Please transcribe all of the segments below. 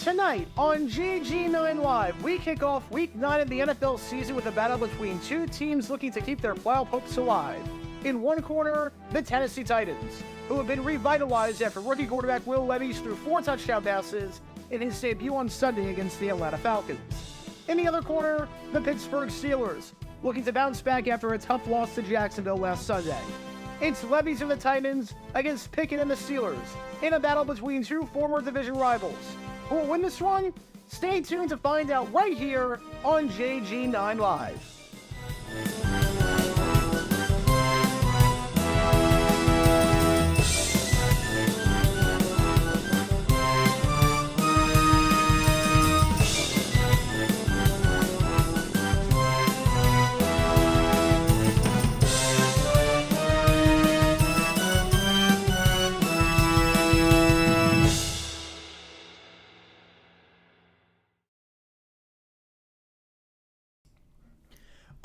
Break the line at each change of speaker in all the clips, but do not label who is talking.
Tonight on GG9 Live, we kick off Week 9 of the NFL season with a battle between two teams looking to keep their playoff hopes alive. In one corner, the Tennessee Titans, who have been revitalized after rookie quarterback Will Levis threw 4 touchdown passes in his debut on Sunday against the Atlanta Falcons. In the other corner, the Pittsburgh Steelers, looking to bounce back after a tough loss to Jacksonville last Sunday. It's Levis and the Titans against Pickett and the Steelers, in a battle between two former division rivals. Who will win this one? Stay tuned to find out right here on GG9 Live.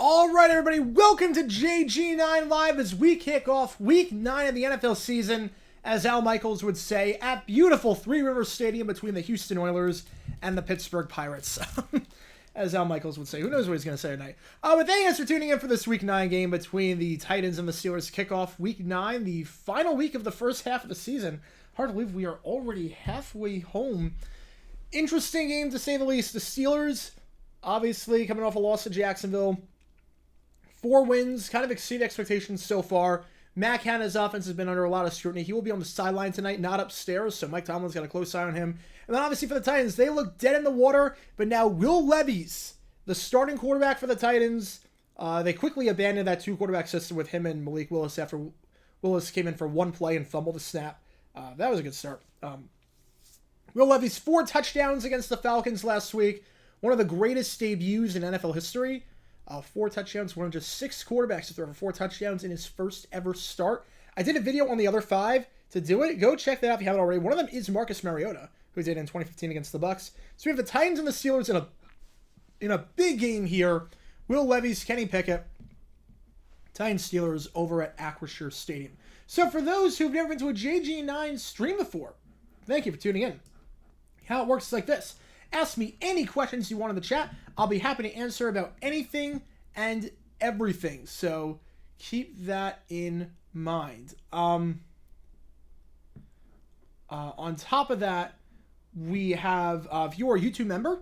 All right, everybody, welcome to JG9 Live as we kick off Week 9 of the NFL season, as Al Michaels would say, at beautiful Three Rivers Stadium between the Houston Oilers and the Pittsburgh Pirates. As Al Michaels would say. Who knows what he's going to say tonight. But thanks for tuning in for this Week 9 game between the Titans and the Steelers. Kick off Week 9, the final week of the first half of the season. Hard to believe we are already halfway home. Interesting game, to say the least. The Steelers, obviously, coming off a loss to Jacksonville. 4 wins, kind of exceed expectations so far. Matt Canada's offense has been under a lot of scrutiny. He will be on the sideline tonight, not upstairs, so Mike Tomlin's got a close eye on him. And then obviously for the Titans, they look dead in the water, but now Will Levis, the starting quarterback for the Titans, they quickly abandoned that 2-quarterback system with him and Malik Willis after Willis came in for 1 play and fumbled the snap. That was a good start. Will Levis, 4 touchdowns against the Falcons last week. One of the greatest debuts in NFL history. 4 touchdowns, one of just 6 quarterbacks to throw for 4 touchdowns in his first ever start. I did a video on the other 5 to do it. Go check that out if you haven't already. One of them is Marcus Mariota, who did in 2015 against the Bucs. So we have the Titans and the Steelers in a big game here. Will Levis, Kenny Pickett, Titans Steelers over at Acrisure Stadium. So for those who've never been to a JG9 stream before, thank you for tuning in. How it works is like this. Ask me any questions you want in the chat. I'll be happy to answer about anything and everything. So keep that in mind. On top of that, we have, if you are a YouTube member,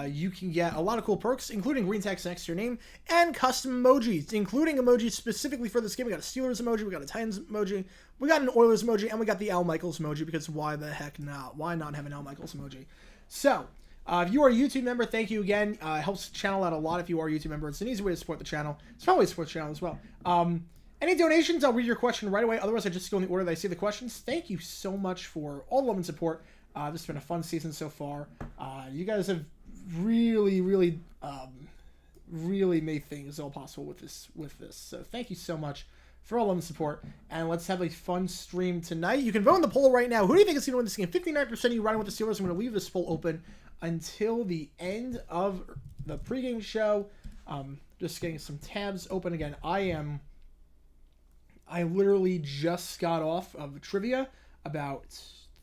you can get a lot of cool perks, including green text next to your name, and custom emojis, including emojis specifically for this game. We got a Steelers emoji, we got a Titans emoji, we got an Oilers emoji, and we got the Al Michaels emoji, because why the heck not? Why not have an Al Michaels emoji? So, if you are a YouTube member, thank you again. It helps the channel out a lot if you are a YouTube member. It's an easy way to support the channel. It's probably support the channel as well. Any donations, I'll read your question right away. Otherwise, I just go in the order that I see the questions. Thank you so much for all the love and support. This has been a fun season so far. You guys have really made things all possible with this. So thank you so much for all of the support, and let's have a fun stream tonight. You can vote in the poll right now. Who do you think is going to win this game? 59% of you riding with the Steelers. I'm going to leave this poll open until the end of the pregame show. Just getting some tabs open again. I literally just got off of trivia about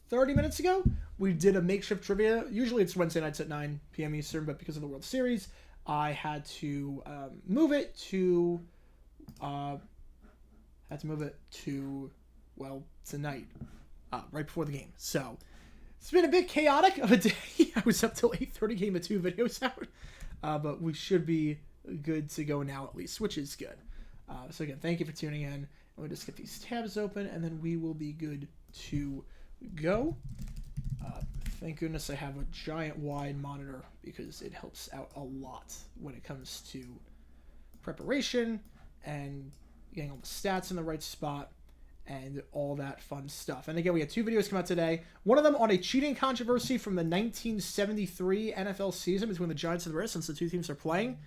30 minutes ago. We did a makeshift trivia. Usually it's Wednesday nights at 9 p.m. Eastern, but because of the World Series, I had to move it to tonight, right before the game. So it's been a bit chaotic of a day. I was up till 8:30 getting the 2 videos out, but we should be good to go now at least, which is good. So again, thank you for tuning in. And we'll just get these tabs open, and then we will be good to go. Thank goodness I have a giant wide monitor, because it helps out a lot when it comes to preparation and getting all the stats in the right spot and all that fun stuff. And again, we had 2 videos come out today. One of them on a cheating controversy from the 1973 NFL season between the Giants and the Bears, since the 2 teams are playing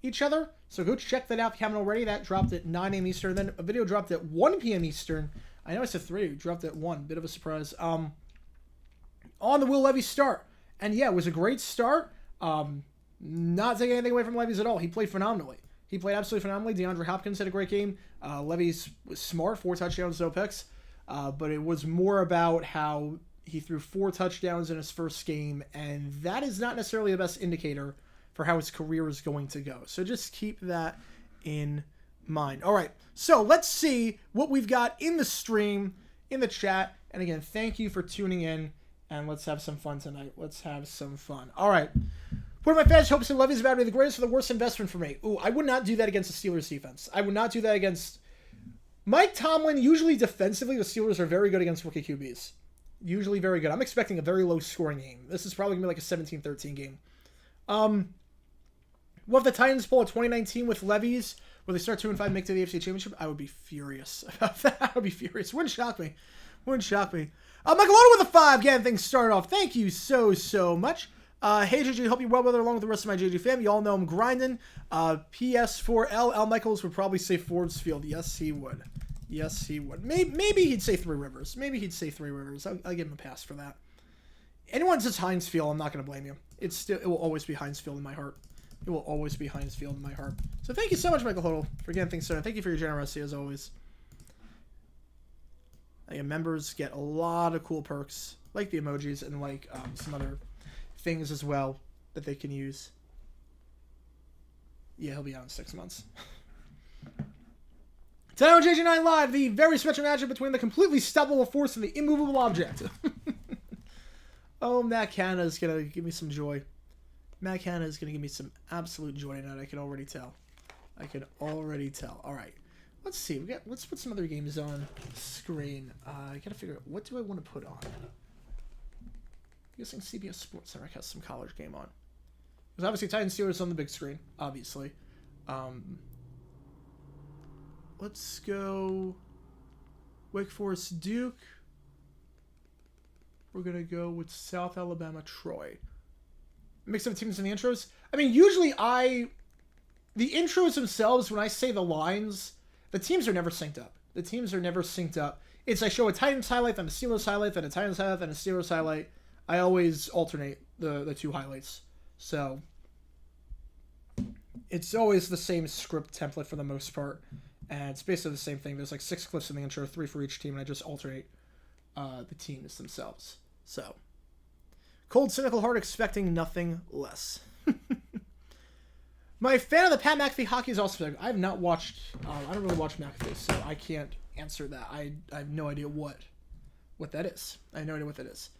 each other. So go check that out if you haven't already. That dropped at 9 a.m. Eastern. Then a video dropped at 1 p.m. Eastern. I know I said 3. It dropped at 1. Bit of a surprise. On the Will Levis start. And yeah, it was a great start. Not taking anything away from Levis at all. He played phenomenally. He played absolutely phenomenally. DeAndre Hopkins had a great game. Levis was smart, 4 touchdowns, no picks. But it was more about how He threw 4 touchdowns in his first game, and that is not necessarily the best indicator for how his career is going to go. So just keep that in mind. All right, so let's see what we've got in the stream, in the chat. And again, thank you for tuning in, and let's have some fun tonight. Let's have some fun. All right. One of my fans hopes and Levy's about to be the greatest or the worst investment for me. Ooh, I would not do that against the Steelers defense. I would not do that against Mike Tomlin. Usually defensively, the Steelers are very good against rookie QBs. Usually very good. I'm expecting a very low scoring game. This is probably going to be like a 17-13 game. What if the Titans pull a 2019 with Levy's where they start 2-5 make to the AFC Championship? I would be furious about that. I would be furious. Wouldn't shock me. Wouldn't shock me. Michael Oda with a 5. Getting things started off. Thank you so much. Hey, JJ, hope you're well weather along with the rest of my JJ fam. You all know I'm grinding. PS4L, Al Michaels would probably say Forbes Field. Yes, he would. Yes, he would. Maybe he'd say Three Rivers. Maybe he'd say Three Rivers. I'll give him a pass for that. Anyone says Heinz Field, I'm not going to blame you. It will always be Heinz Field in my heart. It will always be Heinz Field in my heart. So thank you so much, Michael Hodel, for getting things started. Thank you for your generosity, as always. Members get a lot of cool perks, like the emojis and like some other things as well that they can use. Yeah, he'll be out in 6 months. Today on JJ9 Live, the very special matchup between the completely stoppable force and the immovable object. Oh, Matt Canada is going to give me some joy. Matt Canada is going to give me some absolute joy tonight. I can already tell. I can already tell. All right. Let's see. Let's put some other games on the screen. I got to figure out, what do I want to put on? I'm guessing CBS Sports Center has some college game on. Because obviously Titans Steelers on the big screen, obviously. Let's go Wake Forest Duke. We're going to go with South Alabama Troy. Mix up teams in the intros. I mean, usually the intros themselves, when I say the lines, the teams are never synced up. The teams are never synced up. It's I show a Titans highlight, then a Steelers highlight, then a Titans highlight, then a Steelers highlight. I always alternate the 2 highlights. So it's always the same script template for the most part. And it's basically the same thing. There's like 6 clips in the intro, 3 for each team, and I just alternate the teams themselves. So, cold, cynical heart, expecting nothing less. My fan of the Pat McAfee hockey is also. I have not watched. I don't really watch McAfee, so I can't answer that. I have no idea what that is. I have no idea what that is.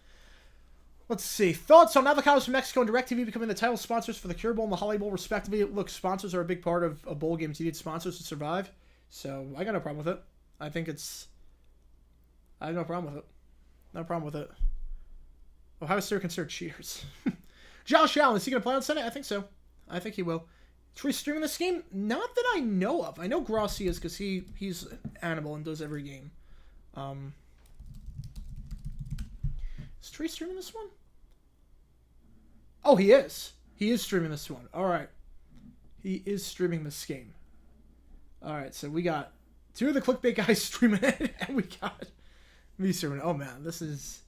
Let's see. Thoughts on avocados from Mexico and DirecTV becoming the title sponsors for the Cure Bowl and the Holly Bowl, respectively. Look, sponsors are a big part of bowl games. You need sponsors to survive. So, I got no problem with it. I have no problem with it. No problem with it. Ohio State are considered cheaters. Josh Allen, is he going to play on Sunday? I think so. I think he will. Is he streaming this game? Not that I know of. I know Grossi is because he's an animal and does every game. Is Trey streaming this one? Oh, he is. He is streaming this one. All right. He is streaming this game. All right, so we got 2 of the clickbait guys streaming it, and we got me streaming it. Oh man, this is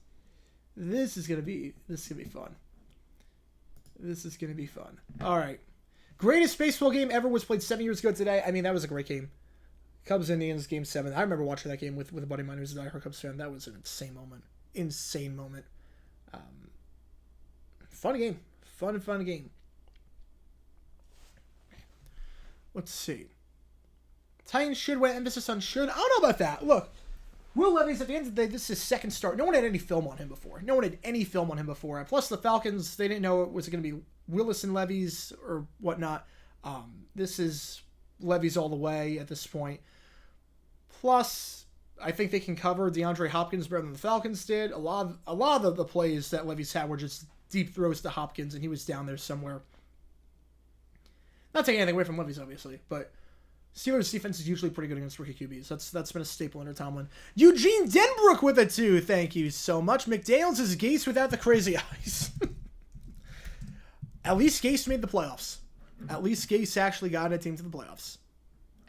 gonna be fun. This is gonna be fun. All right, greatest baseball game ever was played 7 years ago today. I mean, that was a great game. Cubs Indians game 7. I remember watching that game with a buddy of mine who's a diehard Cubs fan. That was an insane moment. Insane moment. Fun game. Fun game. Let's see. Titans should win. Emphasis on should. I don't know about that. Look, Will Levis, at the end of the day, this is his second start. No one had any film on him before. Plus, the Falcons, they didn't know it was going to be Willis and Levis or whatnot. This is Levis all the way at this point. Plus, I think they can cover DeAndre Hopkins better than the Falcons did. A lot of the plays that Levis had were just deep throws to Hopkins, and he was down there somewhere. Not taking anything away from Levis, obviously, but Steelers' defense is usually pretty good against rookie QBs. That's been a staple under Tomlin. Eugene Denbrook with it too. Thank you so much. McDaniels is Gase without the crazy eyes. At least Gase made the playoffs. At least Gase actually got a team to the playoffs.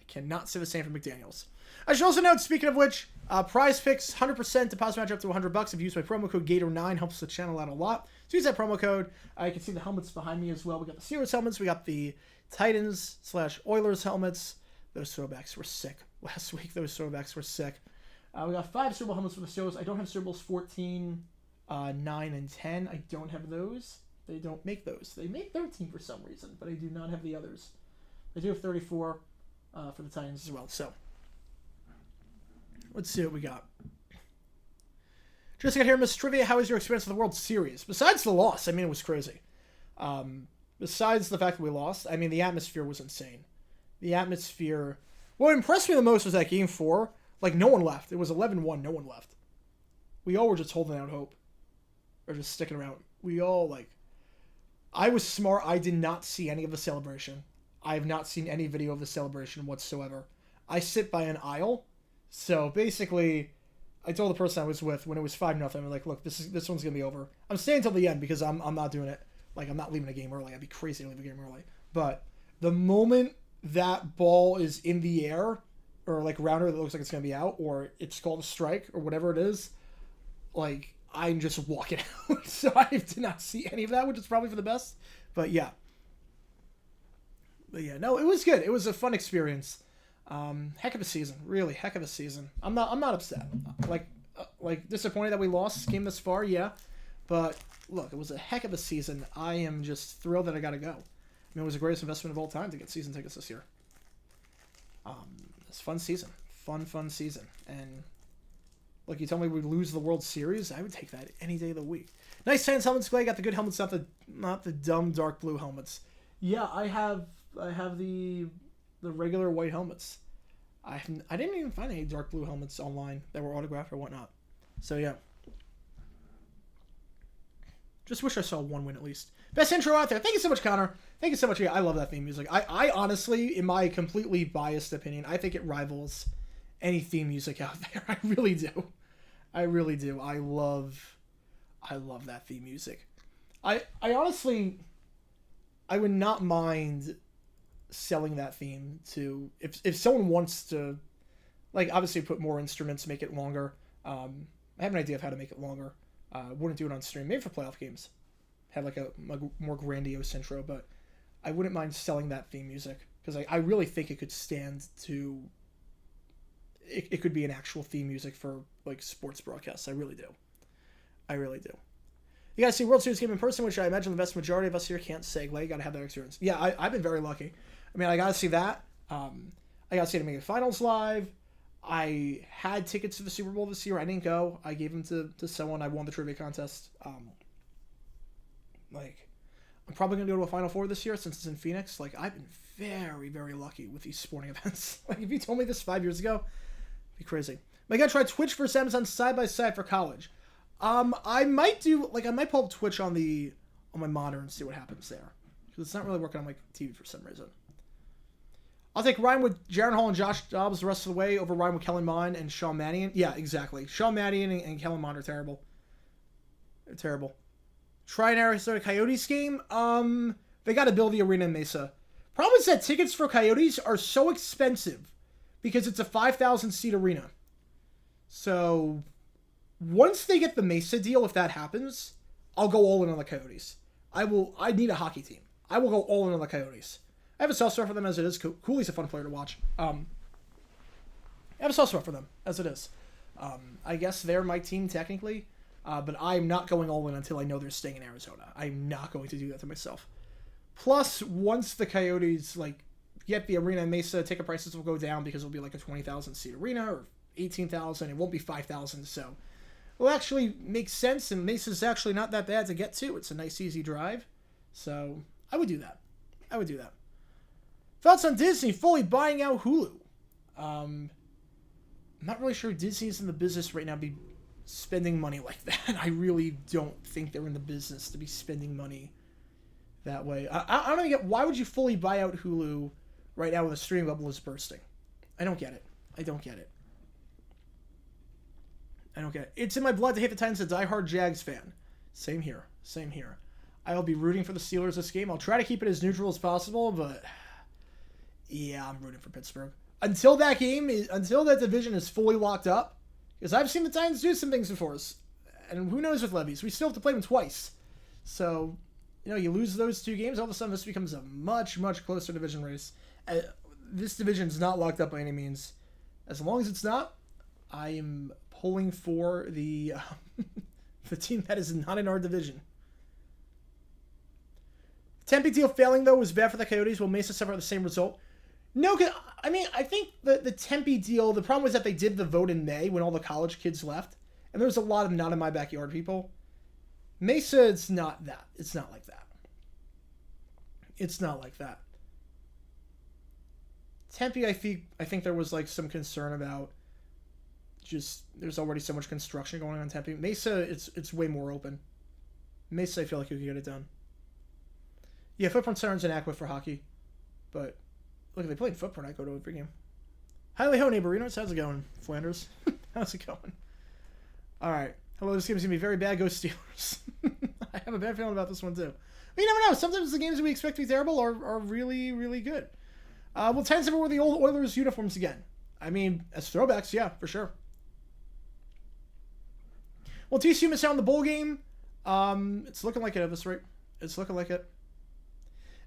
I cannot say the same for McDaniels. I should also note, speaking of which, Prize Picks 100% deposit match up to $100. If you use my promo code Gator9, helps the channel out a lot. So use that promo code. You can see the helmets behind me as well. We got the Steelers helmets. We got the Titans/Oilers helmets. Those throwbacks were sick. Last week, those throwbacks were sick. We got 5 Super Bowl helmets for the Steelers. I don't have Super Bowls 14 9 and 10. I don't have those. They don't make those. They make 13 for some reason, but I do not have the others. I do have 34 for the Titans as well. So let's see what we got. Just got here, Miss Trivia. How was your experience with the World Series? Besides the loss, I mean, it was crazy. Besides the fact that we lost, I mean, the atmosphere was insane. The atmosphere. What impressed me the most was that Game 4. Like, no one left. It was 11-1. No one left. We all were just holding out hope. Or just sticking around. We all, like... I was smart. I did not see any of the celebration. I have not seen any video of the celebration whatsoever. I sit by an aisle. So, basically, I told the person I was with when it was 5-0, I'm like, look, this one's going to be over. I'm staying until the end because I'm not doing it. Like, I'm not leaving a game early. I'd be crazy to leave a game early. But the moment that ball is in the air, or like rounder that looks like it's going to be out, or it's called a strike, or whatever it is, like, I'm just walking out. So I did not see any of that, which is probably for the best. But yeah. No, it was good. It was a fun experience. Heck of a season. Really, heck of a season. I'm not upset. Like disappointed that we lost, came this far, yeah. But look, it was a heck of a season. I am just thrilled that I got to go. I mean, it was the greatest investment of all time to get season tickets this year. It's a fun season. Fun season. And look, you told me we'd lose the World Series. I would take that any day of the week. Nice Titans helmets, Clay. Got the good helmets, not the dumb dark blue helmets. Yeah, I have the regular white helmets. I didn't even find any dark blue helmets online that were autographed or whatnot. So yeah. Just wish I saw one win at least. Best intro out there. Thank you so much, Connor. Thank you so much. Yeah, I love that theme music. I honestly, in my completely biased opinion, I think it rivals any theme music out there. I really do. I really do. I love that theme music. I honestly, I would not mind selling that theme to, if someone wants to, like, obviously put more instruments, make it longer. I have an idea of how to make it longer. Wouldn't do it on stream, maybe for playoff games. Have like a more grandiose intro, but I wouldn't mind selling that theme music because I really think it could stand to. It could be an actual theme music for like sports broadcasts. I really do. You guys see World Series game in person, which I imagine the vast majority of us here can't say. Like, you gotta have that experience. Yeah, I've been very lucky. I mean, I gotta see that. I gotta see the Mega Finals live. I had tickets to the Super Bowl this year. I didn't go. I gave them to someone. I won the trivia contest. I'm probably going to go to a Final Four this year since it's in Phoenix. Like, I've been very, very lucky with these sporting events. Like, if you told me this 5 years ago, it'd be crazy. I got to try Twitch versus Amazon side-by-side for college. I might pull up Twitch on my monitor and see what happens there. Because it's not really working on my TV for some reason. I'll take Ryan with Jaron Hall and Josh Dobbs the rest of the way over Ryan with Kellen Mond and Sean Mannion. Yeah, exactly. Sean Mannion and Kellen Mond are terrible. They're terrible. Try an Arizona Coyotes game. They got to build the arena in Mesa. Problem is that tickets for Coyotes are so expensive because it's a 5,000 seat arena. So once they get the Mesa deal, if that happens, I'll go all in on the Coyotes. I need a hockey team. I will go all in on the Coyotes. I have a soft spot for them as it is. Cooley's a fun player to watch. I have a soft spot for them as it is. I guess they're my team technically. But I'm not going all in until I know they're staying in Arizona. I'm not going to do that to myself. Plus, once the Coyotes get the arena in Mesa, ticket prices will go down because it'll be like a 20,000 seat arena or 18,000. It won't be 5,000, so it'll actually make sense. And Mesa's actually not that bad to get to. It's a nice, easy drive. So I would do that. Thoughts on Disney fully buying out Hulu? I'm not really sure Disney's in the business right now to be spending money like that. I really don't think they're in the business to be spending money that way. I don't get, why would you fully buy out Hulu right now when the streaming bubble is bursting? I don't get it. It's in my blood to hate the Titans, a diehard Jags fan. Same here. I'll be rooting for the Steelers this game. I'll try to keep it as neutral as possible, but yeah, I'm rooting for Pittsburgh. Until that division is fully locked up, because I've seen the Titans do some things before us. And who knows with Levies? We still have to play them twice. So, you lose those two games, all of a sudden this becomes a much, much closer division race. This division's not locked up by any means. As long as it's not, I am pulling for the The team that is not in our division. Tempe deal failing, though, was bad for the Coyotes. Will Mesa suffer the same result? No, I mean, I think the Tempe deal, the problem was that they did the vote in May when all the college kids left. And there's a lot of not in my backyard people. Mesa, it's not that. It's not like that. It's not like that. Tempe, I think there was like some concern about just there's already so much construction going on in Tempe. Mesa, it's way more open. Mesa, I feel like you can get it done. Yeah, Footprint Center's an Aqua for hockey. But look, they played Footprint. I go to a pregame. Highly ho, neighborinos. How's it going, Flanders? How's it going? All right. Hello, this game's going to be very bad. Go Steelers. I have a bad feeling about this one, too. But you never know. Sometimes the games that we expect to be terrible are really, really good. Will Titans ever wear the old Oilers uniforms again? I mean, as throwbacks, yeah, for sure. Well, TCU missed out on the bowl game. It's looking like it at this rate. It's looking like it.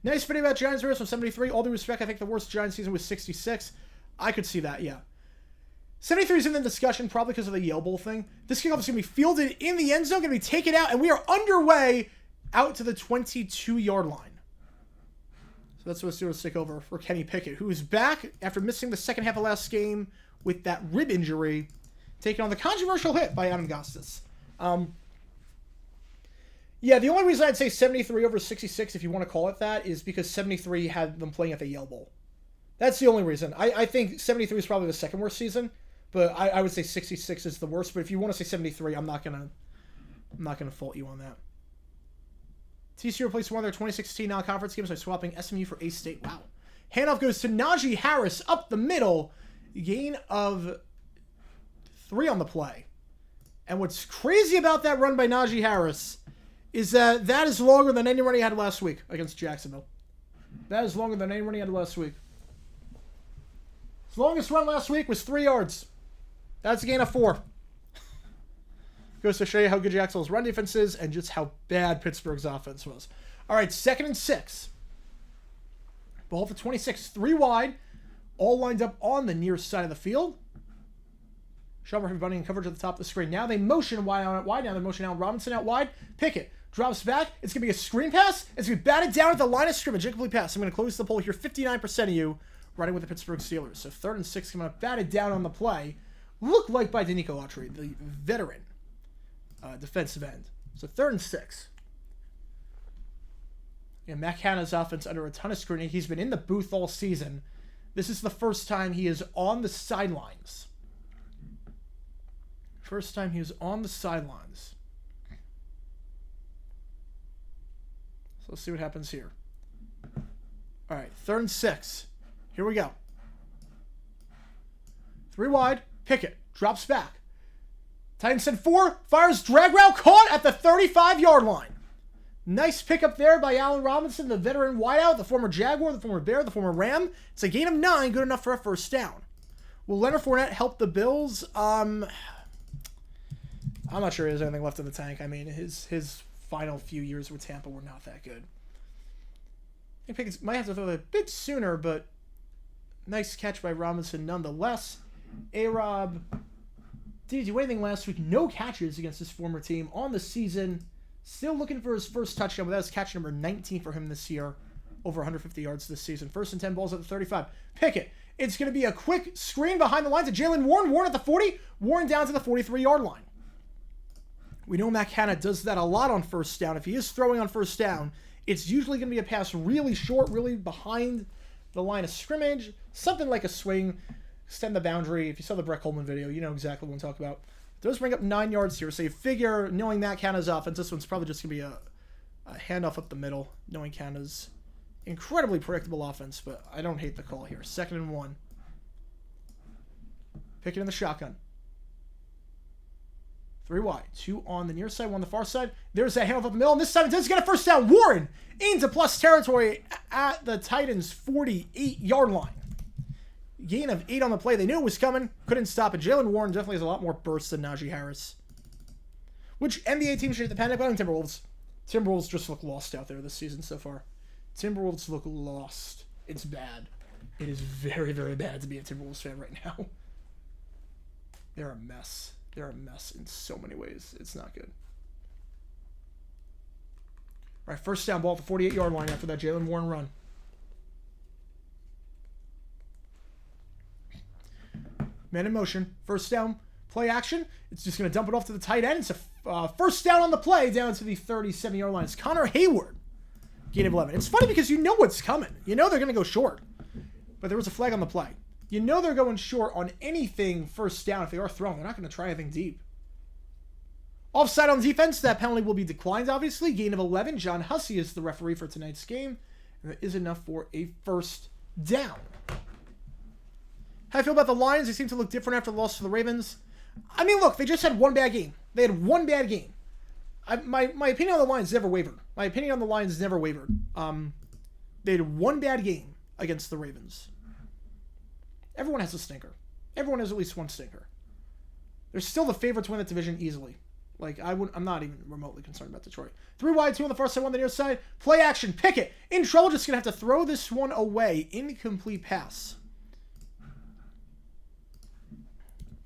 Nice video about Giants Raiders from 73. All due respect, I think the worst Giants season was 66. I could see that, yeah. 73 is in the discussion, probably because of the Yale Bowl thing. This kickoff is going to be fielded in the end zone, going to be taken out, and we are underway out to the 22-yard line. So that's what Steelers take over for Kenny Pickett, who is back after missing the second half of last game with that rib injury, taking on the controversial hit by Adam Gostis. Yeah, the only reason I'd say 73 over 66, if you want to call it that, is because 73 had them playing at the Yale Bowl. That's the only reason. I think 73 is probably the second worst season, but I would say 66 is the worst. But if you want to say 73, I'm not gonna fault you on that. TCU replaced one of their 2016 non-conference games by swapping SMU for A-State. Wow. Handoff goes to Najee Harris up the middle. Gain of 3 on the play. And what's crazy about that run by Najee Harris is that is longer than any run he had last week against Jacksonville. That is longer than any run he had last week. His longest run last week was 3 yards. That's a gain of 4. Goes to show you how good Jacksonville's run defense is and just how bad Pittsburgh's offense was. All right, 2nd and 6. Ball for 26. 3 wide. All lined up on the near side of the field. Shelby running in coverage at the top of the screen. Now they motion wide on it. Wide. Now they motion out. Robinson out wide. Pickett drops back. It's going to be a screen pass. It's going to be batted down at the line of scrimmage. Incomplete pass. I'm going to close the poll here. 59% of you riding with the Pittsburgh Steelers. So 3rd and 6 coming up. Batted down on the play. Looked like by Danico Autry, the veteran defensive end. So 3rd and 6. Yeah, Matt Canada's offense under a ton of scrutiny. He's been in the booth all season. This is the first time he is on the sidelines. First time he was on the sidelines. So let's see what happens here. All right, 3rd and 6. Here we go. 3 wide. Pickett drops back. Titans send 4. Fires drag route. Caught at the 35-yard line. Nice pickup there by Allen Robinson, the veteran wideout, the former Jaguar, the former Bear, the former Ram. It's a gain of 9. Good enough for a first down. Will Leonard Fournette help the Bills? I'm not sure he has anything left in the tank. I mean, his final few years with Tampa were not that good. I think Pickett might have to throw it a bit sooner, but nice catch by Robinson nonetheless. A-Rob didn't do anything last week. No catches against his former team on the season. Still looking for his first touchdown, but that was catch number 19 for him this year. Over 150 yards this season. 1st and 10 balls at the 35. Pickett. It's going to be a quick screen behind the line to Jalen Warren. Warren at the 40. Warren down to the 43-yard line. We know Matt Canada does that a lot on first down. If he is throwing on first down, it's usually going to be a pass really short, really behind the line of scrimmage. Something like a swing. Extend the boundary. If you saw the Brett Coleman video, you know exactly what I'm talking about. It does bring up 9 yards here. So you figure, knowing Matt Canada's offense, this one's probably just going to be a handoff up the middle, knowing Canada's incredibly predictable offense, but I don't hate the call here. 2nd and 1. Pickett in the shotgun. 3 wide. 2 on the near side, 1 on the far side. There's that handoff up the middle, and this time it does get a first down. Warren into plus territory at the Titans' 48-yard line. Gain of 8 on the play. They knew it was coming. Couldn't stop it. Jalen Warren definitely has a lot more bursts than Najee Harris. Which NBA team should hit the panic button? Timberwolves. Timberwolves just look lost out there this season so far. Timberwolves look lost. It's bad. It is very, very bad to be a Timberwolves fan right now. They're a mess. They're a mess in so many ways. It's not good. All right, first down, ball at the 48-yard line after that Jalen Warren run. Man in motion. First down, play action. It's just going to dump it off to the tight end. It's a first down on the play down to the 37-yard line. It's Connor Hayward. Gain of 11. It's funny because you know what's coming. You know they're going to go short. But there was a flag on the play. You know they're going short on anything first down. If they are throwing, they're not going to try anything deep. Offside on defense. That penalty will be declined, obviously. Gain of 11. John Hussey is the referee for tonight's game. And that is enough for a first down. How do you feel about the Lions? They seem to look different after the loss to the Ravens. I mean, look, they just had one bad game. They had one bad game. My opinion on the Lions never wavered. They had one bad game against the Ravens. Everyone has a stinker. Everyone has at least one stinker. They're still the favorite to win that division easily. I'm not even remotely concerned about Detroit. 3 wide, 2 on the far side, 1 on the near side. Play action. Pickett in trouble. Just going to have to throw this one away. Incomplete pass.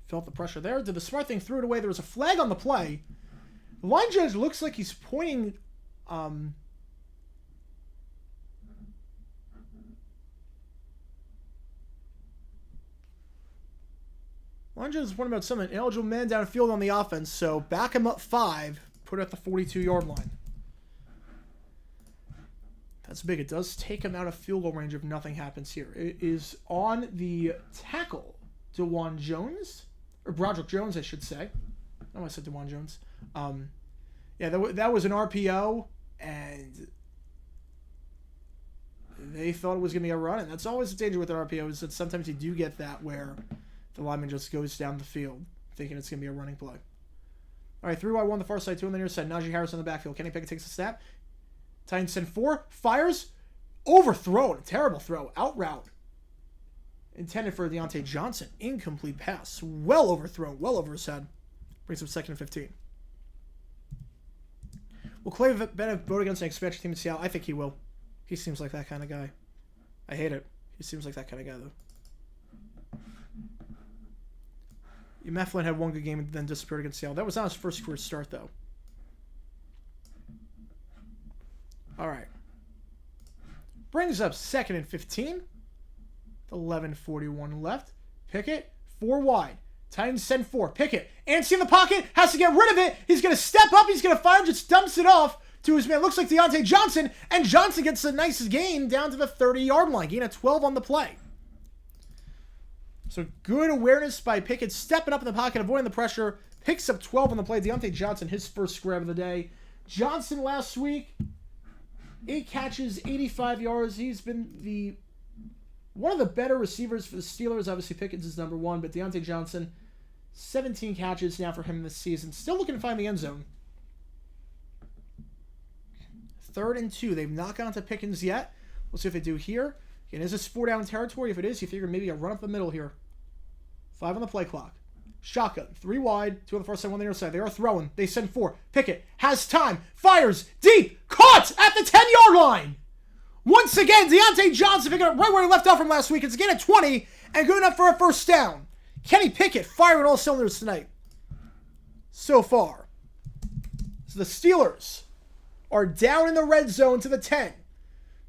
Felt the pressure there. Did the smart thing, threw it away. There was a flag on the play. The line judge looks like he's pointing... line judge is pointing about something. Ineligible man downfield on the offense, so back him up 5. Put it at the 42-yard line. That's big. It does take him out of field goal range if nothing happens here. It is on the tackle. DeJuan Jones? Or Broderick Jones, I should say. Oh, I said DeJuan Jones. Yeah, that was an RPO, and they thought it was going to be a run. And that's always the danger with an RPO, is that sometimes you do get that where the lineman just goes down the field thinking it's going to be a running play. All right, 3 wide, 1 on the far side, 2 on the near side. Najee Harris on the backfield. Kenny Pickett takes a snap. Titans send 4. Fires. Overthrown. Terrible throw. Out route. Intended for Deontay Johnson. Incomplete pass. Well overthrown. Well over his head. Brings him 2nd and 15. Will Clay Bennett vote against an expansion team in Seattle? I think he will. He seems like that kind of guy. I hate it. He seems like that kind of guy, though. Matt Flynn had one good game and then disappeared against Seattle. That was not his first career start, though. All right. Brings up 2nd and 15. 11:41 left. Pickett, 4 wide. Titans send 4. Pickett, Antsy in the pocket, has to get rid of it. He's going to step up. He's going to fire, just dumps it off to his man. Looks like Deontay Johnson, and Johnson gets a nice gain down to the 30-yard line. Gain of 12 on the play. So good awareness by Pickett, stepping up in the pocket, avoiding the pressure. Picks up 12 on the play. Deontay Johnson, his first grab of the day. Johnson last week, 8 catches, 85 yards. He's been one of the better receivers for the Steelers. Obviously, Pickett's is number 1, but Deontay Johnson, 17 catches now for him this season. Still looking to find the end zone. 3rd and 2. They've not gone to Pickens yet. We'll see if they do here. Again, is this 4 down territory? If it is, you figure maybe a run up the middle here. 5 on the play clock. Shotgun. 3 wide. 2 on the far side, 1 on the near side. They are throwing. They send 4. Pickett has time. Fires. Deep. Caught at the 10-yard line. Once again, Deontay Johnson picking up right where he left off from last week. It's again at 20 and good enough for a first down. Kenny Pickett firing all cylinders tonight. So far. So the Steelers are down in the red zone to the 10.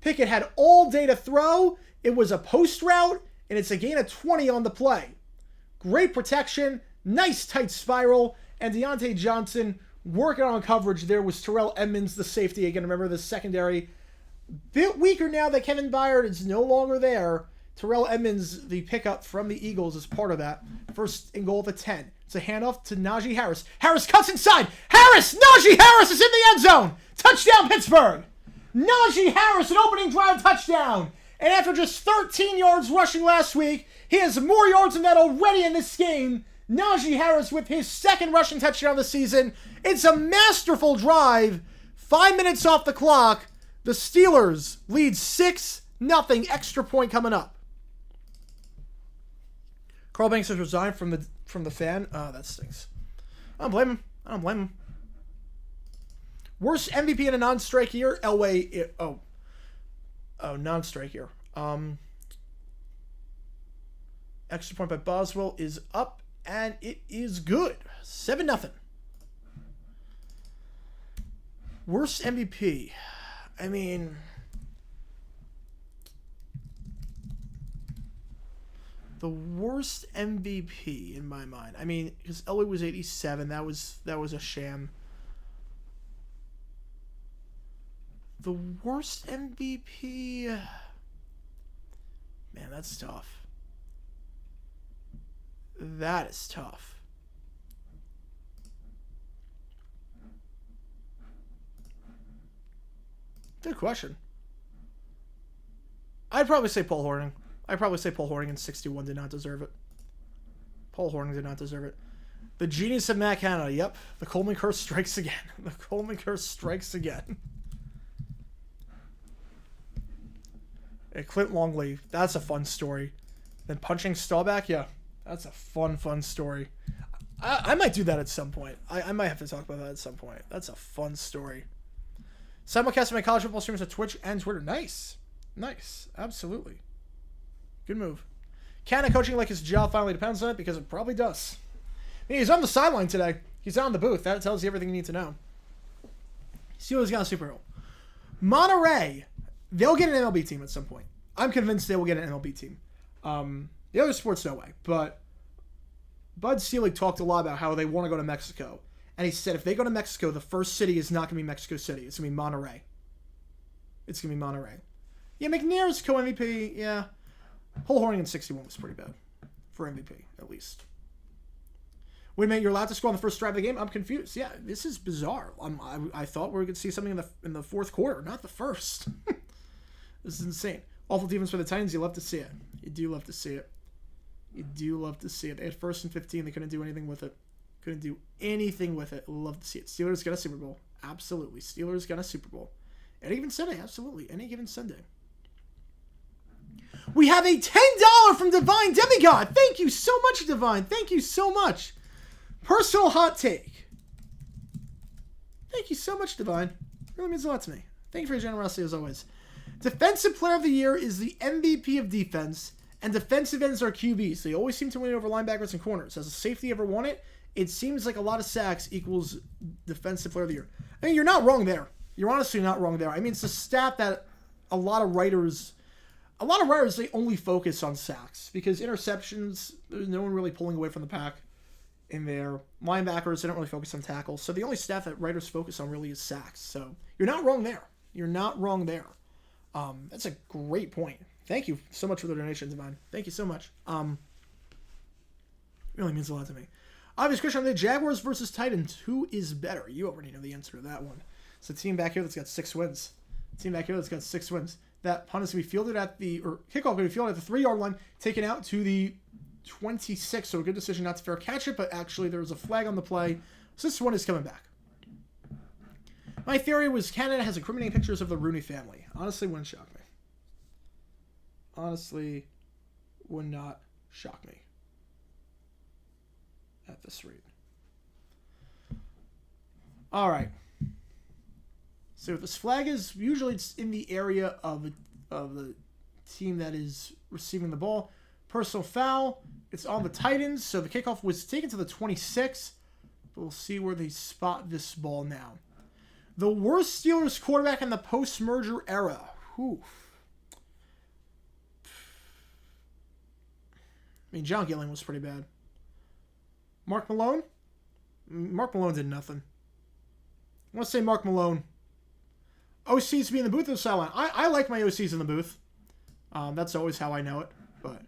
Pickett had all day to throw. It was a post route, and it's a gain of 20 on the play. Great protection, nice tight spiral, and Deontay Johnson working on coverage. There was Terrell Edmunds, the safety. Again, remember the secondary. Bit weaker now that Kevin Byard is no longer there. Terrell Edmunds, the pickup from the Eagles, is part of that. First and goal at the 10. It's a handoff to Najee Harris. Harris cuts inside. Najee Harris is in the end zone. Touchdown, Pittsburgh. Najee Harris, an opening drive touchdown. And after just 13 yards rushing last week, he has more yards than that already in this game. Najee Harris with his 2nd rushing touchdown of the season. It's a masterful drive. 5 minutes off the clock. The Steelers lead 6-0. Extra point coming up. Carl Banks has resigned from the fan. Oh, that stinks. I don't blame him. Worst MVP in a non-strike year? Elway. Non-strike year. Extra point by Boswell is up, and it is good. 7-0. Worst MVP. I mean, the worst MVP in my mind. I mean, because Elway was 87. That was a sham. The worst MVP. Man, that's tough. That is tough. Good question. I'd probably say Paul Hornung. I'd probably say Paul Hornung in 61 did not deserve it. Paul Hornung did not deserve it. The genius of Matt Canada. Yep. The Coleman curse strikes again. The Coleman curse strikes again. Hey, Clint Longley. That's a fun story. Then punching Staubach. Yeah. That's a fun story. I might do that at some point. I might have to talk about that at some point. That's a fun story. Simulcasting my college football streams on Twitch and Twitter. Nice. Nice. Absolutely. Good move. Canada coaching like his job finally depends on it, because it probably does. I mean, he's on the sideline today. He's out in the booth. That tells you everything you need to know. Steelers got a Super Bowl. Monterey, they'll get an MLB team at some point. I'm convinced they will get an MLB team. The other sports, no way. But Bud Selig talked a lot about how they want to go to Mexico. And he said if they go to Mexico, the first city is not going to be Mexico City. It's going to be Monterey. It's going to be Monterey. Yeah, McNair's co-MVP. Yeah. Paul Hornung in 61 was pretty bad. For MVP, at least. Wait a minute, you're allowed to score on the first drive of the game? I'm confused. Yeah, this is bizarre. I thought we were going to see something in the fourth quarter, not the first. This is insane. Awful defense for the Titans. You love to see it. You do love to see it. You do love to see it. They had 1st and 15. They couldn't do anything with it. Couldn't do anything with it. Love to see it. Steelers got a Super Bowl. Absolutely. Steelers got a Super Bowl. Any given Sunday. Absolutely. Any given Sunday. We have a $10 from Divine Demigod. Thank you so much, Divine. Thank you so much. Personal hot take. Thank you so much, Divine. It really means a lot to me. Thank you for your generosity as always. Defensive Player of the Year is the MVP of defense, and defensive ends are QBs. They always seem to win over linebackers and corners. Has a safety ever won it? It seems like a lot of sacks equals Defensive Player of the Year. I mean, you're not wrong there. You're honestly not wrong there. I mean, it's a stat that a lot of writers, they only focus on sacks because interceptions, there's no one really pulling away from the pack in there. Linebackers, they don't really focus on tackles. So the only stat that writers focus on really is sacks. So you're not wrong there. You're not wrong there. That's a great point. Thank you so much for the donation, Divine. Thank you so much. Really means a lot to me. Obvious question on the Jaguars versus Titans. Who is better? You already know the answer to that one. It's a team back here that's got 6 wins. That punt is going to be fielded at kickoff going to be fielded at the 3-yard line, taken out to the 26. So a good decision not to fair catch it, but actually there was a flag on the play. So this one is coming back. My theory was Canada has incriminating pictures of the Rooney family. Honestly, wouldn't shock me. Honestly, would not shock me at this rate. All right. So if this flag is, usually it's in the area of the team that is receiving the ball. Personal foul. It's on the Titans. So the kickoff was taken to the 26. We'll see where they spot this ball now. The worst Steelers quarterback in the post-merger era. Whew. I mean, John Gilling was pretty bad. Mark Malone? Mark Malone did nothing. I want to say Mark Malone. OCs be in the booth or the sideline. I like my OCs in the booth. That's always how I know it. But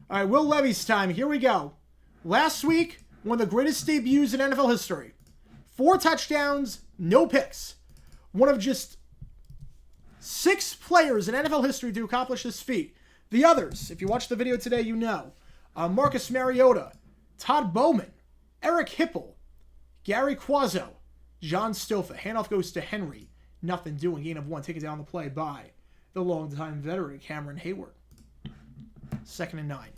all right, Will Levy's time. Here we go. Last week, one of the greatest debuts in NFL history. 4 touchdowns, no picks. One of just 6 players in NFL history to accomplish this feat. The others, if you watch the video today, you know. Marcus Mariota, Todd Bowman, Eric Hipple, Gary Quazzo, John Stofa. Handoff goes to Henry. Nothing doing. Gain of 1. Taken down the play by the longtime veteran Cameron Hayward. 2nd and 9.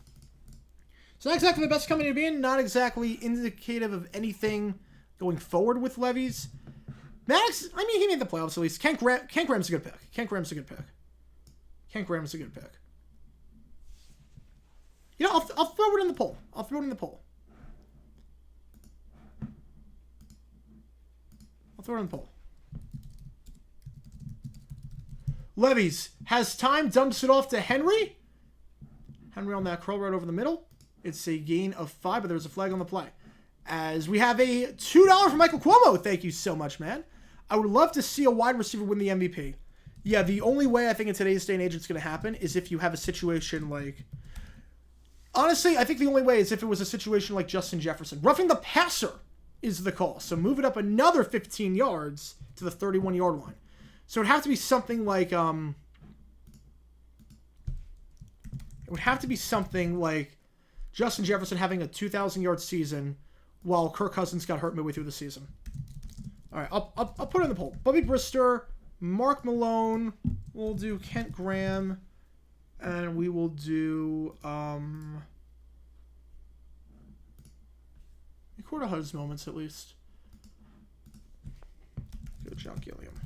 So not exactly the best company to be in. Not exactly indicative of anything going forward with Levy's. Maddox, I mean, he made the playoffs at least. Kent Graham's a good pick. Kent Graham's a good pick. You know, I'll throw it in the poll. Levies has time, dumps it off to Henry. Henry on that curl right over the middle. It's a gain of 5, but there's a flag on the play. As we have a $2 for Michael Cuomo. Thank you so much, man. I would love to see a wide receiver win the MVP. Yeah, the only way I think in today's day and age it's going to happen is if you have a situation like... Honestly, I think the only way is if it was a situation like Justin Jefferson. Roughing the passer is the call. So move it up another 15 yards to the 31-yard line. So it would have to be something like... It would have to be something like Justin Jefferson having a 2,000-yard season while Kirk Cousins got hurt midway through the season. All right, I'll put it in the poll. Bubby Brister, Mark Malone. We'll do Kent Graham. And we will do... Record Hud's moments, at least. Go John Gilliam.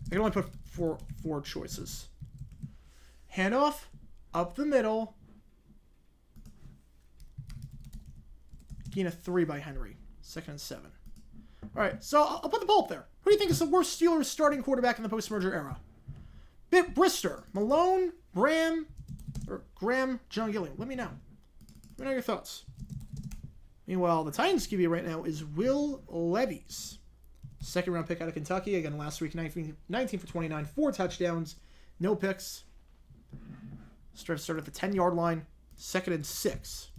I can only put four choices. Handoff, up the middle. Gain of 3 by Henry. 2nd and 7. All right, so I'll put the poll up there. Who do you think is the worst Steelers starting quarterback in the post-merger era? Brister, Malone, Graham, John Gilliam. Let me know. Let me know your thoughts. Meanwhile, the Titans QB right now is Will Levis. 2nd-round pick out of Kentucky. Again, last week, 19 for 29, 4 touchdowns, no picks. Started at the 10-yard line. 2nd and 6.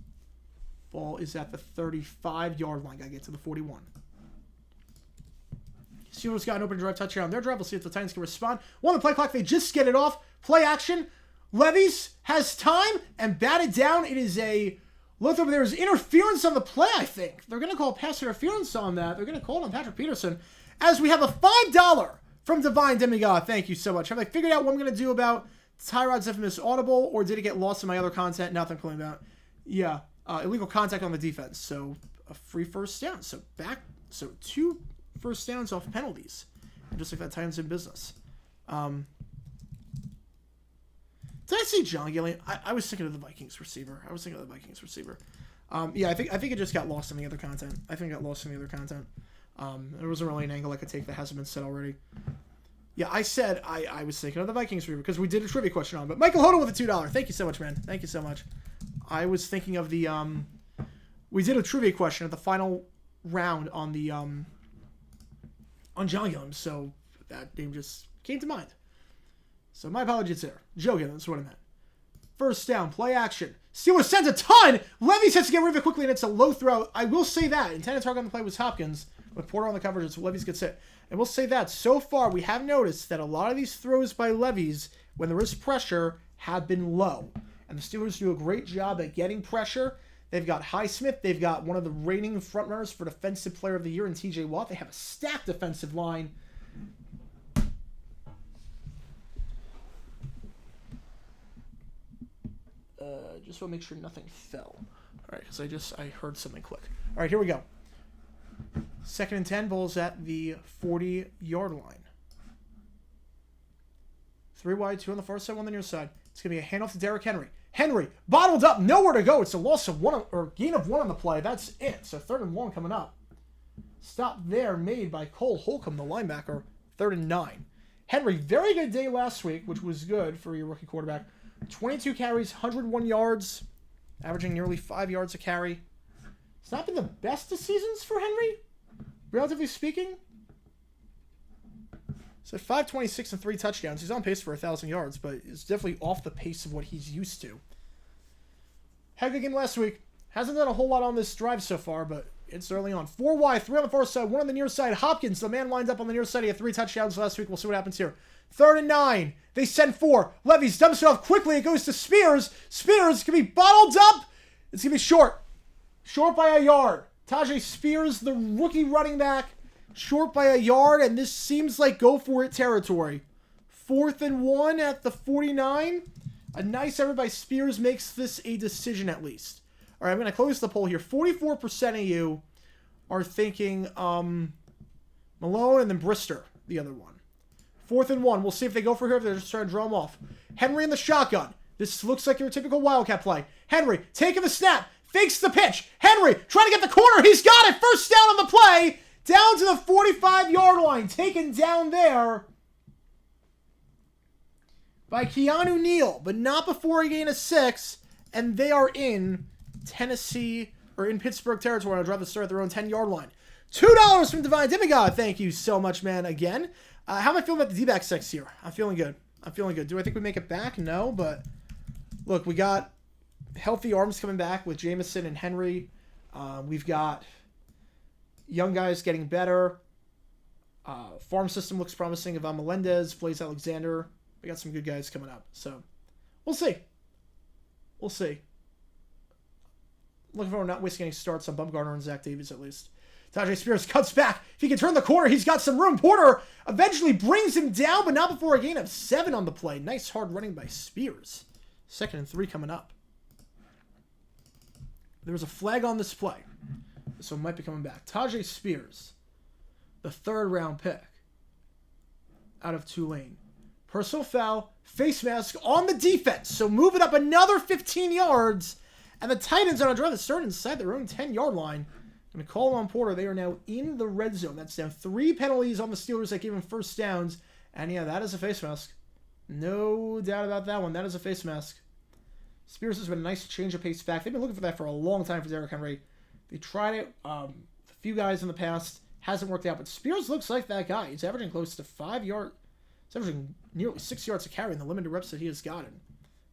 Ball is at the 35-yard line. Got to get to the 41. Steelers got an open drive touchdown on their drive. We'll see if the Titans can respond. On the play clock, they just get it off. Play action. Levis has time and batted down. It is a look over there. Is interference on the play, I think. They're going to call pass interference on that. They're going to call it on Patrick Peterson. As we have a $5 from Divine Demigod. Thank you so much. Have I figured out what I'm going to do about Tyrod's infamous audible, or did it get lost in my other content? Nothing calling about. Yeah. Illegal contact on the defense. So a free first down. So 2 first downs off penalties. And just like that, Titans in business. Did I see John Gilliam? I was thinking of the Vikings receiver. Yeah, I think it just got lost in the other content. There wasn't really an angle I could take that hasn't been said already. Yeah, I said I was thinking of the Vikings receiver because we did a trivia question on it. But Michael Hoda with a $2. Thank you so much, man. Thank you so much. I was thinking of the we did a trivia question at the final round on the on John Gilliam, so that name just came to mind. So my apologies there. Joe Gilliam, that's what I meant. First down, play action. Steelers sends a ton! Levis has to get rid of it quickly, and it's a low throw. I will say that. Intended target on the play was Hopkins, with Porter on the coverage, so Levis gets hit. And we'll say that. So far, we have noticed that a lot of these throws by Levis, when there is pressure, have been low. And the Steelers do a great job at getting pressure. They've got Highsmith. They've got one of the reigning frontrunners for Defensive Player of the Year in TJ Watt. They have a stacked defensive line. Just want to make sure nothing fell. All right, because I heard something click. All right, here we go. 2nd and 10, ball's at the 40-yard line. 3 wide, 2 on the far side, 1 on the near side. It's going to be a handoff to Derrick Henry. Henry, bottled up, nowhere to go. It's a loss of 1, or gain of 1 on the play. That's it. So 3rd and 1 coming up. Stop there made by Cole Holcomb, the linebacker. 3rd and 9. Henry, very good day last week, which was good for your rookie quarterback. 22 carries, 101 yards, averaging nearly 5 yards a carry. It's not been the best of seasons for Henry, relatively speaking. So 526 and 3 touchdowns. He's on pace for 1,000 yards, but it's definitely off the pace of what he's used to. Had a good game last week. Hasn't done a whole lot on this drive so far, but it's early on. 4 wide, 3 on the far side, 1 on the near side. Hopkins, the man lined up on the near side. He had 3 touchdowns last week. We'll see what happens here. 3rd and 9. They send 4. Levis dumps it off quickly. It goes to Spears. Spears can be bottled up. It's going to be short. Short by a yard. Tajay Spears, the rookie running back, short by a yard, and this seems like go-for-it territory. 4th and 1 at the 49. A nice effort by Spears makes this a decision at least. All right, I'm going to close the poll here. 44% of you are thinking Malone and then Brister, the other one. 4th and 1. We'll see if they go for here, if they're just trying to draw him off. Henry in the shotgun. This looks like your typical Wildcat play. Henry taking the snap. Fakes the pitch. Henry trying to get the corner. He's got it. First down on the play. Down to the 45-yard line. Taken down there by Keanu Neal, but not before he gained a 6. And they are in Tennessee, or in Pittsburgh territory. I'll drive the start at their own 10-yard line. $2 from Divine Demigod. Thank you so much, man, again. How am I feeling about the D-back 6 here? I'm feeling good. I'm feeling good. Do I think we make it back? No, but look, we got healthy arms coming back with Jameson and Henry. We've got young guys getting better. Farm system looks promising. Ivan Melendez, Blaze Alexander. We got some good guys coming up. So, we'll see. We'll see. Looking forward to not wasting any starts on Bumgarner and Zach Davies at least. Tajay Spears cuts back. If he can turn the corner, he's got some room. Porter eventually brings him down, but not before a gain of 7 on the play. Nice hard running by Spears. 2nd and 3 coming up. There was a flag on this play. This one might be coming back. Tajay Spears, the 3rd round pick out of Tulane. Personal foul, face mask on the defense. So move it up another 15 yards. And the Titans on a drive that started inside their own 10-yard line. Going to call on Porter. They are now in the red zone. That's down 3 penalties on the Steelers that gave him first downs. And yeah, that is a face mask. No doubt about that one. That is a face mask. Spears has been a nice change of pace back. They've been looking for that for a long time for Derrick Henry. They tried it. A few guys in the past. Hasn't worked out. But Spears looks like that guy. He's averaging close to 5 yards. He's averaging nearly 6 yards a carry in the limited reps that he has gotten.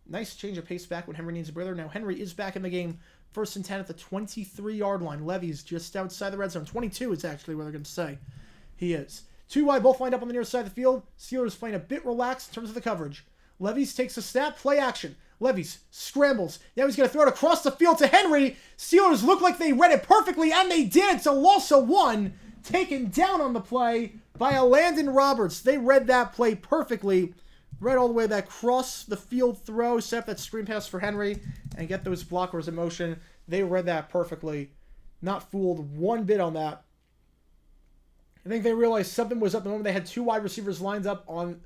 Nice change of pace back when Henry needs a breather. Now Henry is back in the game. 1st and 10 at the 23-yard line. Levy's just outside the red zone. 22 is actually where they're going to say he is. 2 wide, both lined up on the near side of the field. Steelers playing a bit relaxed in terms of the coverage. Levy's takes a snap, play action. Levy's scrambles. Now he's going to throw it across the field to Henry. Steelers look like they read it perfectly, and they did. It's a loss of 1. Taken down on the play by a Landon Roberts. They read that play perfectly. Right all the way that cross the field throw, set up that screen pass for Henry, and get those blockers in motion. They read that perfectly. Not fooled one bit on that. I think they realized something was up the moment they had 2 wide receivers lined up on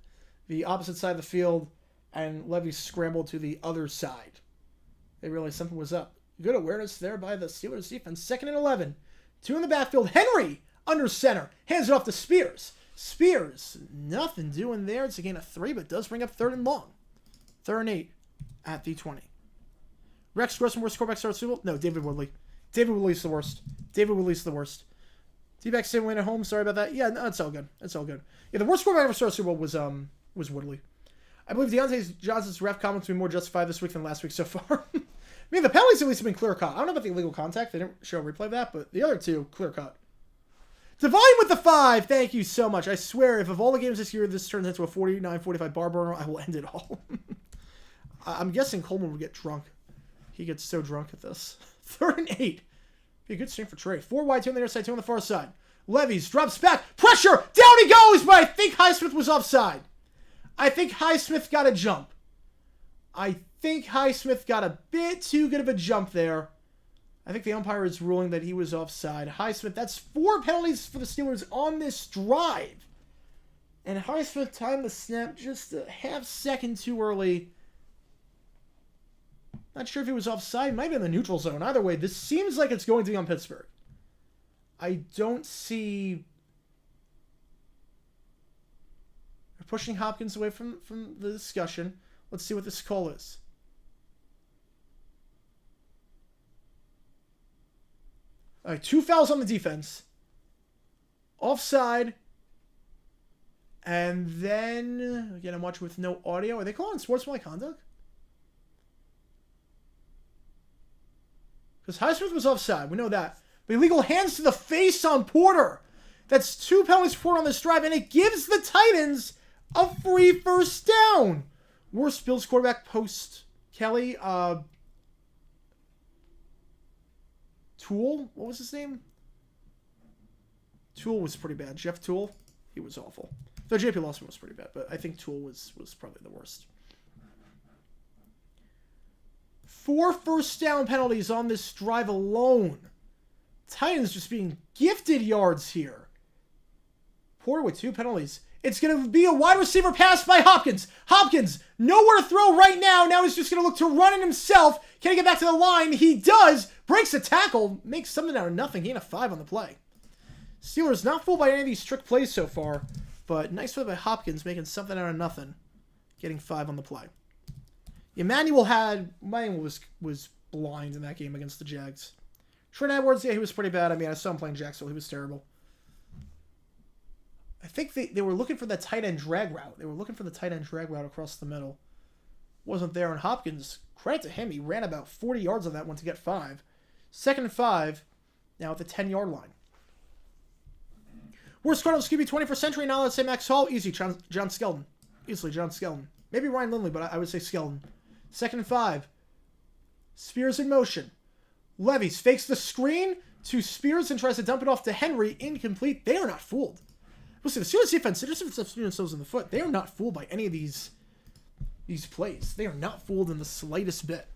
the opposite side of the field, and Levy scrambled to the other side. They realized something was up. Good awareness there by the Steelers defense. 2nd and 11. 2 in the backfield. Henry under center. Hands it off to Spears. Spears, nothing doing there. It's a gain of 3, but does bring up 3rd and long. 3rd and 8 at the 20. Rex Grossman, worst quarterback starts Super Bowl? No, David Woodley. David Woodley's the worst. David Woodley's the worst. D-backs didn't win at home. Sorry about that. Yeah, no, it's all good. It's all good. Yeah, the worst quarterback ever started Super Bowl was Woodley. I believe Deontay Johnson's ref comments will be more justified this week than last week so far. I mean, the penalties at least have been clear cut. I don't know about the illegal contact. They didn't show a replay of that, but the other 2, clear cut. Divine with the 5. Thank you so much. I swear, if of all the games this year, this turns into a 49-45 bar burner, I will end it all. I'm guessing Coleman would get drunk. He gets so drunk at this. 3rd and 8. Be a good string for Trey. 4 wide, 2 on the near side, 2 on the far side. Levy's drops back. Pressure. Down he goes, but I think Highsmith was offside. I think Highsmith got a jump. I think Highsmith got a bit too good of a jump there. I think the umpire is ruling that he was offside. Highsmith, that's 4 penalties for the Steelers on this drive. And Highsmith timed the snap just a half second too early. Not sure if he was offside. Might be in the neutral zone. Either way, this seems like it's going to be on Pittsburgh. I don't see... They're pushing Hopkins away from the discussion. Let's see what this call is. All right, 2 fouls on the defense. Offside. And then, again, I'm watching with no audio. Are they calling sportsmanlike conduct? Because Highsmith was offside. We know that. But illegal hands to the face on Porter. That's 2 penalties for Porter on this drive. And it gives the Titans a free first down. Worst Bills quarterback post Kelly. Toole? What was his name? Toole was pretty bad. Jeff Toole? He was awful. Though JP Lawson was pretty bad, but I think Toole was probably the worst. 4 first down penalties on this drive alone. Titans just being gifted yards here. Porter with 2 penalties. It's going to be a wide receiver pass by Hopkins. Hopkins, nowhere to throw right now. Now he's just going to look to run it himself. Can he get back to the line? He does. Breaks a tackle. Makes something out of nothing. Gain of 5 on the play. Steelers not fooled by any of these trick plays so far, but nice play by Hopkins, making something out of nothing, getting 5 on the play. Emmanuel was blind in that game against the Jags. Trent Edwards, yeah, he was pretty bad. I mean, I saw him playing Jacksonville. He was terrible. I think they were looking for that tight end drag route. They were looking for the tight end drag route across the middle. Wasn't there. And Hopkins, credit to him, he ran about 40 yards on that one to get 5. 2nd and 5, now at the 10-yard line. Worst Cardinals QB 21st century, now let's say Max Hall. Easy, John Skelton. Easily, John Skelton. Maybe Ryan Lindley, but I would say Skelton. 2nd and 5. Spears in motion. Levis fakes the screen to Spears and tries to dump it off to Henry. Incomplete. They are not fooled. We'll see. The Steelers defense, they're just shooting themselves in the foot. They are not fooled by any of these plays. They are not fooled in the slightest bit.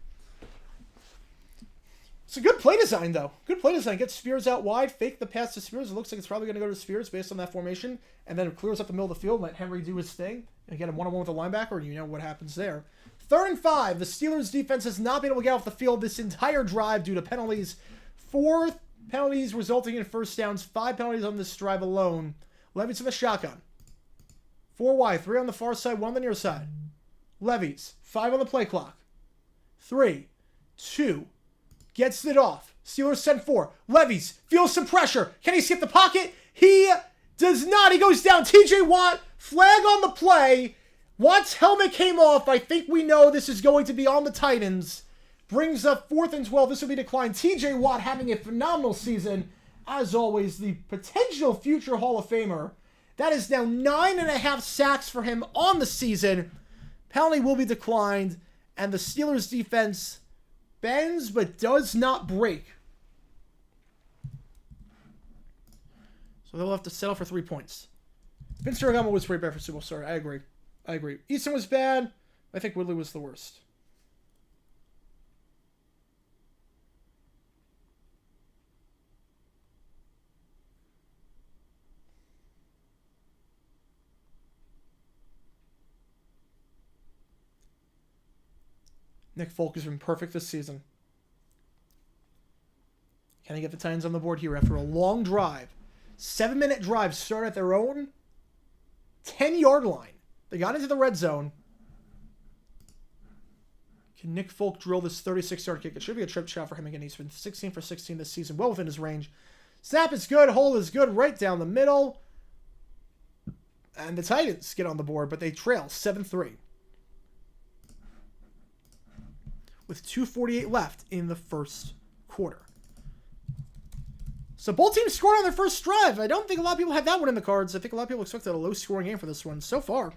It's a good play design, though. Good play design. Get Spears out wide, fake the pass to Spears. It looks like it's probably going to go to Spears based on that formation, and then it clears up the middle of the field, let Henry do his thing, and get him one-on-one with the linebacker, and you know what happens there. 3rd and 5. The Steelers' defense has not been able to get off the field this entire drive due to penalties. 4 penalties resulting in first downs. 5 penalties on this drive alone. Levis in the shotgun. 4 wide. 3 on the far side, 1 on the near side. Levis. 5 on the play clock. 3, 2, gets it off. Steelers send 4. Levis feels some pressure. Can he skip the pocket? He does not. He goes down. TJ Watt, flag on the play. Watt's helmet came off. I think we know this is going to be on the Titans. Brings up 4th and 12. This will be declined. TJ Watt having a phenomenal season. As always, the potential future Hall of Famer. That is now 9.5 sacks for him on the season. Penalty will be declined. And the Steelers defense bends but does not break. So they'll have to settle for 3 points. Vince Ferragamo was pretty bad for Super Bowl. Sorry, I agree. Easton was bad. I think Woodley was the worst. Nick Folk has been perfect this season. Can they get the Titans on the board here after a long drive? 7-minute drive start at their own 10-yard line. They got into the red zone. Can Nick Folk drill this 36-yard kick? It should be a trip shot for him again. He's been 16 for 16 this season, well within his range. Snap is good. Hole is good. Right down the middle. And the Titans get on the board, but they trail 7-3. With 2:48 left in the first quarter. So both teams scored on their first drive. I don't think a lot of people had that one in the cards. I think a lot of people expected a low-scoring game for this one. So far,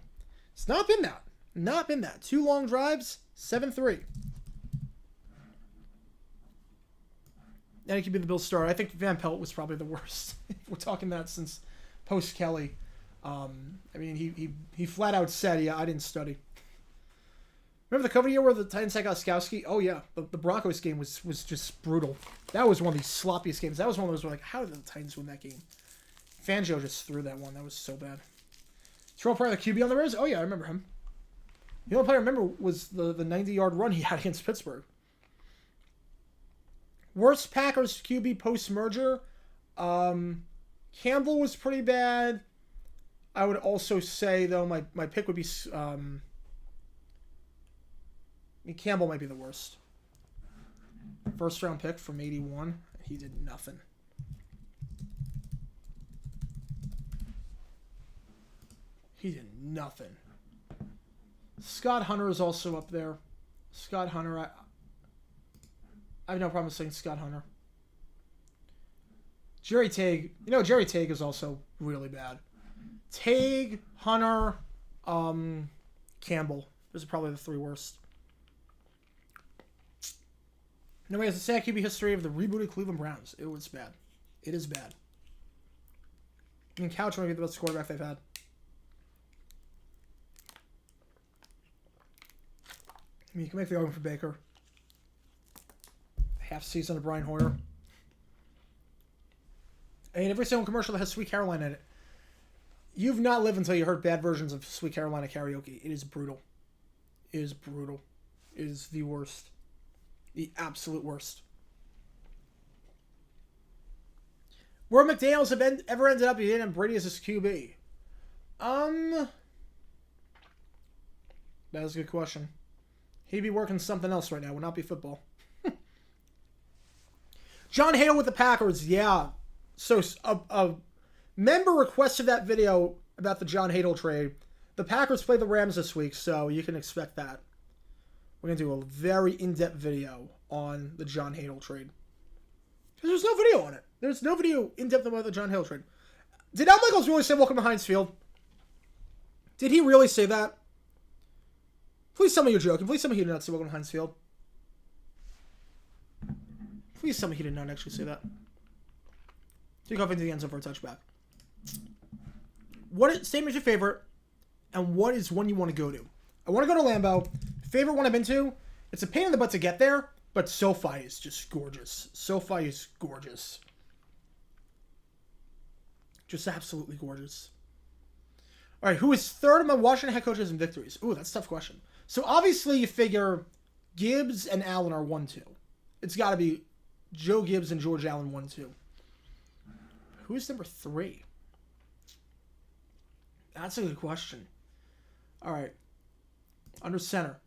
it's not been that. Not been that. 2 long drives, 7-3. And it could be the Bills' start. I think Van Pelt was probably the worst. We're talking that since post-Kelly. I mean, he flat out said, yeah, I didn't study. Remember the cover year where the Titans had Gostkowski? Oh, yeah. The Broncos game was just brutal. That was one of the sloppiest games. That was one of those where, like, how did the Titans win that game? Fangio just threw that one. That was so bad. Terrell Pryor, the QB on the Raiders? Oh, yeah, I remember him. The only player I remember was the 90-yard run he had against Pittsburgh. Worst Packers QB post-merger? Campbell was pretty bad. I would also say, though, my pick would be... Campbell might be the worst. First round pick from 81. He did nothing. He did nothing. Scott Hunter is also up there. Scott Hunter, I have no problem saying Scott Hunter. Jerry Tague. You know, Jerry Tague is also really bad. Tague, Hunter, Campbell. Those are probably the 3 worst. Nobody has a sad QB history of the rebooted Cleveland Browns. It was bad. It is bad. I mean, Couch might be the best quarterback they've had. I mean, you can make the argument for Baker. Half season of Brian Hoyer. I mean, every single commercial that has Sweet Caroline in it. You've not lived until you heard bad versions of Sweet Carolina karaoke. It is brutal. It is brutal. It is the worst. The absolute worst. Where McDaniels ever ended up, he didn't have Brady as his QB. That is a good question. He'd be working something else right now. Would not be football. John Hale with the Packers. Yeah. So a member requested that video about the John Hale trade. The Packers play the Rams this week, so you can expect that. We're going to do a very in-depth video on the John Hale trade. Because there's no video on it. There's no video in-depth about the John Hale trade. Did Al Michaels really say welcome to Heinz Field? Did he really say that? Please tell me you're joking. Please tell me he did not say welcome to Heinz Field. Please tell me he did not actually say that. Take off into the end zone for a touchback. What statement is your favorite, and what is one you want to go to? I want to go to Lambeau. Favorite one I've been to. It's a pain in the butt to get there, but SoFi is just gorgeous. SoFi is gorgeous. Just absolutely gorgeous. All right, who is third among Washington head coaches in victories? Ooh, that's a tough question. So obviously you figure Gibbs and Allen are 1-2. It's got to be Joe Gibbs and George Allen 1-2. Who's number 3? That's a good question. All right. Under center.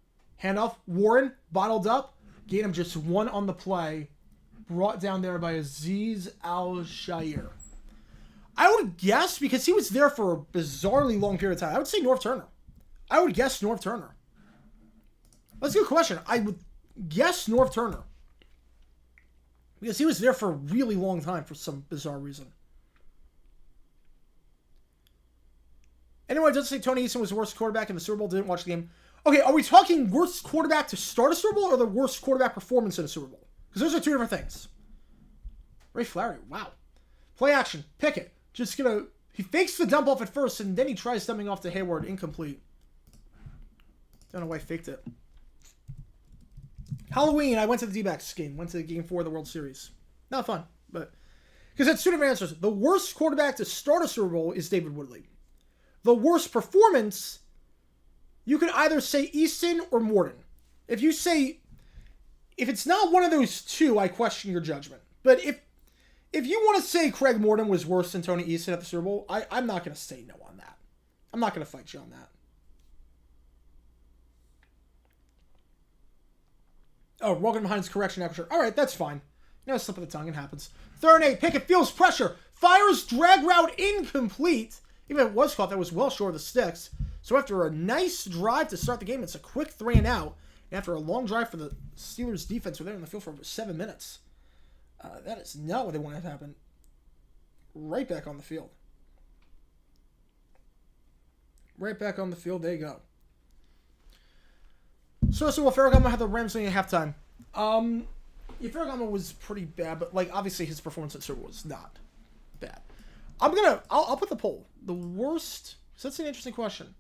Handoff. Warren, bottled up. Gained him just one on the play. Brought down there by Azeez Al-Shaair. I would guess, because he was there for a bizarrely long period of time, I would say Norv Turner. I would guess Norv Turner. That's a good question. I would guess Norv Turner. Because he was there for a really long time for some bizarre reason. Anyone doesn't say Tony Eason was the worst quarterback in the Super Bowl, didn't watch the game. Okay, are we talking worst quarterback to start a Super Bowl or the worst quarterback performance in a Super Bowl? Because those are two different things. Ray Flaherty, wow. Play action, Pickett. Just gonna, he fakes the dump off at first and then he tries dumping off to Hayward, incomplete. Don't know why he faked it. Halloween, I went to the D-backs game. Went to game 4 of the World Series. Not fun, but... Because that's two different answers. The worst quarterback to start a Super Bowl is David Woodley. The worst performance, you could either say Easton or Morton. If you say... If it's not one of those two, I question your judgment. But if you want to say Craig Morton was worse than Tony Easton at the Super Bowl, I'm not going to say no on that. I'm not going to fight you on that. Oh, welcome behind his correction after. All right, that's fine. No slip of the tongue, it happens. 3rd and 8, Pickett feels pressure. Fires drag route incomplete. Even if it was caught, that was well short of the sticks. So after a nice drive to start the game, it's a quick 3 and out. And after a long drive for the Steelers defense, we're there in the field for over 7 minutes. That is not what they want to have happen. Right back on the field. Right back on the field, there you go. So Ferragamo had the Rams winning at halftime. Yeah, Ferragamo was pretty bad, but like obviously his performance at Super Bowl was not bad. I'll put the poll. The worst, so that's an interesting question.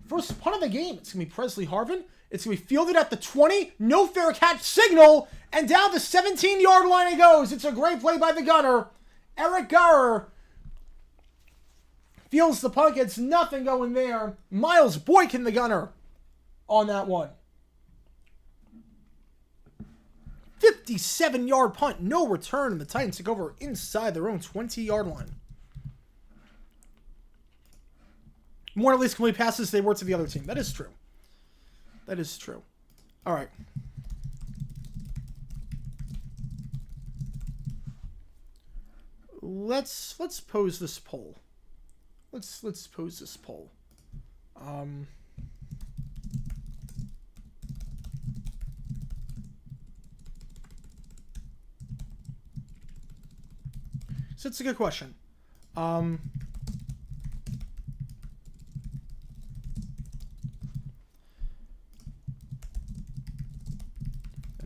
First punt of the game, it's gonna be Presley Harvin. It's gonna be fielded at the 20, no fair catch signal, and down the 17-yard line it goes. It's a great play by the gunner. Eric Gurr feels the punt, gets nothing going there. Miles Boykin, the gunner, on that one. 57-yard punt, no return, and the Titans took over inside their own 20-yard line. More at least complete passes they were to the other team. That is true. That is true. All right. Let's pose this poll. Let's pose this poll. So it's a good question. I'm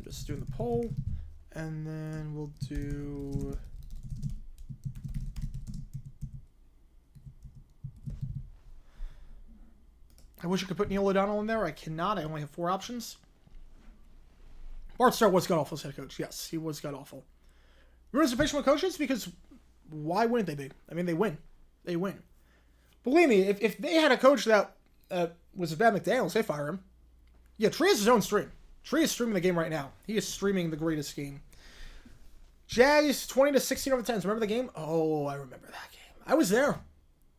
just doing the poll, and then we'll do... I wish I could put Neil O'Donnell in there. I cannot. I only have 4 options. Bart Starr was god-awful as head coach. Yes, he was god-awful. Ruins the patient with coaches because why wouldn't they be? I mean, they win. They win. Believe me, if they had a coach that was a bad McDaniels, they fire him. Yeah, Tree has his own stream. Tree is streaming the game right now. He is streaming the greatest game. Jags 20-16 over the Titans. Remember the game? Oh, I remember that game. I was there.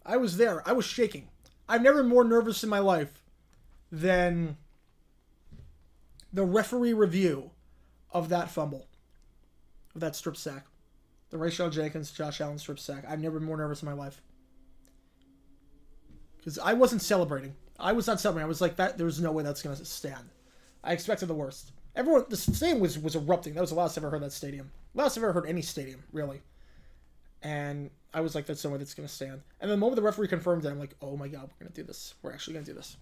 I was shaking. I've never been more nervous in my life than the referee review of that fumble, of that strip sack. The Rayshon Jenkins, Josh Allen strip sack. I've never been more nervous in my life. Because I wasn't celebrating. I was not celebrating. I was like, there was no way that's going to stand. I expected the worst. Everyone, the stadium was erupting. That was the last I've ever heard that stadium. Last I've ever heard any stadium, really. And I was like, that's no way that's going to stand. And the moment the referee confirmed it, I'm like, oh my God, we're going to do this. We're actually going to do this.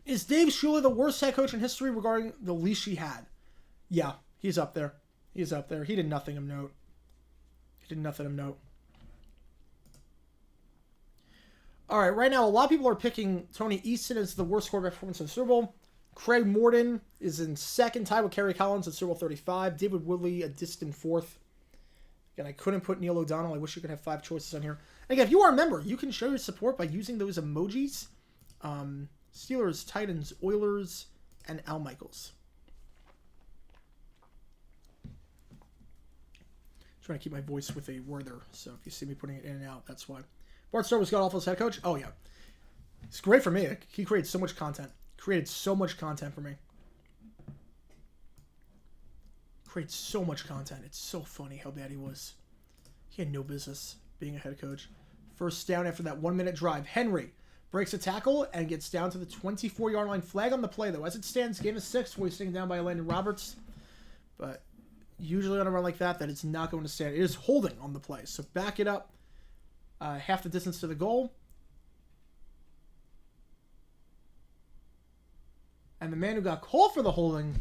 Is Dave Shula the worst head coach in history regarding the leash he had? Yeah, he's up there. He's up there. He did nothing of note. All right, right now, a lot of people are picking Tony Easton as the worst quarterback performance in the Super Bowl. Craig Morton is in second, tied with Kerry Collins at Super Bowl 35. David Woodley, a distant fourth. Again, I couldn't put Neil O'Donnell. I wish you could have 5 choices on here. And again, if you are a member, you can show your support by using those emojis. Steelers, Titans, Oilers, and Al Michaels. Trying to keep my voice with a worther, so if you see me putting it in and out, that's why. Bart Starr was god-awful as head coach? Oh, yeah. It's great for me. He created so much content. Created so much content for me. Created so much content. It's so funny how bad he was. He had no business being a head coach. First down after that 1-minute drive. Henry breaks a tackle and gets down to the 24-yard line. Flag on the play, though. As it stands, game is 6. Wasting down by Landon Roberts. But usually on a run like that it's not going to stand. It is holding on the play. So back it up. Half the distance to the goal. And the man who got called for the holding,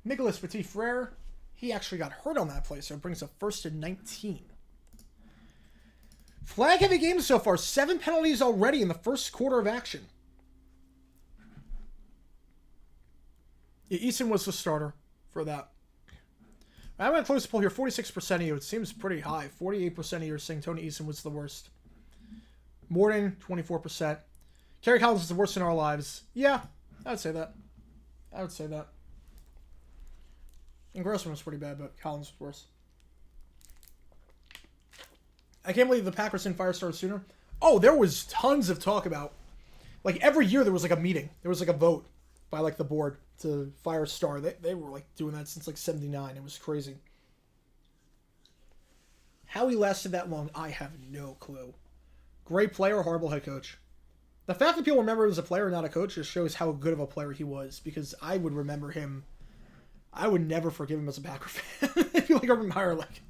Nicholas Petit-Frere, he actually got hurt on that play, so it brings up 1st and 19. Flag-heavy game so far. 7 penalties already in the first quarter of action. Yeah, Easton was the starter for that. I'm going to close the poll here. 46% of you. It seems pretty high. 48% of you are saying Tony Easton was the worst. Morton, 24%. Kerry Collins is the worst in our lives. Yeah, I would say that. And Grossman was pretty bad, but Collins was worse. I can't believe the Packers didn't fire Starr sooner. Oh, there was tons of talk about. Like, every year there was, like, a meeting. There was, like, a vote by, like, the board to fire Starr. They were, like, doing that since, like, 79. It was crazy. How he lasted that long, I have no clue. Great player, horrible head coach. The fact that people remember him as a player, not a coach, just shows how good of a player he was. Because I would remember him. I would never forgive him as a Packer fan. I feel like Urban Meyer, like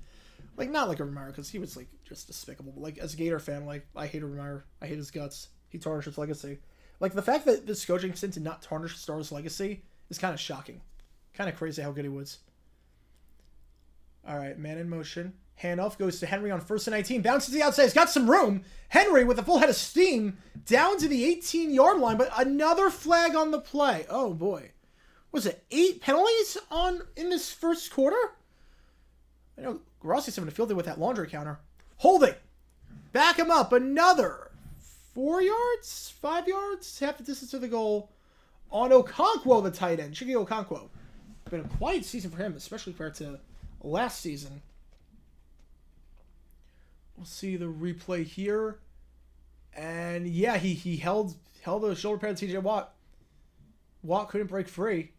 not like Urban Meyer, because he was like just despicable. But like as a Gator fan, like I hate Urban Meyer. I hate his guts. He tarnished his legacy. Like the fact that this coaching stint did not tarnish Starr's legacy is kind of shocking. Kind of crazy how good he was. All right, man in motion. Handoff goes to Henry on 1st and 19. Bounces to the outside. He's got some room. Henry with a full head of steam down to the 18-yard line, but another flag on the play. Oh boy. Was it 8 penalties in this first quarter? I know Rossi's having to field it with that laundry counter. Holding. Back him up. Another 4 yards? 5 yards? Half the distance to the goal on Okonkwo, the tight end. Chiggy Okonkwo. Been a quiet season for him, especially compared to last season. We'll see the replay here. And yeah, he held a shoulder pad to TJ Watt. Watt couldn't break free.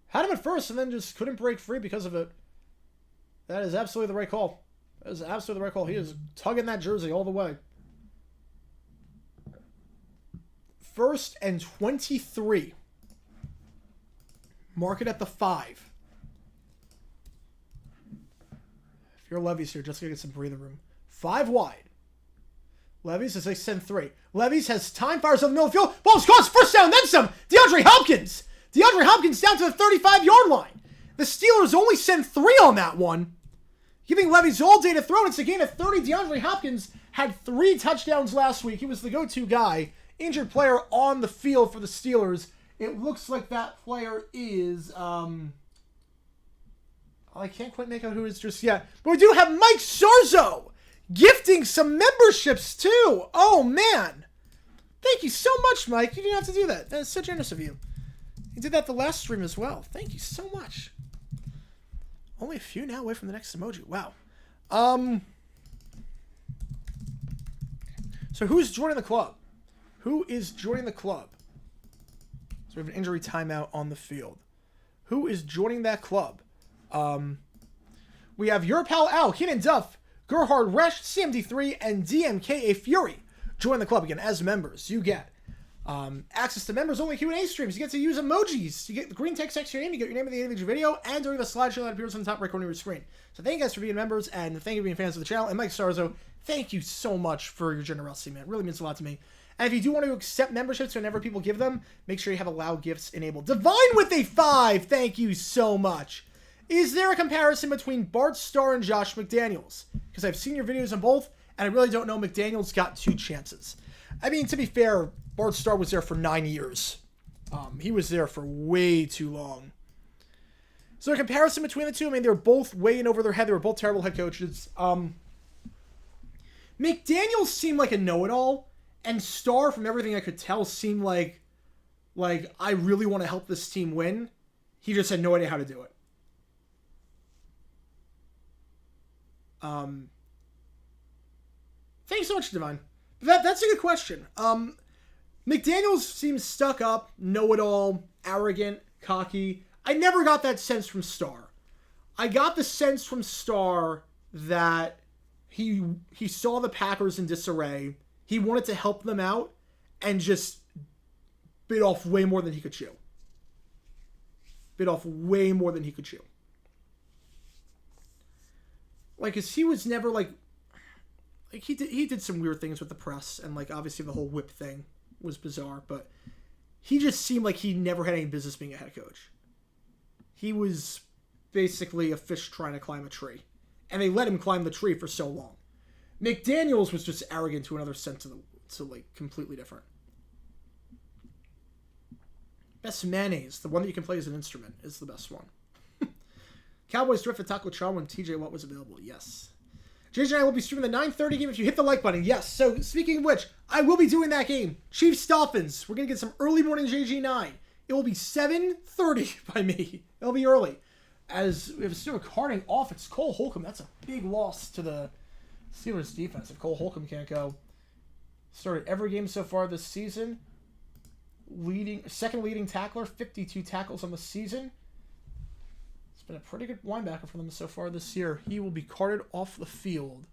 Had him at first and then just couldn't break free because of it. That is absolutely the right call. That is absolutely the right call. He is tugging that jersey all the way. 1st and 23. Mark it at the 5. If you're Levy's here, just gonna get some breathing room. 5 wide. Levy's as they send 3. Levy's has time, fires on the middle of the field. Ball's crossed, 1st down, then some. DeAndre Hopkins down to the 35-yard line. The Steelers only sent 3 on that one. Giving Levy's all day to throw. It's a gain of 30. DeAndre Hopkins had 3 touchdowns last week. He was the go-to guy. Injured player on the field for the Steelers. It looks like that player is... I can't quite make out who it is just yet. But we do have Mike Sarzo gifting some memberships too. Oh, man. Thank you so much, Mike. You didn't have to do that. That's so generous of you. You did that the last stream as well. Thank you so much. Only a few now away from the next emoji. Wow. So who's joining the club? Who is joining the club? So we have an injury timeout on the field. Who is joining that club? We have your pal Al, Keenan Duff, Gerhard Resch, CMD3, and DMKA Fury join the club again as members. You get access to members-only Q&A streams. You get to use emojis. You get the green text next to your name. You get your name in the individual video, and during the slideshow that appears on the top right corner of your screen. So thank you guys for being members, and thank you for being fans of the channel. And Mike Sarzo, thank you so much for your generosity, man. It really means a lot to me. And if you do want to accept memberships whenever people give them, make sure you have allow gifts enabled. Divine with a 5, thank you so much. Is there a comparison between Bart Starr and Josh McDaniels? Because I've seen your videos on both, and I really don't know. McDaniels got 2 chances. I mean, to be fair, Bart Starr was there for 9 years. He was there for way too long. So a comparison between the two, I mean, they were both way in over their head. They were both terrible head coaches. McDaniels seemed like a know-it-all, and Starr, from everything I could tell, seemed like I really want to help this team win. He just had no idea how to do it. Thanks so much, Divine. That's a good question. McDaniels seems stuck up, know-it-all, arrogant, cocky. I never got that sense from Starr. I got the sense from Starr that he saw the Packers in disarray. He wanted to help them out and just bit off way more than he could chew. Bit off way more than he could chew. Like, 'cause he was never, like he did some weird things with the press, and, like, obviously the whole whip thing was bizarre, but he just seemed like he never had any business being a head coach. He was basically a fish trying to climb a tree, and they let him climb the tree for so long. McDaniels was just arrogant to another sense to like, completely different. Best mayonnaise, the one that you can play as an instrument, is the best one. Cowboys drifted Taco Charm when TJ Watt was available. Yes. JJ and I will be streaming the 9:30 game if you hit the like button. Yes. So, speaking of which, I will be doing that game. Chiefs-Dolphins. We're going to get some early morning JG9. It will be 7:30 by me. It'll be early. As we have Stuart Harding off, it's Cole Holcomb. That's a big loss to the Steelers defense if Cole Holcomb can't go. Started every game so far this season. Second leading tackler, 52 tackles on the season. It's been a pretty good linebacker for them so far this year. He will be carted off the field.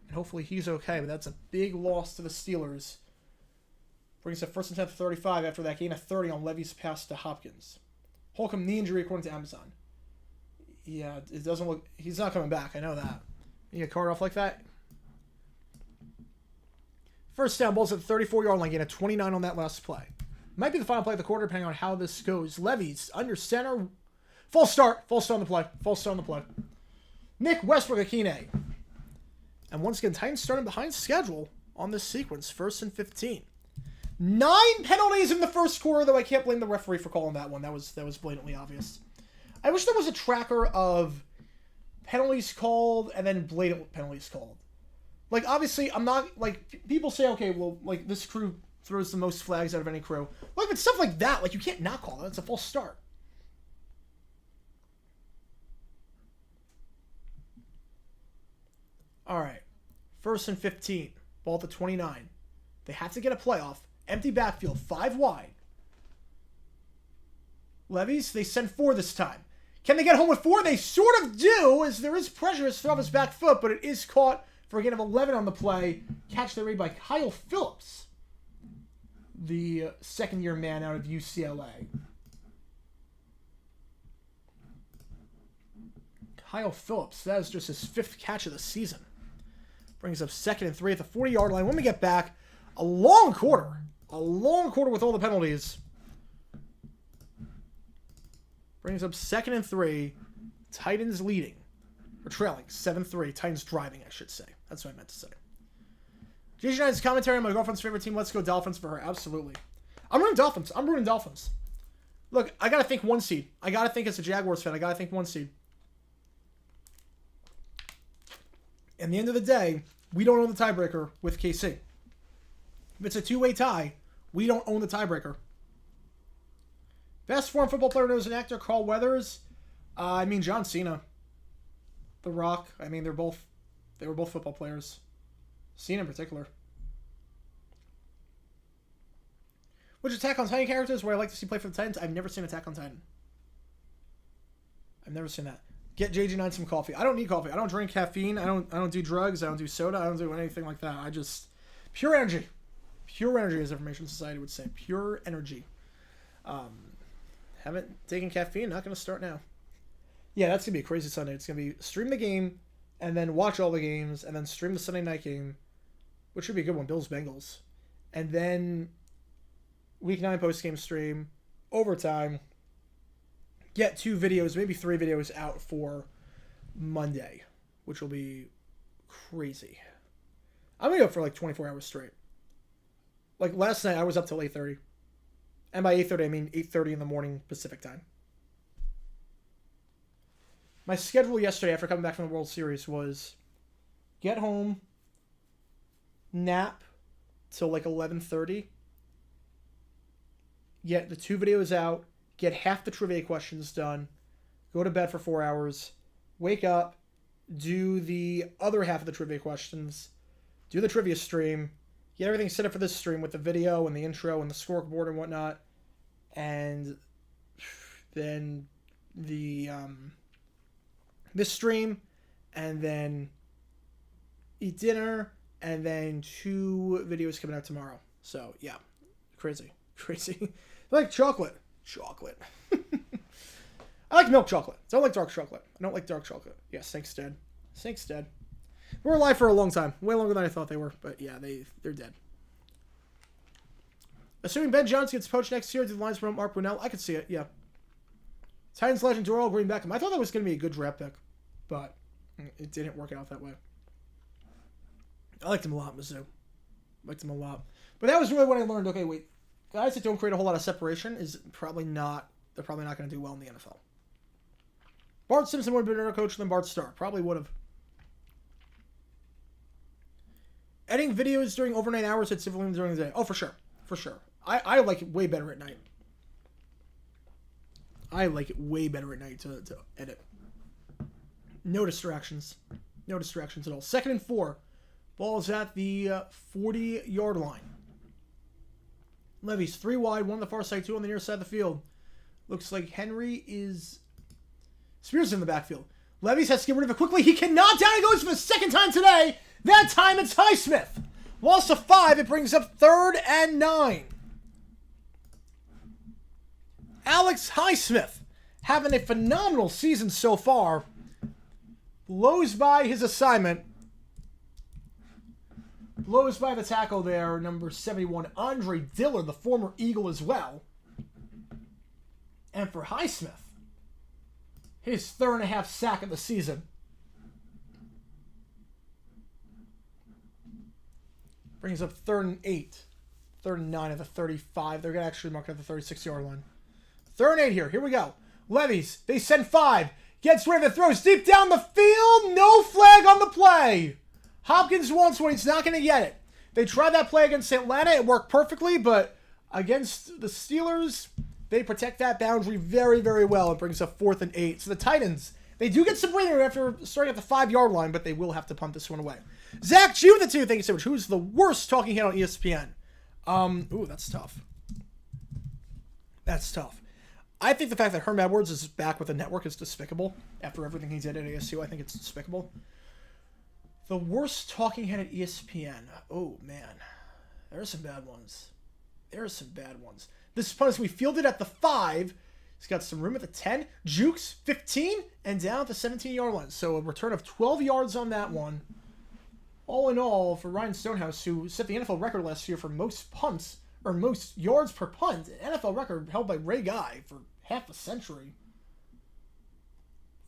And hopefully he's okay, but that's a big loss to the Steelers. Brings up 1st and 10 to 35 after that gain of 30 on Levy's pass to Hopkins. Holcomb knee injury according to Amazon. Yeah, it doesn't look... He's not coming back, I know that. You get carted off like that? First down, Bulls at the 34-yard line, gain of 29 on that last play. Might be the final play of the quarter, depending on how this goes. Levy's under center. False start on the play. False start on the play. Nick Westbrook Akine. And once again, Titans starting behind schedule on this sequence. 1st and 15. 9 penalties in the first quarter, though I can't blame the referee for calling that one. That was blatantly obvious. I wish there was a tracker of penalties called and then blatant penalties called. Like, obviously, I'm not, like, people say, okay, well, like, this crew throws the most flags out of any crew. Like, but stuff like that, like, you can't not call that. It's a false start. All right. 1st and 15. Ball at the 29. They have to get a playoff. Empty backfield. 5 wide. Levy's, they send 4 this time. Can they get home with 4? They sort of do, as there is pressure to throw off his back foot, but it is caught for a gain of 11 on the play. Catch that made by Kyle Phillips, the second-year man out of UCLA. Kyle Phillips, that is just his 5th catch of the season. Brings up 2nd and 3 at the 40-yard line. When we get back, a long quarter with all the penalties. Brings up 2nd and 3. Titans leading. Or trailing. 7-3. Titans driving, I should say. That's what I meant to say. GG9's commentary on my girlfriend's favorite team. Let's go Dolphins for her. Absolutely. I'm rooting Dolphins. Look, I got to think 1 seed. I got to think as a Jaguars fan. I got to think 1 seed. At the end of the day, we don't own the tiebreaker with KC. If it's a 2-way tie, we don't own the tiebreaker. Best foreign football player known as an actor, Carl Weathers. I mean, John Cena. The Rock. I mean, they were both football players. Cena in particular. Which Attack on Titan characters where I like to see play for the Titans? I've never seen Attack on Titan. I've never seen that. Get JG9 some coffee. I don't need coffee. I don't drink caffeine. I don't do drugs. I don't do soda. I don't do anything like that. I just pure energy. Pure energy, as Information Society would say. Pure energy. Haven't taken caffeine. Not going to start now. Yeah, that's going to be a crazy Sunday. It's going to be stream the game and then watch all the games and then stream the Sunday night game, which should be a good one. Bills-Bengals. And then Week 9 post-game stream, overtime, get 2 videos, maybe 3 videos out for Monday, which will be crazy. I'm going to go for like 24 hours straight. Like last night, I was up till 8:30. And by 8:30, I mean 8:30 in the morning Pacific time. My schedule yesterday after coming back from the World Series was get home, nap till like 11:30, get the 2 videos out, get half the trivia questions done, go to bed for 4 hours, wake up, do the other half of the trivia questions, do the trivia stream, get everything set up for this stream with the video and the intro and the scoreboard and whatnot, and then this stream, and then eat dinner, and then 2 videos coming out tomorrow. So, yeah. Crazy. I like chocolate. I like milk chocolate. Don't like dark chocolate. I don't like dark chocolate. Yeah, Sink's dead. We're alive for a long time. Way longer than I thought they were. But, yeah, they're dead. Assuming Ben Johnson gets poached next year, do the Lions promote Mark Brunell? I could see it, yeah. Titans legend Doral Green Beckham. I thought that was going to be a good draft pick, but it didn't work out that way. I liked him a lot, Mizzou. Liked him a lot. But that was really when I learned, okay, wait, guys that don't create a whole lot of separation they're probably not going to do well in the NFL. Bart Simpson would have been a better coach than Bart Starr. Probably would have. Editing videos during overnight hours at civilian during the day. Oh, for sure. I like it way better at night. I like it way better at night to edit. No distractions. No distractions at all. 2nd and 4. Ball is at the 40-yard line. Levy's 3 wide, 1 on the far side, 2 on the near side of the field. Looks like Henry is... Spears in the backfield. Levy's has to get rid of it quickly. He cannot. Down he goes for the 2nd time today. That time it's Highsmith. Loss of 5. It brings up 3rd and 9. Alex Highsmith having a phenomenal season so far. Blows by his assignment. Blows by the tackle there, number 71, Andre Diller, the former Eagle as well. And for Highsmith, his 3.5 sack of the season. Brings up 3rd and 8. 3rd and 9 at the 35. They're going to actually mark at the 36-yard line. 3rd and 8 here. Here we go. Levy's. They send 5. Gets rid of it. Throws deep down the field. No flag on the play. Hopkins wants one. He's not going to get it. They tried that play against Atlanta. It worked perfectly, but against the Steelers, they protect that boundary very, very well. It brings up 4th and 8. So the Titans, they do get some breathing after starting at the 5-yard line, but they will have to punt this one away. Zach G with the 2. Thank you so much. Who's the worst talking head on ESPN? Ooh, that's tough. That's tough. I think the fact that Herm Edwards is back with the network is despicable. After everything he did at ASU, I think it's despicable. The worst talking head at ESPN. Oh, man. There are some bad ones. This punt is we fielded at the 5. He's got some room at the 10. Jukes, 15. And down at the 17-yard line. So a return of 12 yards on that one. All in all, for Ryan Stonehouse, who set the NFL record last year for most punts, or most yards per punt, an NFL record held by Ray Guy for half a century.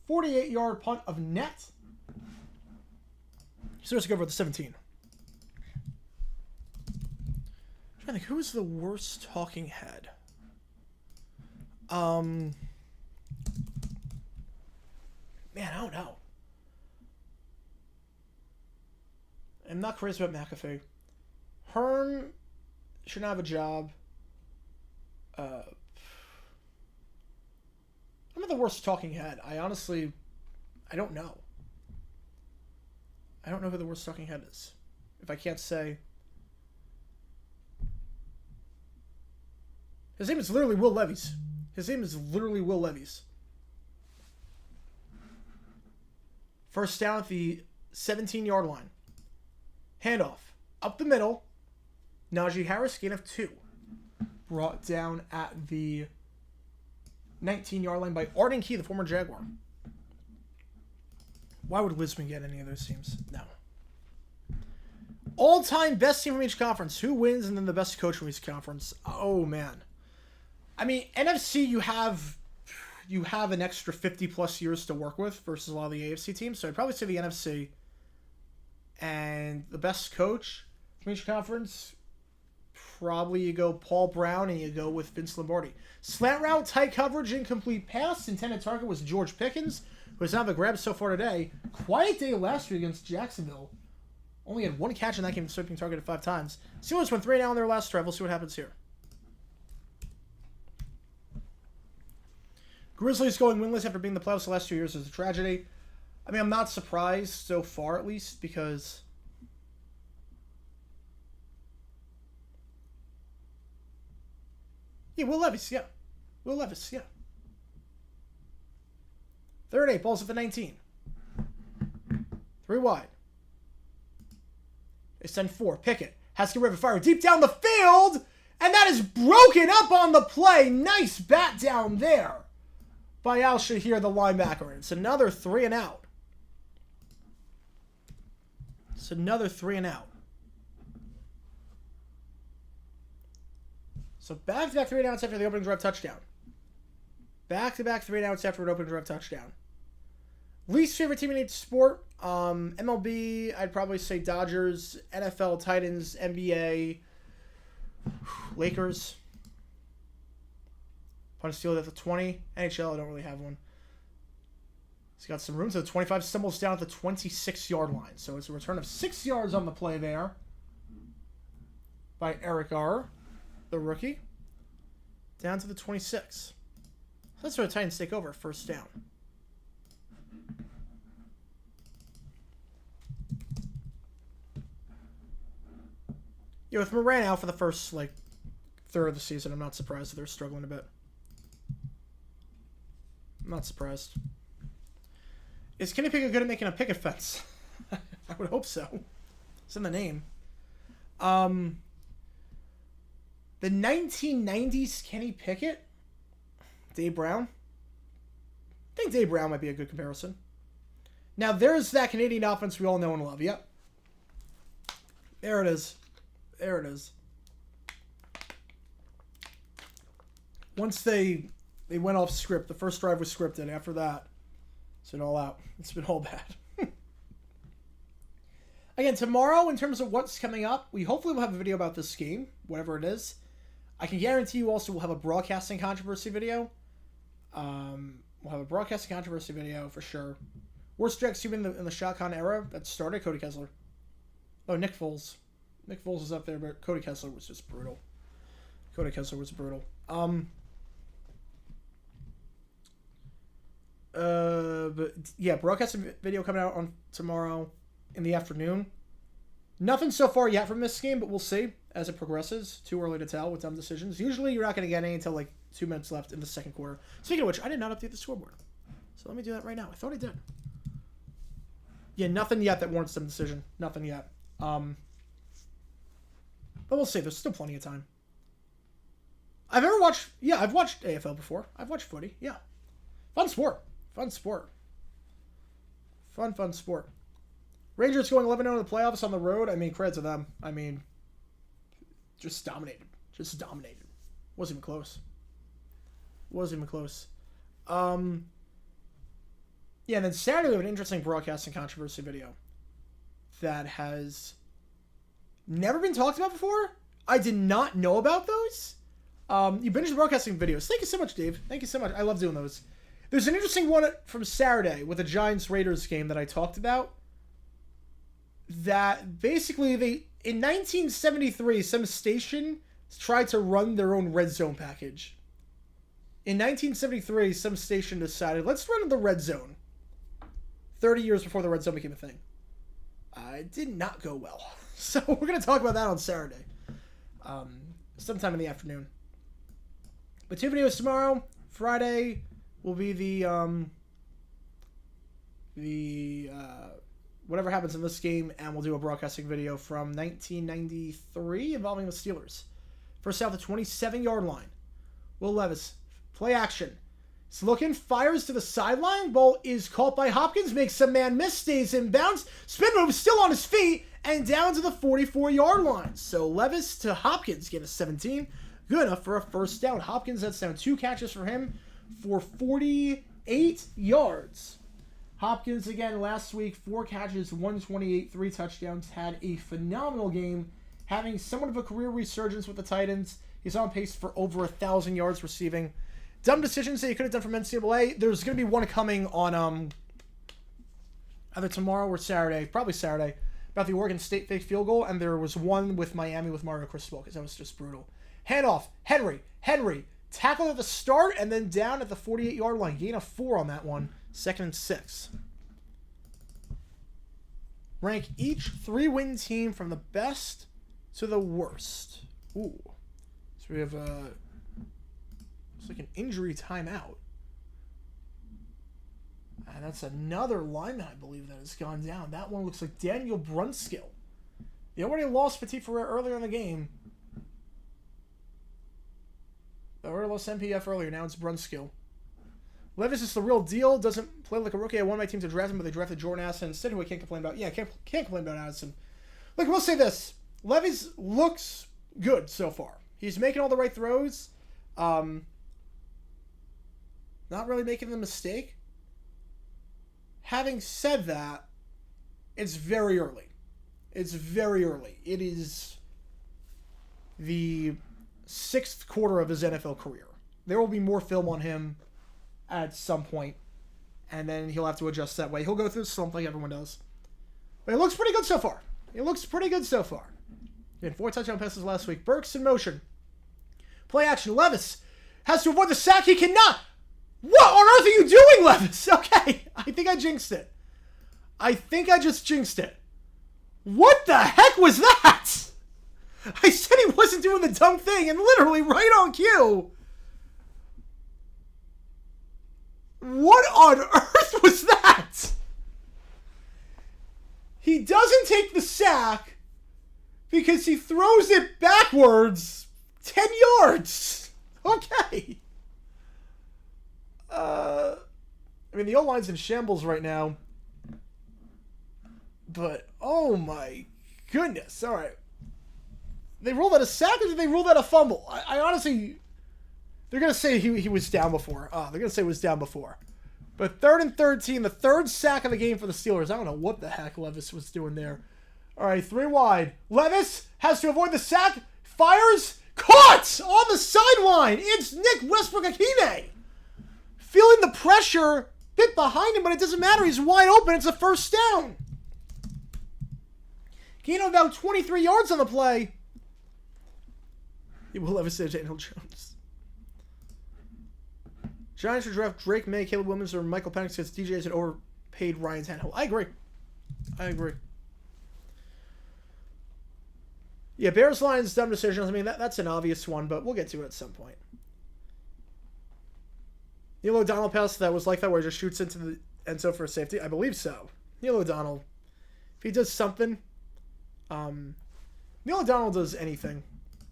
48-yard punt of net. So let's go over the 17. I'm trying to think, who is the worst talking head? Man, I don't know. I'm not crazy about McAfee. Herm should not have a job. of the worst talking head? I honestly, I don't know. I don't know who the worst talking head is. If I can't say. His name is literally Will Levis. His name is literally Will Levis. First down at the 17-yard line. Handoff. Up the middle. Najee Harris, gain of 2. Brought down at the 19-yard line by Arden Key, the former Jaguar. Why would Lisbon get any of those teams? No. All-time best team from each conference. Who wins and then the best coach from each conference? Oh, man. I mean, NFC, you have an extra 50-plus years to work with versus a lot of the AFC teams. So I'd probably say the NFC. And the best coach from each conference, probably you go Paul Brown and you go with Vince Lombardi. Slant route, tight coverage, incomplete pass. Intended target was George Pickens, who has not been grabbed so far today. Quiet day last week against Jacksonville. Only had 1 catch in that game, sweeping targeted 5 times. Steelers went 3-0 on their last drive. We'll see what happens here. Grizzlies going winless after being in the playoffs the last 2 years is a tragedy. I mean, I'm not surprised so far, at least, because yeah, Will Levis, yeah. Will Levis, yeah. 3rd and 8, balls at the 19. 3 wide. They send 4. Pickett has to river fire deep down the field, and that is broken up on the play. Nice bat down there by Al Shahir, the linebacker. It's another 3 and out. It's another 3 and out. So back-to-back 3 and outs after the opening drive touchdown. Back-to-back 3 and outs after an opening drive touchdown. Least favorite team in each sport. MLB, I'd probably say Dodgers. NFL, Titans, NBA, Lakers. Punch steal at the 20. NHL, I don't really have one. He's got some room. So the 25 stumbles down at the 26-yard line. So it's a return of 6 yards on the play there by Eric R., the rookie. Down to the 26. That's where the Titans take over. First down. Yeah, with Moran out for the first, third of the season, I'm not surprised that they're struggling a bit. I'm not surprised. Is Kenny Pickett good at making a picket fence? I would hope so. It's in the name. The 1990s Kenny Pickett? Dave Brown? I think Dave Brown might be a good comparison. Now, there's that Canadian offense we all know and love. Yep. There it is. There it is. Once they went off script, the first drive was scripted. After that, it's been all out. It's been all bad. Again, tomorrow, in terms of what's coming up, we hopefully will have a video about this game, whatever it is. I can guarantee you also we'll have a broadcasting controversy video. We'll have a broadcasting controversy video for sure. Worst Jack team in the shotgun era that started, Cody Kessler. Oh, Nick Foles. Nick Foles is up there, but Cody Kessler was just brutal. Cody Kessler was brutal. But yeah, broadcasting video coming out on tomorrow in the afternoon. Nothing so far yet from this game, but we'll see as it progresses. Too early to tell with dumb decisions. Usually you're not going to get any until 2 minutes left in the second quarter. Speaking of which, I did not update the scoreboard. So let me do that right now. I thought I did. Yeah, nothing yet that warrants some decision. Nothing yet. But we'll see. There's still plenty of time. I've watched AFL before. I've watched footy. Yeah. Fun sport. Fun sport. Fun sport. Rangers going 11-0 in the playoffs on the road. I mean, credit to them. I mean, just dominated. Just dominated. Wasn't even close. Wasn't even close. Yeah, and then Saturday we have an interesting broadcasting controversy video that has never been talked about before. I did not know about those. You binged the broadcasting videos. Thank you so much, Dave. Thank you so much. I love doing those. There's an interesting one from Saturday with the Giants-Raiders game that I talked about. That basically in 1973, some station tried to run their own red zone package In 1973, some station decided, let's run in the red zone. 30 years before the red zone became a thing. It did not go well. So we're going to talk about that on Saturday. Sometime in the afternoon. But 2 videos tomorrow. Friday will be the whatever happens in this game, and we'll do a broadcasting video from 1993 involving the Steelers. First out the 27-yard line. Will Levis, play action. He's looking, fires to the sideline. Ball is caught by Hopkins, makes some man miss, stays in bounds. Spin move, still on his feet, and down to the 44-yard line. So Levis to Hopkins, get a 17. Good enough for a first down. Hopkins, that's down 2 catches for him for 48 yards. Hopkins, again, last week, 4 catches, 128, 3 touchdowns. Had a phenomenal game, having somewhat of a career resurgence with the Titans. He's on pace for over 1,000 yards receiving. Dumb decisions that you could have done from NCAA. There's going to be one coming on either tomorrow or Saturday, probably Saturday, about the Oregon State fake field goal, and there was one with Miami with Mario Cristobal, because that was just brutal. Handoff, Henry, tackle at the start, and then down at the 48-yard line. Gain of 4 on that one. 2nd and 6. Rank each 3-win team from the best to the worst. Ooh. So we have it's like an injury timeout. And that's another lineman, I believe, that has gone down. That one looks like Daniel Brunskill. They already lost Petit Ferrer earlier in the game. They already lost MPF earlier. Now it's Brunskill. Levis is the real deal. Doesn't play like a rookie. I wanted my team to draft him, but they drafted Jordan Addison instead, who I can't complain about. Yeah, can't complain about Addison. Look, we'll say this. Levis looks good so far. He's making all the right throws. Not really making the mistake. Having said that, it's very early. It's very early. It is the 6th quarter of his NFL career. There will be more film on him at some point, and then he'll have to adjust that way. He'll go through the slump like everyone does. But it looks pretty good so far. He had 4 touchdown passes last week. Burks in motion. Play action. Levis has to avoid the sack. He cannot. What on earth are you doing, Levis? Okay, I think I jinxed it. I think I just jinxed it. What the heck was that? I said he wasn't doing the dumb thing, and literally right on cue. What on earth was that? He doesn't take the sack because he throws it backwards 10 yards. Okay. I mean, the O-line's in shambles right now. But, oh my goodness. All right. They ruled that a sack, or did they rule that a fumble? I honestly... They're going to say he was down before. They're going to say he was down before. But 3rd and 13, the 3rd sack of the game for the Steelers. I don't know what the heck Levis was doing there. All right, 3 wide. Levis has to avoid the sack. Fires. Caught on the sideline. It's Nick Westbrook-Akine. Feeling the pressure. Bit behind him, but it doesn't matter. He's wide open. It's a first down. Gain of about 23 yards on the play. He will Levis say Daniel Jones. Giants should draft Drake May, Caleb Williams, or Michael Penix because DJs had overpaid Ryan Tannehill. I agree. Yeah, Bears Lions dumb decisions. I mean, that's an obvious one, but we'll get to it at some point. Neil O'Donnell pass that was like that where he just shoots into the end zone for a safety. I believe so. Neil O'Donnell, if he does something, Neil O'Donnell does anything.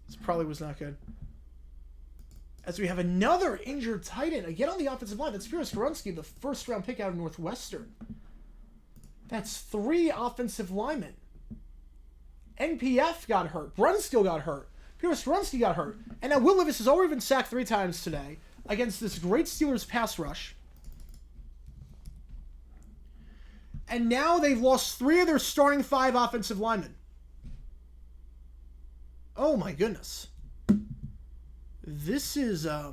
This probably was not good. As we have another injured tight end again on the offensive line. That's Pierce Grunsky, the 1st-round pick out of Northwestern. That's 3 offensive linemen. NPF got hurt. Brunskill got hurt. Pierce Grunsky got hurt. And now Will Levis has already been sacked 3 times today against this great Steelers pass rush. And now they've lost 3 of their starting 5 offensive linemen. Oh my goodness. This is, yeah,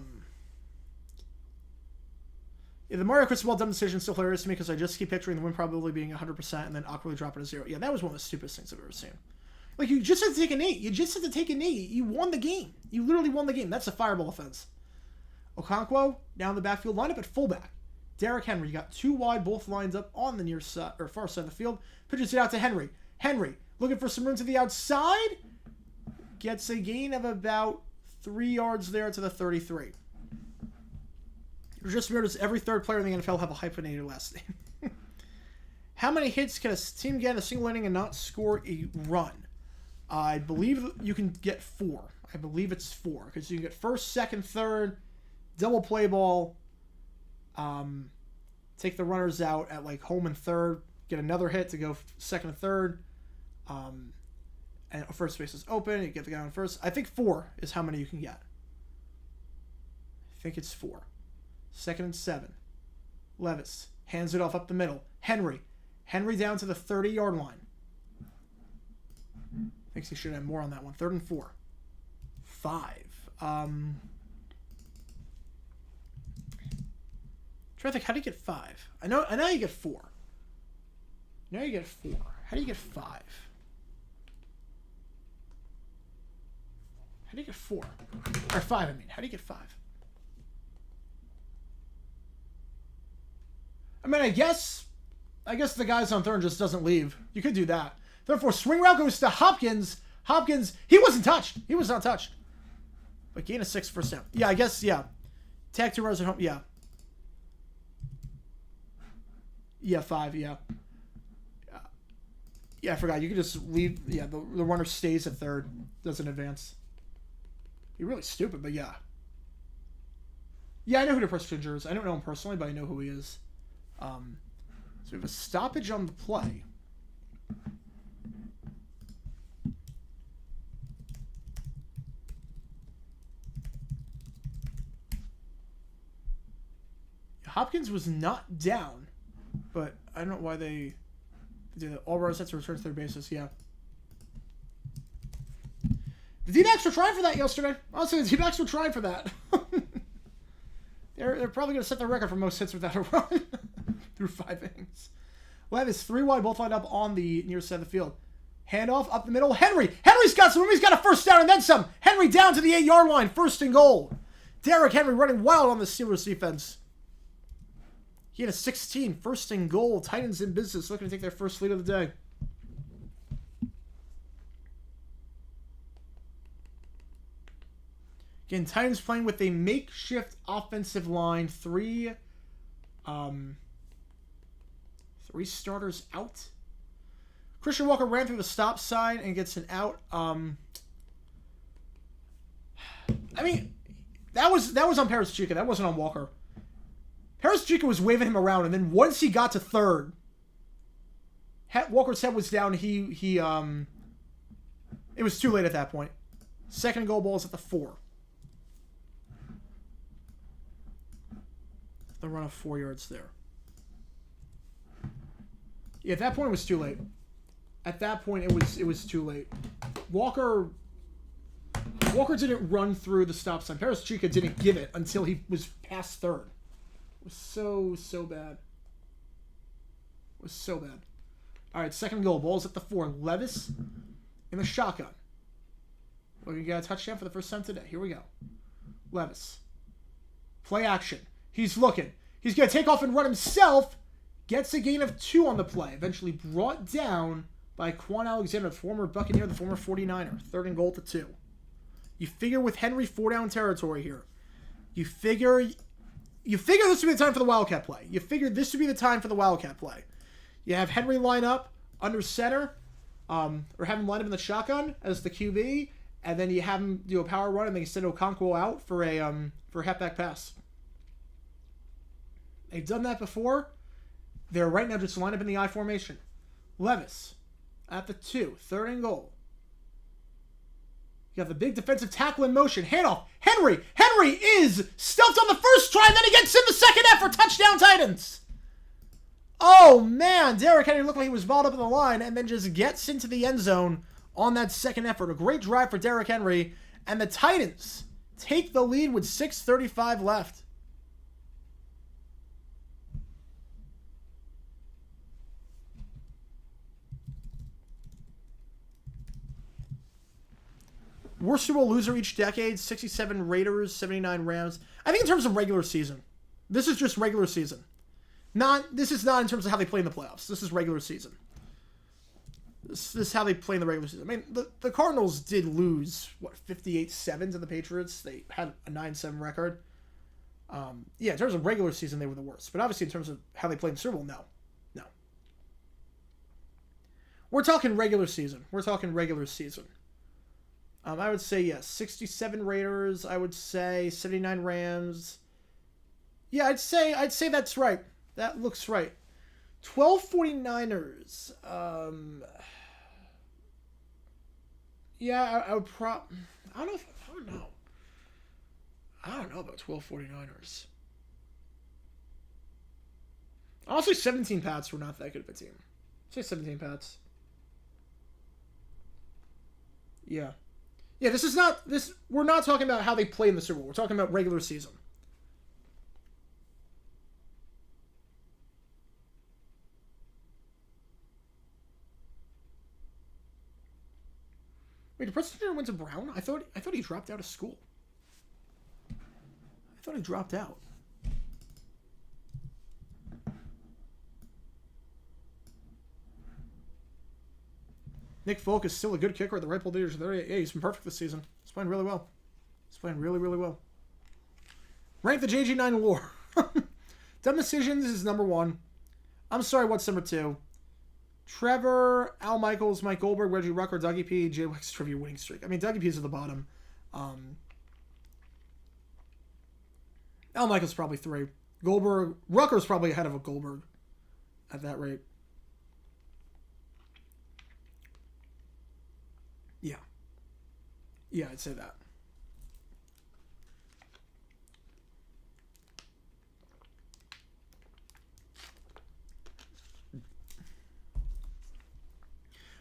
the Mario Cristobal dumb decision is still hilarious to me because I just keep picturing the win probability being 100% and then awkwardly dropping to 0. Yeah, that was one of the stupidest things I've ever seen. Like, you just have to take a knee. You won the game. You literally won the game. That's a fireball offense. Okonkwo down the backfield, lined up at fullback. Derrick Henry, you got 2 wide, both lines up on the near side or far side of the field. Pitches it out to Henry. Henry looking for some room to the outside. Gets a gain of about 3 yards there to the 33. Just noticed every third player in the NFL have a hyphenated last name. How many hits can a team get in a single inning and not score a run? I believe you can get 4. I believe it's 4 because you can get first, second, third, double play ball. Take the runners out at like home and third. Get another hit to go second and third. And first base is open. You get the guy on first. I think 4 is how many you can get. I think it's 4. Second and 7. Levis hands it off up the middle. Henry down to the 30-yard line. Thinks he should have more on that one. 3rd and 4. 5. Trying to think, how do you get 5? I know you get 4. Now you get 4. How do you get 5? How do you get 4? Or 5, I mean. How do you get 5? I mean, I guess the guy's on third just doesn't leave. You could do that. Therefore, swing route goes to Hopkins. Hopkins, he wasn't touched. He was not touched. But gain of 6 first down. Yeah, I guess, yeah. Tag 2 runners at home, yeah. Yeah, 5, yeah. Yeah, I forgot. You could just leave. Yeah, the runner stays at third. Doesn't advance. You're really stupid, but yeah. Yeah, I know who the passenger is. I don't know him personally, but I know who he is. So we have a stoppage on the play. Hopkins was not down, but I don't know why they did that. All runners set to return to third bases, yeah. The D-backs were trying for that yesterday. Honestly, the D-backs were trying for that. They're probably going to set the record for most hits without a run through 5 innings. Levis, 3 wide, both lined up on the near side of the field. Handoff up the middle. Henry's got some room. He's got a first down and then some. Henry down to the 8-yard line. 1st and goal. Derrick Henry running wild on the Steelers defense. He had a 16. 1st and goal. Titans in business, looking to take their first lead of the day. Again, Titans playing with a makeshift offensive line. 3 starters out. Christian Walker ran through the stop sign and gets an out. I mean, that was on Paris Chica. That wasn't on Walker. Paris Chica was waving him around, and then once he got to third, Walker's head was down. It was too late at that point. 2nd goal ball is at the 4. The run of 4 yards there. Yeah, at that point it was too late. At that point it was too late. Walker didn't run through the stop sign. Paris Chica didn't give it until he was past third. It was so bad. It was so bad. All right, 2nd goal. Ball's at the 4. Levis in the shotgun. Well, we got a touchdown for the first time today. Here we go. Levis. Play action. He's looking. He's going to take off and run himself. Gets a gain of 2 on the play. Eventually brought down by Quan Alexander, the former Buccaneer, the former 49er. 3rd and goal to 2. You figure with Henry 4-down territory here. You figure this would be the time for the Wildcat play. You figured this would be the time for the Wildcat play. You have Henry line up under center, or have him line up in the shotgun as the QB, and then you have him do a power run, and then you send Okonkwo out for a halfback pass. They've done that before. They're right now just lined up in the I formation. Levis at the 2, 3rd and goal. You have the big defensive tackle in motion. Handoff. Henry is stuffed on the first try, and then he gets in the second effort. Touchdown, Titans. Oh, man. Derrick Henry looked like he was balled up in the line and then just gets into the end zone on that second effort. A great drive for Derrick Henry. And the Titans take the lead with 6:35 left. Worst Super Bowl loser each decade, 67 Raiders, 79 Rams. I think in terms of regular season. This is just regular season. This is not in terms of how they play in the playoffs. This is regular season. This is how they play in the regular season. I mean, the Cardinals did lose, 58-7 to the Patriots. They had a 9-7 record. Yeah, in terms of regular season, they were the worst. But obviously, in terms of how they played in the Super Bowl, no. We're talking regular season. I would say, yes, 67 Raiders. I would say 79 Rams. Yeah, I'd say that's right. That looks right. 12 49ers. Yeah, I would I don't know. I don't know about 12 49ers. Honestly, 17 Pats were not that good of a team. Say 17 Pats. Yeah. Yeah, we're not talking about how they play in the Super Bowl. We're talking about regular season. Wait, did Preston Turner went to Brown? I thought he dropped out of school. I thought he dropped out. Nick Folk is still a good kicker at the right position. Yeah, he's been perfect this season. He's playing really well. He's playing really, really well. Rank the JG9 war. Dumb decisions is number 1. I'm sorry, what's number 2? Trevor, Al Michaels, Mike Goldberg, Reggie Rucker, Dougie P, J. Wax trivia winning streak. I mean, Dougie P's at the bottom. Al Michaels probably 3. Rucker's probably ahead of a Goldberg at that rate. Yeah. Yeah, I'd say that.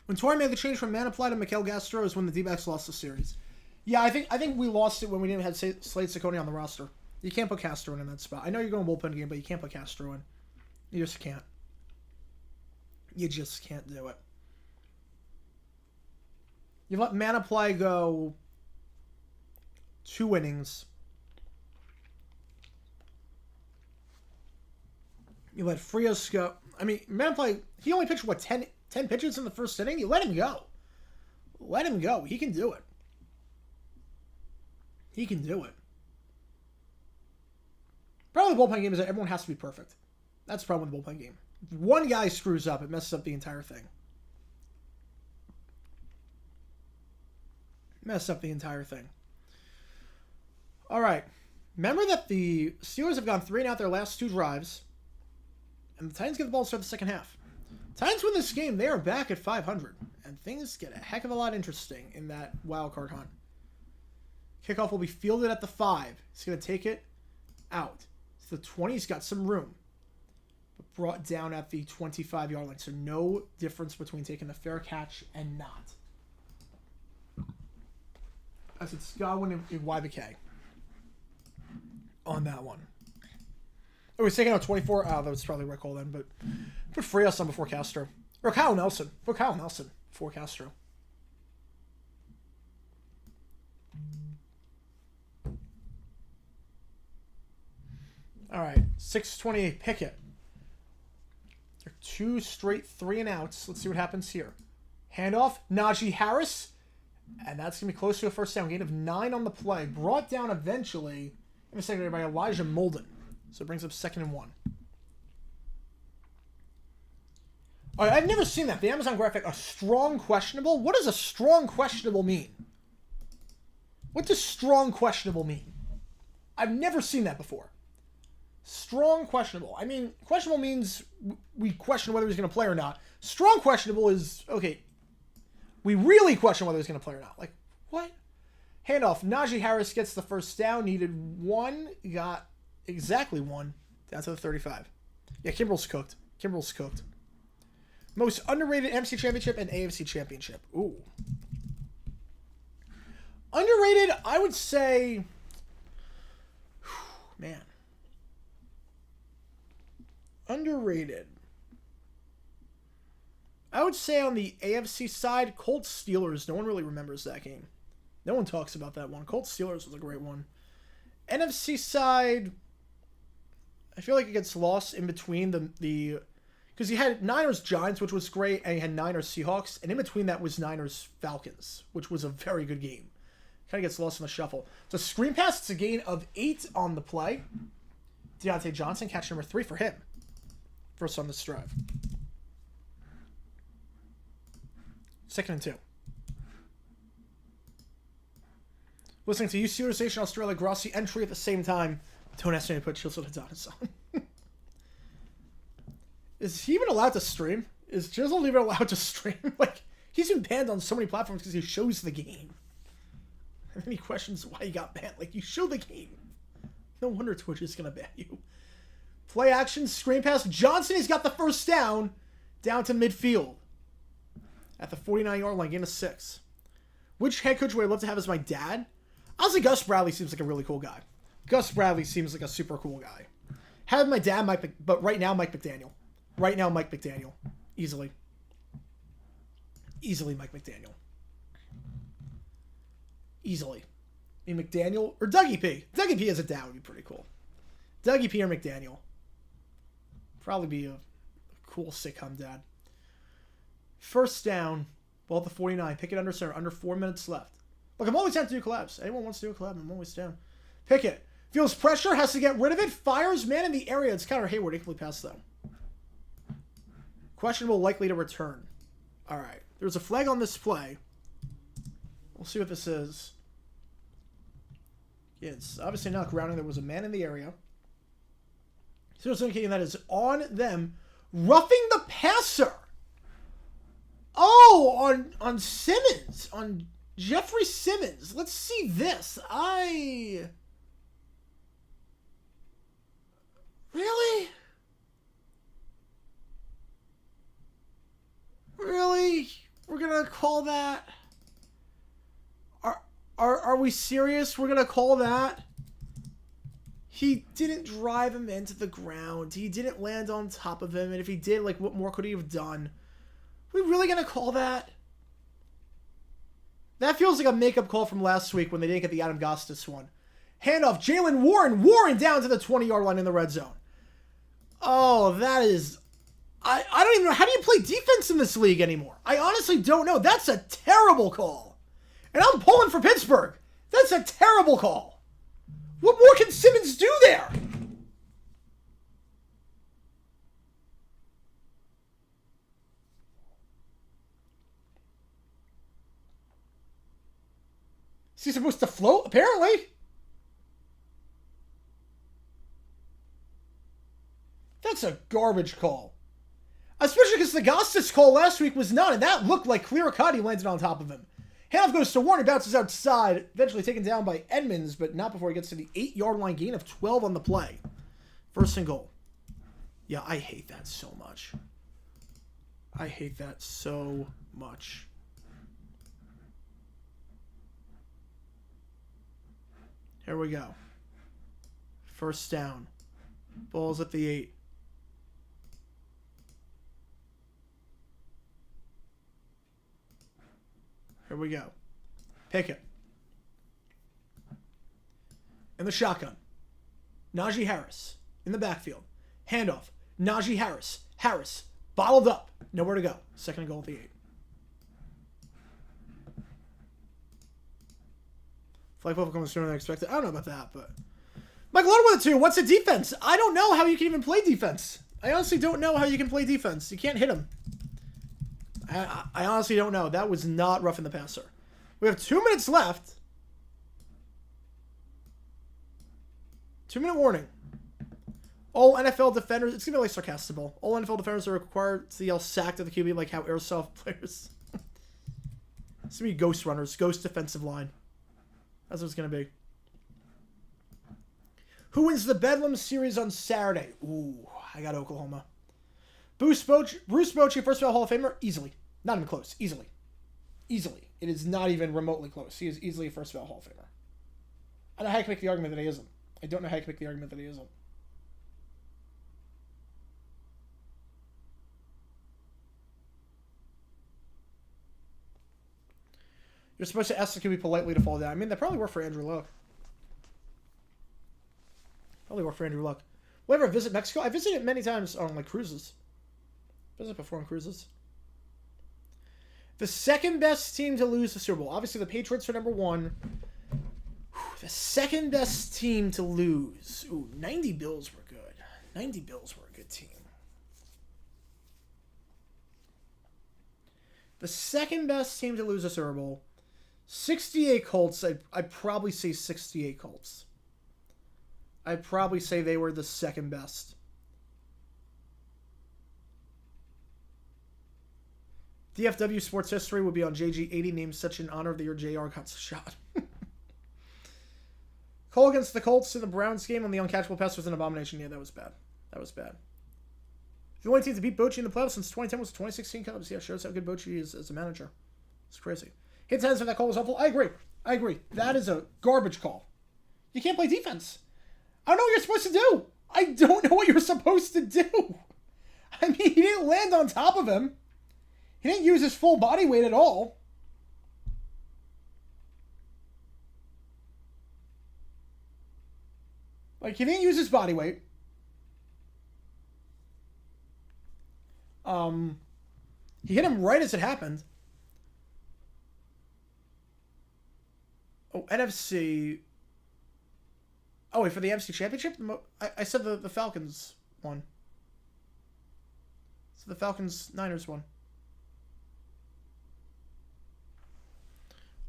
When Torrey made the change from Manaply to Mikael Gastro is when the D-backs lost the series. Yeah, I think we lost it when we didn't have Slade Ciccone on the roster. You can't put Castro in that spot. I know you're going bullpen game, but you can't put Castro in. You just can't. You just can't do it. You let Manaply go 2 innings. You let Frias go. I mean, Manaply, he only pitched, 10 pitches in the first inning? You let him go. Let him go. He can do it. He can do it. Problem with the bullpen game is that everyone has to be perfect. That's the problem with the bullpen game. If one guy screws up, it messes up the entire thing. Mess up the entire thing. All right. Remember that the Steelers have gone 3 and out their last 2 drives, and the Titans get the ball to start the second half. Titans win this game. They are back at 500, and things get a heck of a lot interesting in that wild card hunt. Kickoff will be fielded at the 5. He's going to take it out. So the 20, he's got some room, but brought down at the 25-yard line. So no difference between taking the fair catch and not. As it's Godwin and YBK on that one. Oh, he's taking out 24. Oh, that was probably Rick Hole then, but put Frias on before Castro. Or Kyle Nelson. Put Kyle Nelson before Castro. All right, 628 Pickett. They're 2 straight 3 and outs. Let's see what happens here. Handoff, Najee Harris. And that's going to be close to a first down. Gain of 9 on the play. Brought down eventually in the secondary by Elijah Molden. So it brings up 2nd and 1. All right, I've never seen that. The Amazon graphic, a strong questionable. What does a strong questionable mean? What does strong questionable mean? I've never seen that before. Strong questionable. I mean, questionable means we question whether he's going to play or not. Strong questionable is, okay, we really question whether he's going to play or not. Like, what? Handoff. Najee Harris gets the first down. Needed 1. Got exactly 1. Down to the 35. Yeah, Kimbrel's cooked. Kimbrel's cooked. Most underrated NFC Championship and AFC Championship. Ooh. Underrated, I would say... Man. Underrated. I would say on the AFC side, Colts Steelers. No one really remembers that game. No one talks about that one. Colts Steelers was a great one. NFC side, I feel like it gets lost in between the because you had Niners Giants, which was great, and you had Niners Seahawks, and in between that was Niners Falcons, which was a very good game. Kind of gets lost in the shuffle. So screen pass, it's a gain of 8 on the play. Deontay Johnson, catch number 3 for him. First on this drive. 2nd and 2. Listening to UC Station Australia Grossi entry at the same time. Don't ask me to put Chisel Adonis on. Is he even allowed to stream? Is Chisel even allowed to stream? Like, he's been banned on so many platforms because he shows the game. And then he questions why he got banned. Like, you show the game. No wonder Twitch is going to ban you. Play action, screen pass. Johnson, he's got the first down to midfield. At the 49-yard line, gain of 6. Which head coach would I love to have as my dad? Honestly, Gus Bradley seems like a really cool guy. Gus Bradley seems like a super cool guy. Have my dad, but right now, Mike McDaniel. Right now, Mike McDaniel. Easily. Easily, Mike McDaniel. Easily. I mean, McDaniel or Dougie P. Dougie P as a dad would be pretty cool. Dougie P or McDaniel. Probably be a cool sitcom dad. First down. Ball at the 49. Pickett under center. Under 4 minutes left. Look, I'm always down to do collabs. Anyone wants to do a collab, I'm always down. Pickett. Feels pressure. Has to get rid of it. Fires. Man in the area. It's Connor Hayward. Incomplete pass, though. Questionable. Likely to return. Alright. There's a flag on this play. We'll see what this is. Yeah, it's obviously not grounding. There was a man in the area. So it's indicating that is on them. Roughing the passer. Oh, on Simmons. On Jeffrey Simmons. Let's see this. Really? Really? We're going to call that... Are we serious? We're going to call that? He didn't drive him into the ground. He didn't land on top of him. And if he did, like, what more could he have done? Are we really going to call that? That feels like a makeup call from last week when they didn't get the Adam Gostis one. Handoff, Jalen Warren. Warren down to the 20-yard line in the red zone. Oh, that is... I don't even know. How do you play defense in this league anymore? I honestly don't know. That's a terrible call. And I'm pulling for Pittsburgh. That's a terrible call. What more can Simmons do there? Is he supposed to float? Apparently. That's a garbage call. Especially because the Gostis call last week was none, and that looked like clear cut. He landed on top of him. Handoff goes to Warren, bounces outside, eventually taken down by Edmonds, but not before he gets to the 8-yard line, gain of 12 on the play. First and goal. Yeah, I hate that so much. I hate that so much. Here we go. First down. Ball's at the 8. Here we go. Pickett. In the shotgun. Najee Harris. In the backfield. Handoff. Najee Harris. Harris. Bottled up. Nowhere to go. Second and goal at the 8. Flag football comes sooner than expected. I don't know about that, but... Michael Lauder with a 2. What's the defense? I don't know how you can even play defense. I honestly don't know how you can play defense. You can't hit him. I honestly don't know. That was not roughing the passer. We have 2 minutes left. 2-minute warning. All NFL defenders... It's going to be like sarcastic. All NFL defenders are required to yell sacked at the QB like how airsoft players... It's going to be ghost runners. Ghost defensive line. That's what it's going to be. Who wins the Bedlam series on Saturday? Ooh, I got Oklahoma. Bruce Bochy, first ballot Hall of Famer? Easily. Not even close. Easily. Easily. It is not even remotely close. He is easily a first ballot Hall of Famer. I don't know how you can make the argument that he isn't. I don't know how you can make the argument that he isn't. You're supposed to ask the QB politely to fall down. I mean, that probably worked for Andrew Luck. Probably worked for Andrew Luck. Will I ever visit Mexico? I visited many times on, like, cruises. Visit before on cruises. The second best team to lose the Super Bowl. Obviously, the Patriots are number one. The second best team to lose. Ooh, 90 Bills were good. 90 Bills were a good team. The second best team to lose a Super Bowl. 68 Colts. I'd probably say 68 Colts. I'd probably say they were the second best. DFW Sports History would be on JG80, named such in honor of the year JR got shot. Cole against the Colts in the Browns game on the uncatchable pass was an abomination. Yeah, that was bad. That was bad. The only team to beat Bochy in the playoffs since 2010 was the 2016 Cubs. Yeah, shows how good Bochy is as a manager. It's crazy. Hit 10 for that call was helpful. I agree. That is a garbage call. You can't play defense. I don't know what you're supposed to do. I don't know what you're supposed to do. I mean, he didn't land on top of him. He didn't use his full body weight at all. Like, he didn't use his body weight. He hit him right as it happened. Oh, NFC. Oh, wait, for the NFC Championship? I said the Falcons won. So the Falcons-Niners won.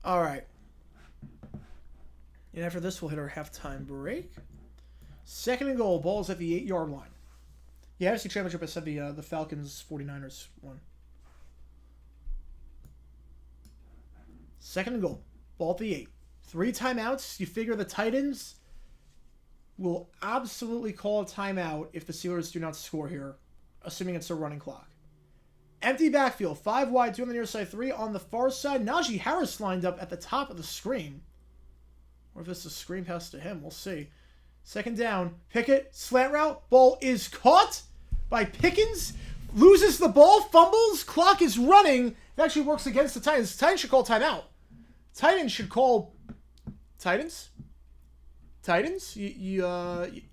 All right. And after this, we'll hit our halftime break. Second and goal. Ball's at the 8-yard line. Yeah, NFC Championship, I said the Falcons 49ers won. Second and goal. Ball at the 8. 3 timeouts. You figure the Titans will absolutely call a timeout if the Steelers do not score here, assuming it's a running clock. Empty backfield. 5 wide, 2 on the near side, 3 on the far side. Najee Harris lined up at the top of the screen. Or if this is a screen pass to him, we'll see. Second down. Pickett, slant route. Ball is caught by Pickens. Loses the ball, fumbles. Clock is running. It actually works against the Titans. Titans should call timeout. Titans should call... Titans? You want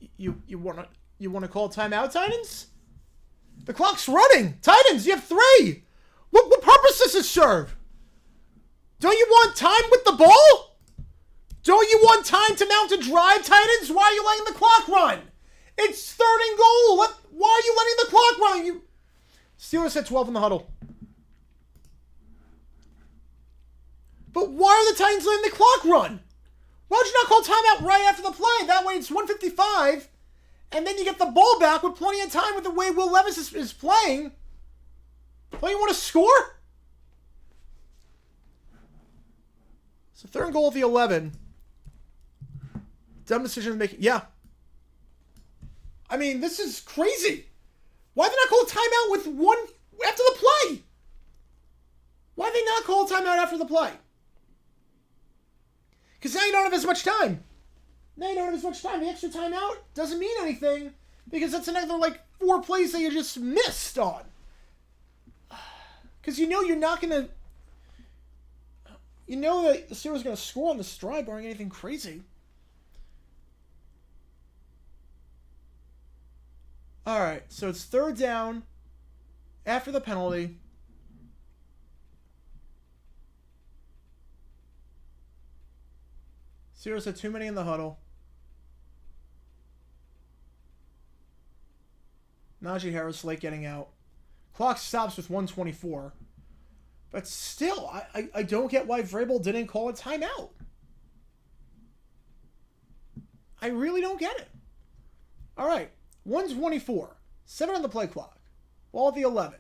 to call timeout, Titans? The clock's running. Titans, you have 3. What purpose does this serve? Don't you want time with the ball? Don't you want time to mount a drive, Titans? Why are you letting the clock run? It's 3rd and goal. Why are you letting the clock run? Steelers at 12 in the huddle. But why are the Titans letting the clock run? Why would you not call timeout right after the play? That way it's 1:55, and then you get the ball back with plenty of time with the way Will Levis is playing. Don't you want to score? So 3rd and goal at the 11. Dumb decision to make. Yeah. I mean, this is crazy. Why did they not call a timeout with 1 after the play? Why did they not call a timeout after the play? Because now you don't have as much time. The extra timeout doesn't mean anything because that's another, 4 plays that you just missed on. Because you know you're not going to... You know that the Steelers are going to score on the stride barring anything crazy. Alright, so it's 3rd down after the penalty. Steelers had too many in the huddle. Najee Harris late getting out. Clock stops with 1:24. But still, I don't get why Vrabel didn't call a timeout. I really don't get it. All right, 1:24. 7 on the play clock. Ball at the 11.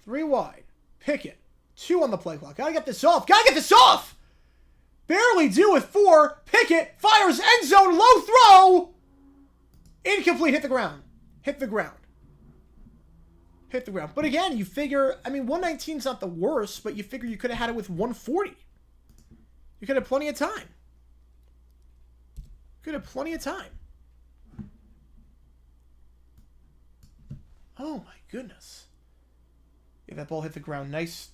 3 wide. Pickett. 2 on the play clock. Gotta get this off! Barely do with 4. Pickett fires end zone, low throw! Incomplete, hit the ground. But again, you figure, 119 is not the worst, but you figure you could have had it with 140. You could have plenty of time. Oh my goodness. Yeah, that ball hit the ground. Nice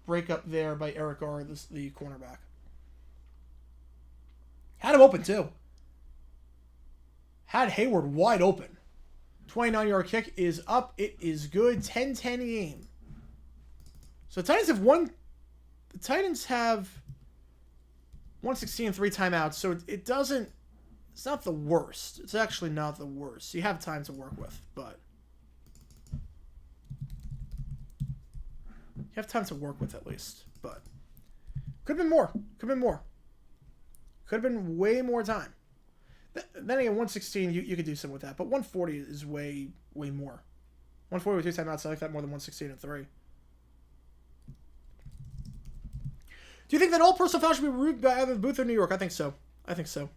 breakup there by Eric Garr, the cornerback. Had him open, too. Had Hayward wide open. 29-yard kick is up. It is good. 10-10 game. So the Titans have won. The Titans have 116 and 3 timeouts, so it doesn't... It's not the worst. It's actually not the worst. You have time to work with, but... You have time to work with at least, but... Could have been more. Could have been more. Could have been way more time. Then again, 116, you could do something with that, but 140 is way more. 140 with 2 timeouts, I like that more than 116 and 3. Do you think that all personal fouls should be reviewed by either Booth or New York? I think so. I think so.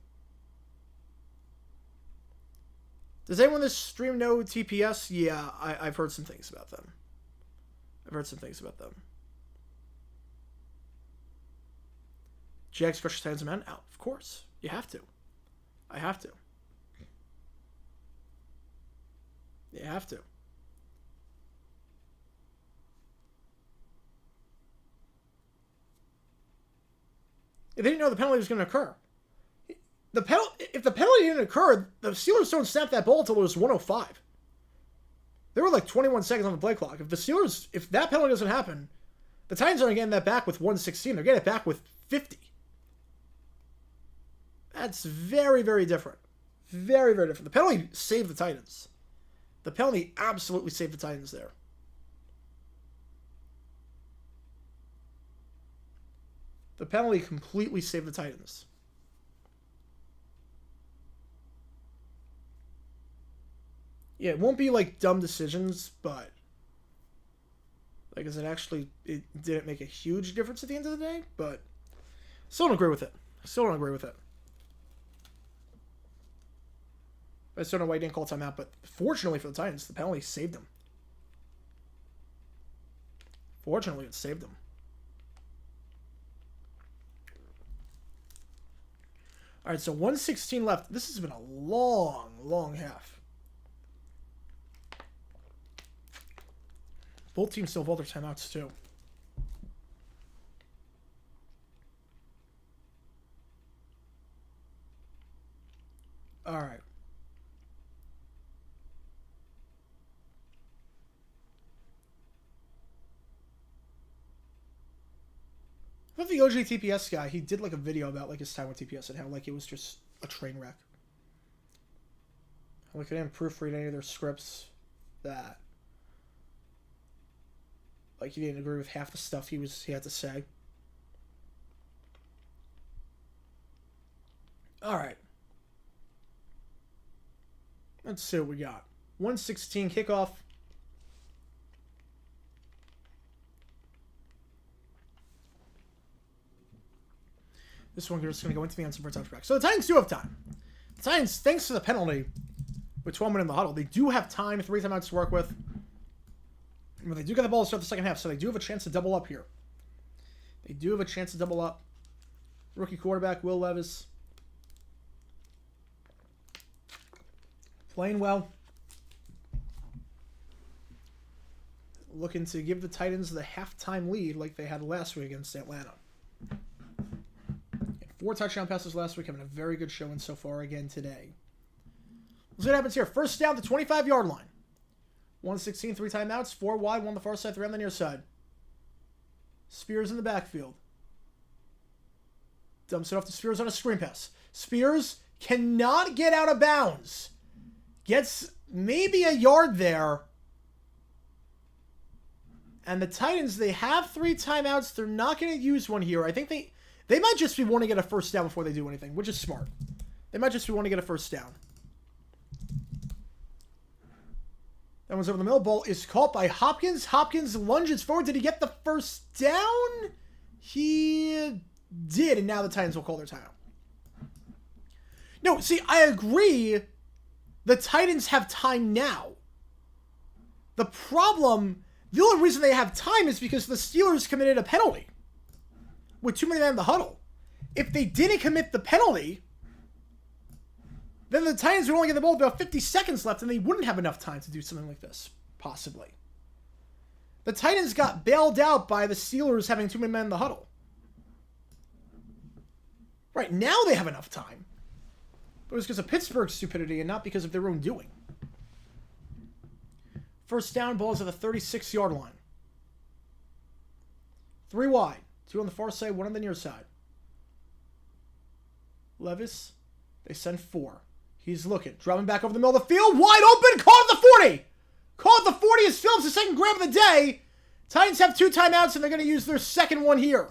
Does anyone in this stream know TPS? Yeah, I've heard some things about them. Jags crushes Titans man out. Of course. You have to. I have to. You have to. If they didn't know the penalty was going to occur. If the penalty didn't occur, the Steelers don't snap that ball until it was 105. There were like 21 seconds on the play clock. If that penalty doesn't happen, the Titans aren't getting that back with 116. They're getting it back with 50. That's very, very different. Very, very different. The penalty saved the Titans. The penalty absolutely saved the Titans there. The penalty completely saved the Titans. Yeah, it won't be like dumb decisions, but like, it didn't make a huge difference at the end of the day, but still don't agree with it. I still don't know why he didn't call timeout, but fortunately for the Titans, the penalty saved them. Fortunately, it saved them. All right, so 116 left. This has been a long, long half. Both teams still have all their timeouts, too. All right. But the OG TPS guy, he did like a video about like his time with TPS and how like it was just a train wreck. Like, I didn't proofread any of their scripts. That like, he didn't agree with half the stuff he had to say. All right. Let's see what we got. 116 kickoff. This one is going to go into the end for touchback. So the Titans do have time. The Titans, thanks to the penalty with 12 minutes in the huddle, they do have time, 3 timeouts to work with. But they do get the ball to start the second half, so they do have a chance to double up here. They do have a chance to double up. Rookie quarterback, Will Levis. Playing well. Looking to give the Titans the halftime lead like they had last week against Atlanta. 4 touchdown passes last week, having a very good showing so far again today. Let's see what happens here. First down, the 25-yard line. 116, 3 timeouts, 4 wide, 1 on the far side, 3 on the near side. Spears in the backfield. Dumps it off to Spears on a screen pass. Spears cannot get out of bounds. Gets maybe a yard there. And the Titans, they have 3 timeouts. They're not going to use one here. I think they might just be wanting to get a first down before they do anything, which is smart. They might just be wanting to get a first down. That one's over the middle. Ball is caught by Hopkins. Hopkins lunges forward. Did he get the first down? He did, and now the Titans will call their timeout. No, see, I agree. The Titans have time now. The problem, the only reason they have time is because the Steelers committed a penalty with too many men in the huddle. If they didn't commit the penalty, then the Titans would only get the ball with about 50 seconds left, and they wouldn't have enough time to do something like this, possibly. The Titans got bailed out by the Steelers having too many men in the huddle. Right, now they have enough time. But it was because of Pittsburgh's stupidity and not because of their own doing. First down, ball is at the 36-yard line. 3 wide. 2 on the far side, 1 on the near side. Levis, they send 4. He's looking. Dropping back over the middle of the field. Wide open. Caught at the 40. Caught at the 40 is Phillips, the second grab of the day. Titans have 2 timeouts, and they're going to use their second one here.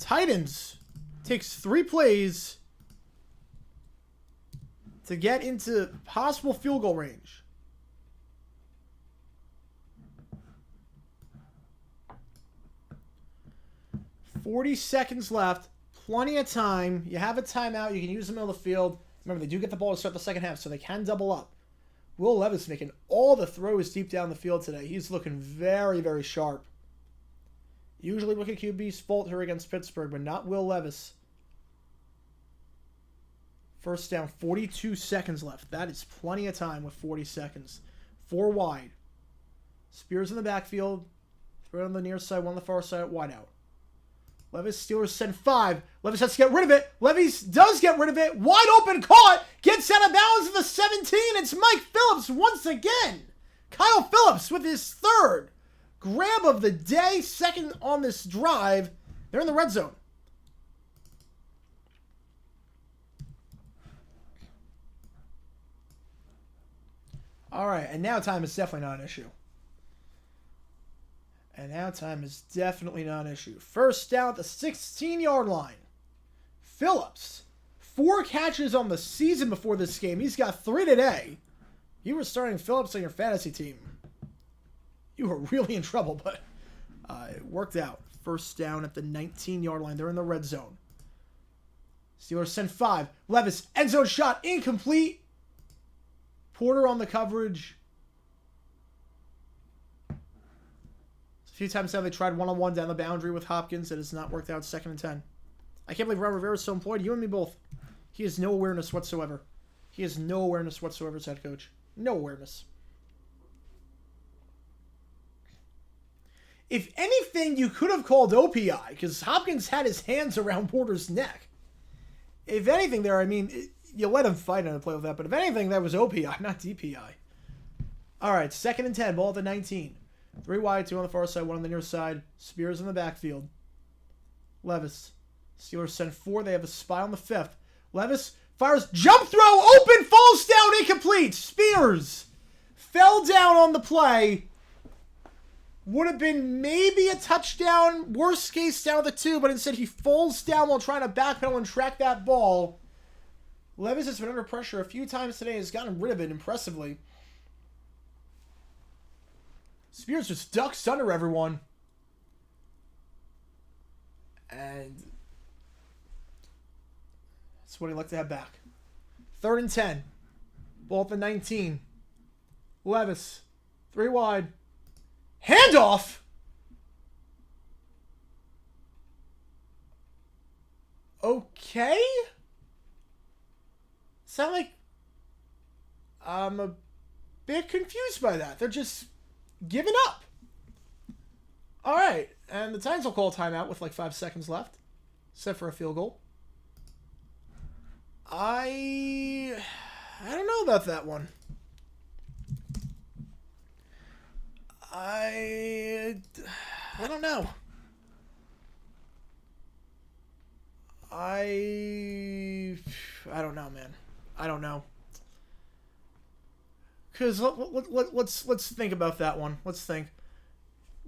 Titans takes 3 plays to get into possible field goal range. $40 seconds left. Plenty of time. You have a timeout. You can use the middle of the field. Remember, they do get the ball to start the second half, so they can double up. Will Levis making all the throws deep down the field today. He's looking very, very sharp. Usually rookie QBs falter against Pittsburgh, but not Will Levis. First down, 42 seconds left. That is plenty of time with 40 seconds. 4 wide. Spears in the backfield. 3 on the near side, 1 on the far side, wide out. Levis, Steelers send 5. Levis has to get rid of it. Levis does get rid of it. Wide open, caught. Gets out of bounds at the 17. It's Mike Phillips once again. Kyle Phillips with his 3rd grab of the day. 2nd on this drive. They're in the red zone. All right, and now time is definitely not an issue. And now time is definitely not an issue. First down at the 16-yard line. Phillips, 4 catches on the season before this game. He's got 3 today. You were starting Phillips on your fantasy team. You were really in trouble, but it worked out. First down at the 19-yard line. They're in the red zone. Steelers send 5. Levis, end zone shot, incomplete. Porter on the coverage. A few times now they tried one-on-one down the boundary with Hopkins. It has not worked out. 2nd and 10. I can't believe Ron Rivera is so employed. You and me both. He has no awareness whatsoever. He has no awareness whatsoever as head coach. No awareness. If anything, you could have called OPI because Hopkins had his hands around Porter's neck. If anything there, I mean, you let him fight and play with that. But if anything, that was OPI, not DPI. All right, 2nd and 10. Ball at the 19. 3 wide, 2 on the far side, 1 on the near side. Spears in the backfield. Levis. Steelers send 4. They have a spy on the 5th. Levis fires. Jump throw. Open. Falls down. Incomplete. Spears fell down on the play. Would have been maybe a touchdown. Worst case down at the 2. But instead he falls down while trying to backpedal and track that ball. Levis has been under pressure a few times today. Has gotten rid of it impressively. Spears just ducks under everyone. And that's what he'd like to have back. 3rd and 10. Ball at the 19. Levis. 3 wide. Handoff! Okay? Sound like I'm a bit confused by that. They're just giving up. All right, and the Titans will call a timeout with like 5 seconds left, set for a field goal. I don't know about that one. I don't know. I don't know, man. I don't know. Because let's think about that one. Let's think.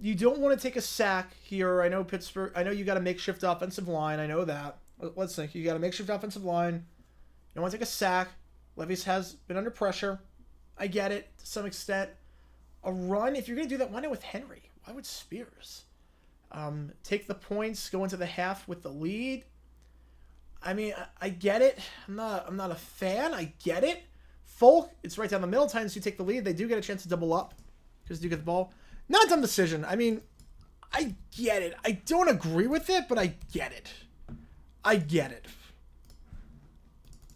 You don't want to take a sack here. I know Pittsburgh. I know you got a makeshift offensive line. I know that. Let's think. You got a makeshift offensive line. You don't want to take a sack. Levis has been under pressure. I get it to some extent. A run. If you're going to do that, why not with Henry? Why would Spears? Take the points. Go into the half with the lead. I mean, I get it. I'm not a fan. I get it. Folk, it's right down the middle. Titans do take the lead. They do get a chance to double up because they do get the ball. Not a dumb decision. I mean, I get it. I don't agree with it, but I get it. I get it.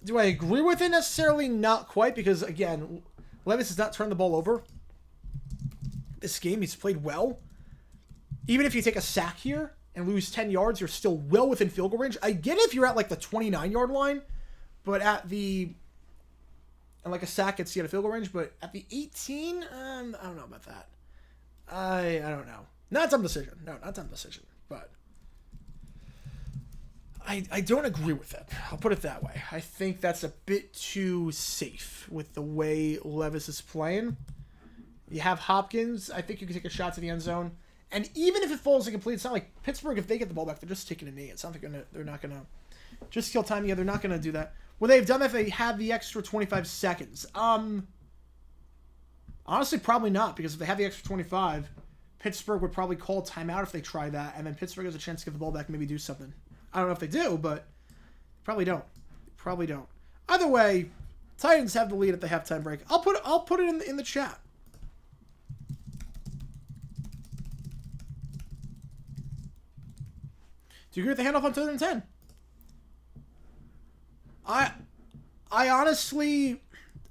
Do I agree with it necessarily? Not quite, because, again, Levis has not turned the ball over. This game, he's played well. Even if you take a sack here and lose 10 yards, you're still well within field goal range. I get it if you're at, like, the 29-yard line, but at the... And, like, a sack gets you out of field goal range, but at the 18, I don't know about that. I don't know. Not a dumb decision. No, not a dumb decision, but... I don't agree with it. I'll put it that way. I think that's a bit too safe with the way Levis is playing. You have Hopkins. I think you can take a shot to the end zone. And even if it falls incomplete, it's not like Pittsburgh, if they get the ball back, they're just taking a knee. It's not like they're not going to just kill time. Yeah, they're not going to do that. Would they have done that if they had the extra 25 seconds? Honestly, probably not, because if they have the extra 25, Pittsburgh would probably call timeout if they try that, and then Pittsburgh has a chance to get the ball back and maybe do something. I don't know if they do, but probably don't. Probably don't. Either way, Titans have the lead at the halftime break. I'll put it in the chat. Do you agree with the handoff on 3rd and 10? I honestly,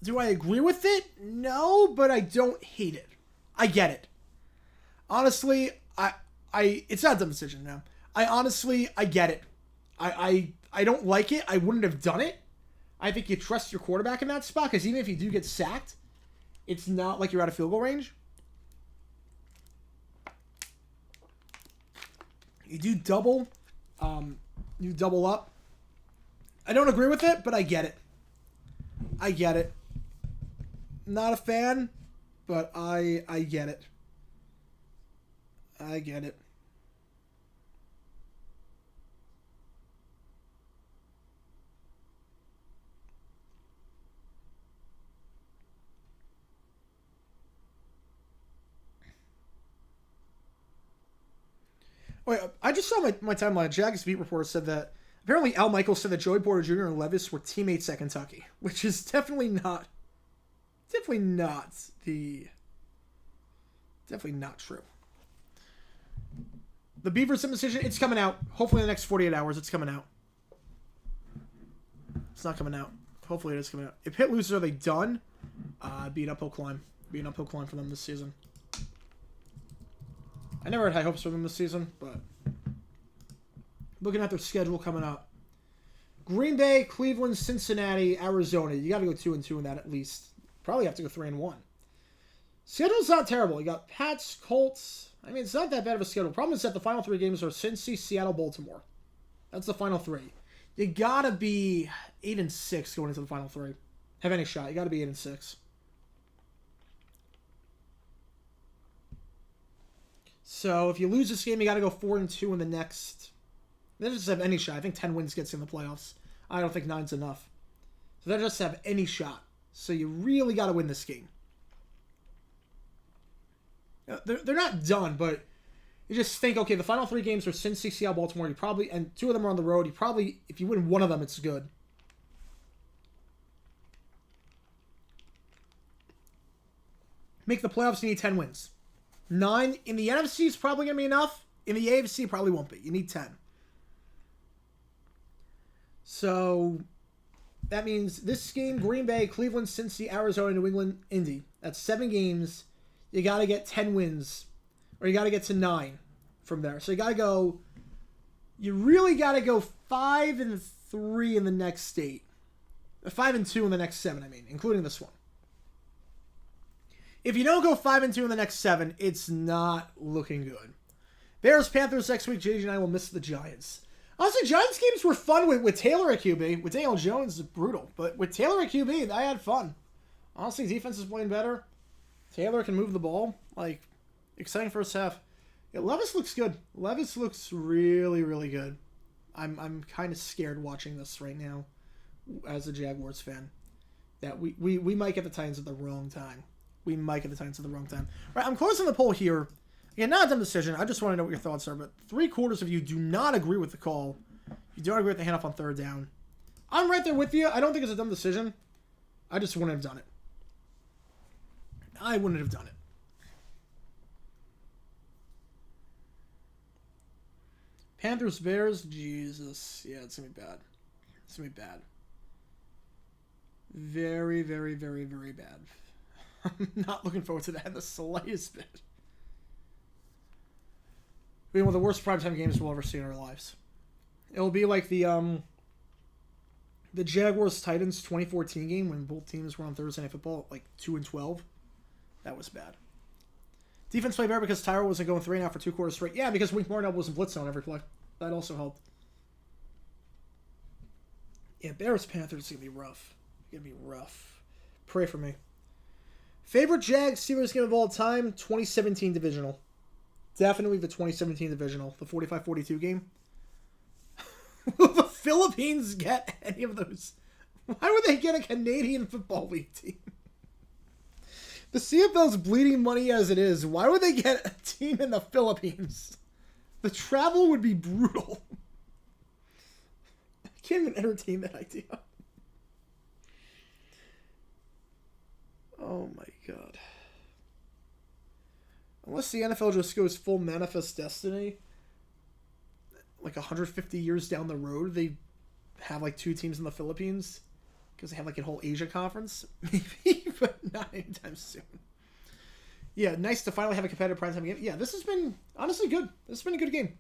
do I agree with it? No, but I don't hate it. I get it. Honestly, it's not a dumb decision now. I get it. I don't like it. I wouldn't have done it. I think you trust your quarterback in that spot, because even if you do get sacked, it's not like you're out of field goal range. You do double. You double up. I don't agree with it, but I get it. I get it. Not a fan, but I get it. I get it. Wait, I just saw my timeline. Jags beat reporter said that apparently Al Michaels said that Joey Porter Jr. and Levis were teammates at Kentucky, which is definitely not true. The Beavers decision, it's coming out. Hopefully in the next 48 hours, it's coming out. It's not coming out. Hopefully it is coming out. If Pitt loses, are they done? Be an uphill climb. Be an uphill climb for them this season. I never had high hopes for them this season, but looking at their schedule coming up. Green Bay, Cleveland, Cincinnati, Arizona. You got to go 2-2 in that at least. Probably have to go 3-1. Schedule's not terrible. You got Pats, Colts. I mean, it's not that bad of a schedule. Problem is that the final 3 games are Cincy, Seattle, Baltimore. That's the final 3. You got to be 8-6 going into the final 3. Have any shot. You got to be 8-6. So if you lose this game, you got to go 4-2 in the next. They just have any shot. I think 10 wins gets you in the playoffs. I don't think 9's enough. So they just have any shot. So you really got to win this game. They're not done, but you just think, okay, the final 3 games are Cincy, Seattle, Baltimore. You probably, and 2 of them are on the road. You probably, if you win 1 of them, it's good. Make the playoffs, you need 10 wins. 9 in the NFC is probably going to be enough. In the AFC, probably won't be. You need 10. So that means this game, Green Bay, Cleveland, Cincy, Arizona, New England, Indy. That's 7 games. You got to get 10 wins. Or you got to get to 9 from there. So you got to go... You really got to go 5-3 in the next 8. 5-2 in the next 7, I mean, including this one. If you don't go 5-2 in the next 7, it's not looking good. Bears, Panthers next week. JJ and I will miss the Giants. Honestly, Giants games were fun with Taylor at QB. With Daniel Jones, it's brutal. But with Taylor at QB, I had fun. Honestly, defense is playing better. Taylor can move the ball. Like, exciting first half. Yeah, Levis looks good. Levis looks really, really good. I'm kind of scared watching this right now as a Jaguars fan. That we might get the Titans at the wrong time. We might get the Titans at the wrong time. All right, I'm closing the poll here. Again, not a dumb decision. I just want to know what your thoughts are. But 3/4 of you do not agree with the call. You don't agree with the handoff on 3rd down. I'm right there with you. I don't think it's a dumb decision. I just wouldn't have done it. I wouldn't have done it. Panthers, Bears. Jesus. Yeah, it's going to be bad. It's going to be bad. Very, very, very, very bad. I'm not looking forward to that in the slightest bit. It'll be one of the worst primetime games we'll ever see in our lives. It'll be like the Jaguars-Titans 2014 game when both teams were on Thursday Night Football, like 2-12. That was bad. Defense played better because Tyro wasn't going 3-and-out for 2 quarters straight. Yeah, because Wink Martindale wasn't blitzing on every play. That also helped. Yeah, Bears-Panthers is going to be rough. Going to be rough. Pray for me. Favorite Jags-Steelers game of all time? 2017 divisional. Definitely the 2017 divisional. The 45-42 game. Will the Philippines get any of those? Why would they get a Canadian Football League team? The CFL's bleeding money as it is. Why would they get a team in the Philippines? The travel would be brutal. I can't even entertain that idea. Oh my god. Unless the NFL just goes full Manifest Destiny, like 150 years down the road, they have like 2 teams in the Philippines because they have like a whole Asia conference, maybe, but not anytime soon. Yeah, nice to finally have a competitive primetime game. Yeah, this has been honestly good. This has been a good game.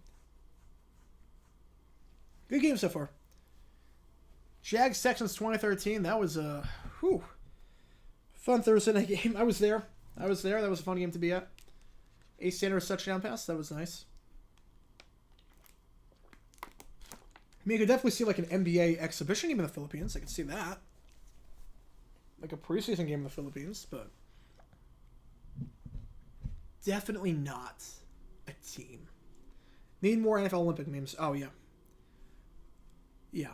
Good game so far. Jags Texans 2013. That was a fun Thursday night game. I was there. That was a fun game to be at. Ace Sanders touchdown pass. That was nice. I mean, you could definitely see like an NBA exhibition game in the Philippines. I could see that. Like a preseason game in the Philippines, but definitely not a team. Need more NFL Olympic memes. Oh, yeah. Yeah.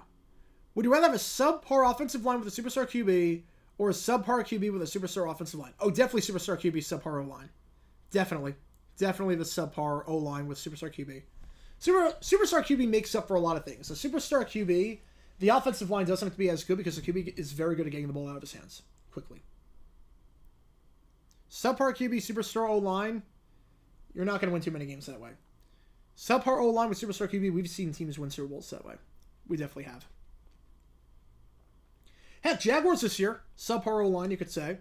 Would you rather have a subpar offensive line with a superstar QB or a subpar QB with a superstar offensive line? Oh, definitely superstar QB, subpar O-line. Definitely. Definitely the subpar O-line with superstar QB. Superstar QB makes up for a lot of things. A superstar QB, the offensive line doesn't have to be as good because the QB is very good at getting the ball out of his hands quickly. Subpar QB, superstar O-line, you're not going to win too many games that way. Subpar O-line with superstar QB, we've seen teams win Super Bowls that way. We definitely have. Heck, Jaguars this year, subpar O-line, you could say. I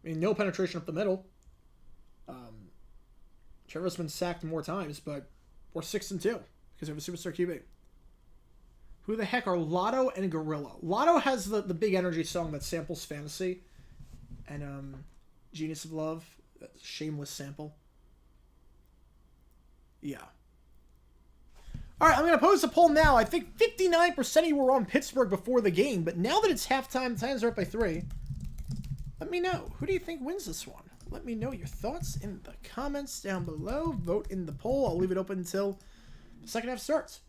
mean, no penetration up the middle. Trevor's been sacked more times, but we're 6-2 because we have a superstar QB. Who the heck are Lotto and Gorilla? Lotto has the big energy song that samples Fantasy and Genius of Love, that shameless sample. Yeah. All right, I'm going to pose a poll now. I think 59% of you were on Pittsburgh before the game, but now that it's halftime, the Titans are up by 3. Let me know. Who do you think wins this one? Let me know your thoughts in the comments down below. Vote in the poll. I'll leave it open until the second half starts.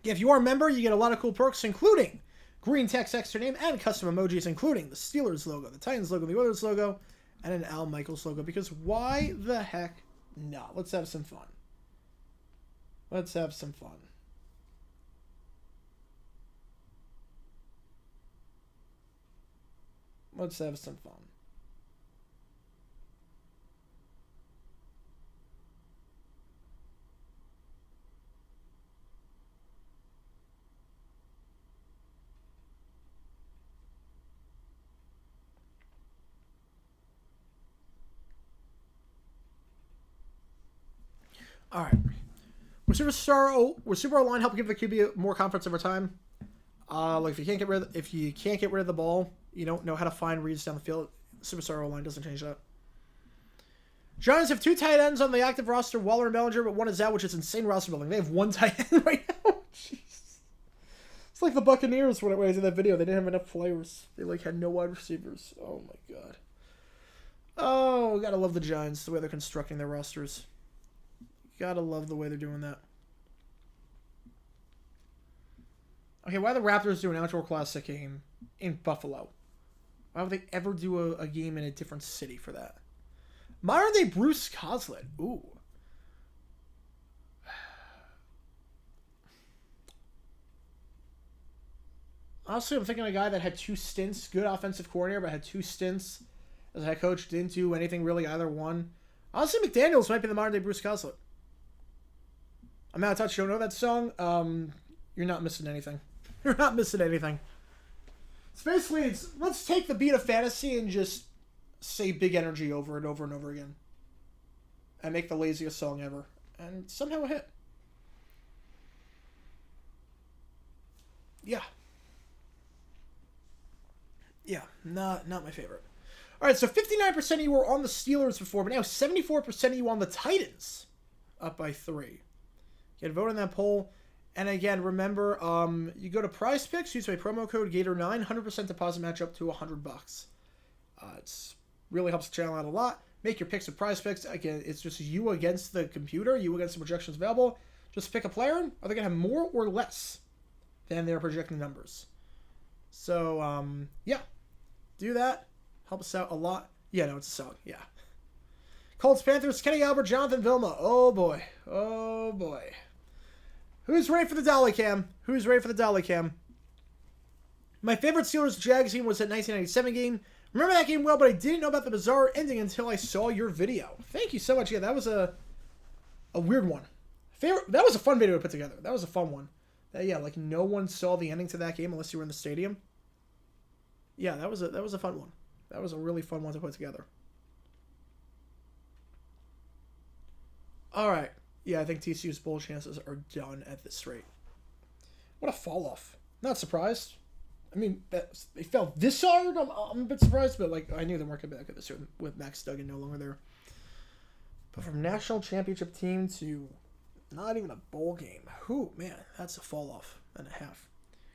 Yeah, if you are a member, you get a lot of cool perks, including green text extra name and custom emojis, including the Steelers logo, the Titans logo, the Oilers logo, and an Al Michaels logo. Because why the heck not? Let's have some fun. Let's have some fun. Let's have some fun. All right. Will Super Line help give the QB more confidence over time? Like if you can't get rid of the ball, you don't know how to find reads down the field. Superstar O-line doesn't change that. Giants have 2 tight ends on the active roster, Waller and Bellinger, but one is out, which is insane roster building. They have 1 tight end right now. Jeez. It's like the Buccaneers when I did that video. They didn't have enough players. They had no wide receivers. Oh my god. Oh, gotta love the Giants, the way they're constructing their rosters. Gotta love the way they're doing that. Okay, why are the Raptors do an outdoor classic game in Buffalo? Why would they ever do a game in a different city for that? Modern day Bruce Coslett. Ooh. Honestly, I'm thinking a guy that had 2 stints, good offensive coordinator, but had 2 stints as a head coach, didn't do anything really, either one. Honestly, McDaniels might be the modern day Bruce Coslett. I'm out of touch. You don't know that song? You're not missing anything. You're not missing anything. So basically, let's take the beat of fantasy and just say big energy over and over and over again. And make the laziest song ever. And somehow it hit. Yeah. Yeah, not my favorite. All right, so 59% of you were on the Steelers before, but now 74% of you on the Titans. Up by 3. You can vote on that poll. And again, remember, you go to Prize Picks, use my promo code Gator9, 100% deposit match up to $100. It's really helps the channel out a lot. Make your picks with Prize Picks. Again, it's just you against the computer, you against the projections available. Just pick a player. Are they going to have more or less than their projected numbers? So, yeah. Do that. Help us out a lot. Yeah, no, it's a song. Yeah. Colts, Panthers, Kenny Albert, Jonathan Vilma. Oh, boy. Oh, boy. Who's ready for the Dolly Cam? Who's ready for the Dolly Cam? My favorite Steelers-Jags game was that 1997 game. Remember that game well, but I didn't know about the bizarre ending until I saw your video. Thank you so much. Yeah, that was a weird one. That was a fun video to put together. That was a fun one. Yeah, like no one saw the ending to that game unless you were in the stadium. Yeah, that was a fun one. That was a really fun one to put together. All right. Yeah, I think TCU's bowl chances are done at this rate. What a fall off. Not surprised. I mean, they fell this hard. I'm a bit surprised, but like I knew they weren't going to be that good this year with Max Duggan no longer there. But from national championship team to not even a bowl game. Man, that's a fall off and a half.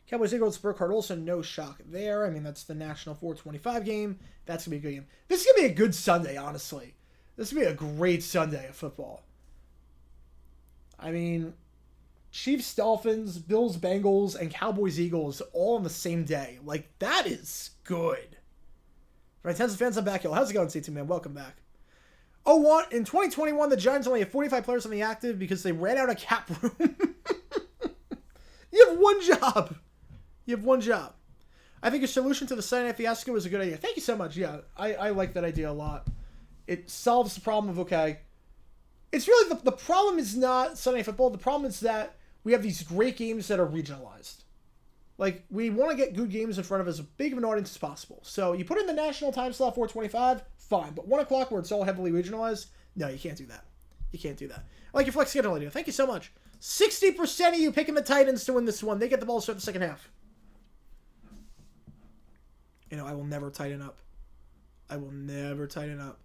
Cowboys Eagles, Burkhardt Olsen, no shock there. I mean, that's the national 425 game. That's going to be a good game. This is going to be a good Sunday, honestly. This will be a great Sunday of football. I mean, Chiefs, Dolphins, Bills, Bengals, and Cowboys, Eagles all on the same day. Like, that is good. Right, tens of fans, I'm back. Yo, how's it going, C2 man? Welcome back. Oh, in 2021, the Giants only have 45 players on the active because they ran out of cap room. You have one job. You have one job. I think your solution to the Sunday Night Fiasco is a good idea. Thank you so much. Yeah, I like that idea a lot. It solves the problem of, okay, it's really, the problem is not Sunday Night Football. The problem is that we have these great games that are regionalized. Like, we want to get good games in front of as big of an audience as possible. So you put in the national time slot 425, fine. But 1 o'clock where it's all heavily regionalized, no, you can't do that. You can't do that. I like your flex schedule idea. Thank you so much. 60% of you picking the Titans to win this one. They get the ball to start the second half. You know, I will never tighten up. I will never tighten up.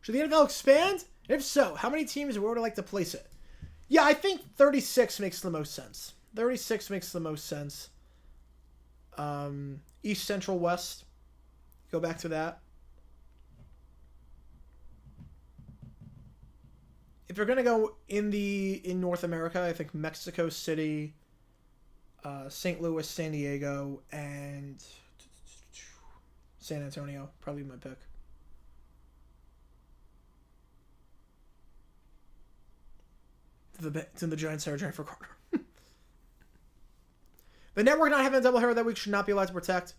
Should the NFL expand? If so, how many teams would I like to place it? Yeah, I think 36 makes the most sense. 36 makes the most sense. East, Central, West. Go back to that. If you're going to go in North America, I think Mexico City, St. Louis, San Diego, and San Antonio. Probably my pick. To the Giants hire Jennifer Carter. The network not having a doubleheader that week should not be allowed to protect.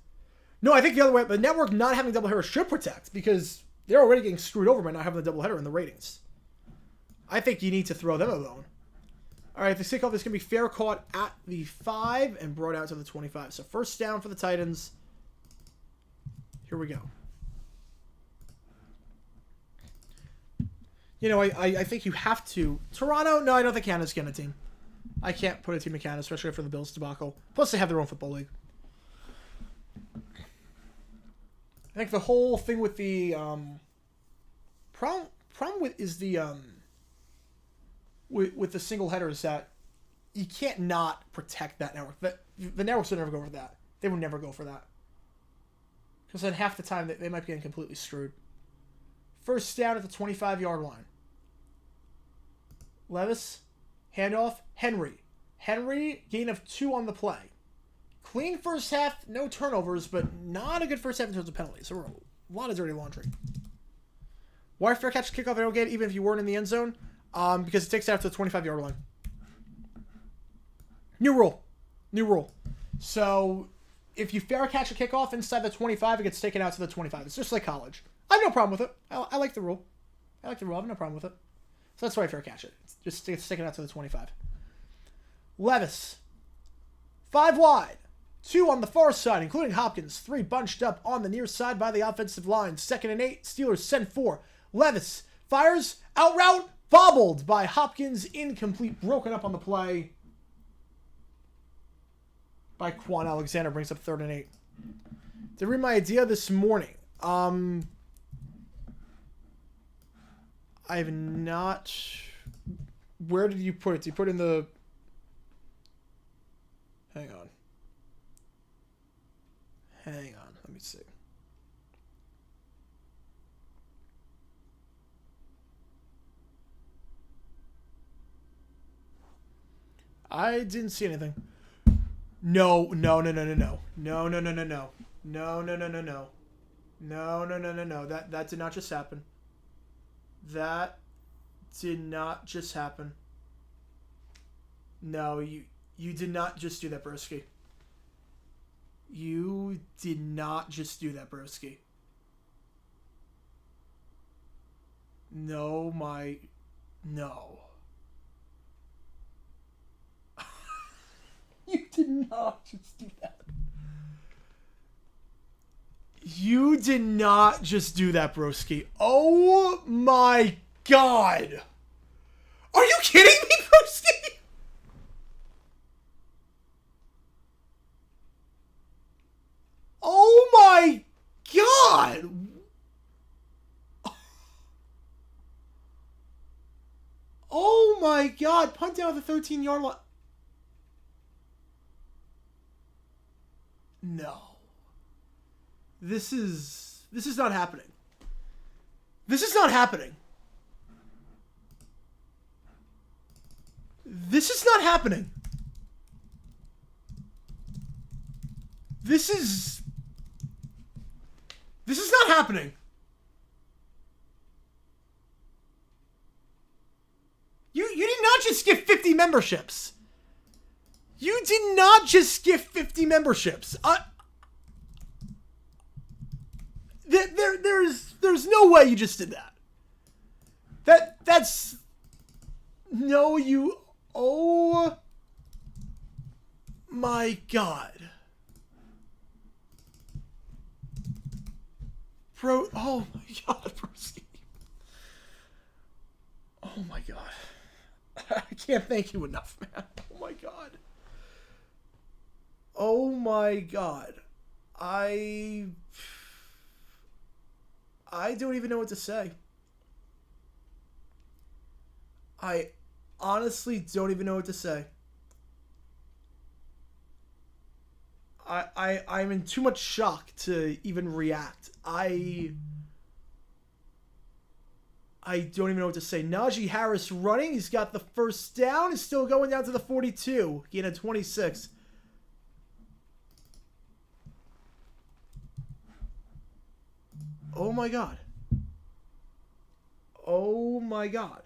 No, I think the other way. The network not having a doubleheader should protect because they're already getting screwed over by not having a doubleheader in the ratings. I think you need to throw them a bone. All right, the kickoff is going to be fair caught at the 5 and brought out to the 25. So first down for the Titans. Here we go. You know, I think you have to. Toronto? No, I don't think Canada's getting a team. I can't put a team in Canada, especially after the Bills debacle. Plus, they have their own football league. I think the whole thing with the problem with is the with the single header is that you can't not protect that network. The networks will never go for that. They would never go for that because then half the time they might be getting completely screwed. First down at the 25-yard line. Levis, handoff, Henry. Henry, gain of 2 on the play. Clean first half, no turnovers, but not a good first half in terms of penalties. There were a lot of dirty laundry. Why fair catch kickoff? I don't get it, even if you weren't in the end zone, because it takes it out to the 25-yard line. New rule. So if you fair catch a kickoff inside the 25, it gets taken out to the 25. It's just like college. I have no problem with it. I like the rule. I have no problem with it. So that's why I fair catch it. It's just taken out to the 25. Levis. 5 wide. 2 on the far side, including Hopkins. 3 bunched up on the near side by the offensive line. 2nd and 8. Steelers send 4. Levis fires. Out route. Bobbled by Hopkins. Incomplete. Broken up on the play by Quan Alexander. Brings up 3rd and 8. To read my idea this morning. I have not... Where did you put it? Did you put it in the... Hang on. Let me see. I didn't see anything. No. That did not just happen. That did not just happen. No, you did not just do that, broski. You did not just do that, broski. No. You did not just do that. You did not just do that, broski. Oh my god. Are you kidding me, broski? Oh my god. Oh my god. Punt down at the 13-yard line. No. This is not happening. This is not happening. This is not happening. This is not happening. You did not just give 50 memberships. You did not just give 50 memberships. There's no way you just did that. That's no you. Oh my god, bro. Oh my god, bro. Oh my god. I can't thank you enough, man. Oh my god. Oh my god. I don't even know what to say. I honestly don't even know what to say. I'm in too much shock to even react. I don't even know what to say. Najee Harris running. He's got the first down. He's still going down to the 42. He had a 26. Oh my god. Oh my god.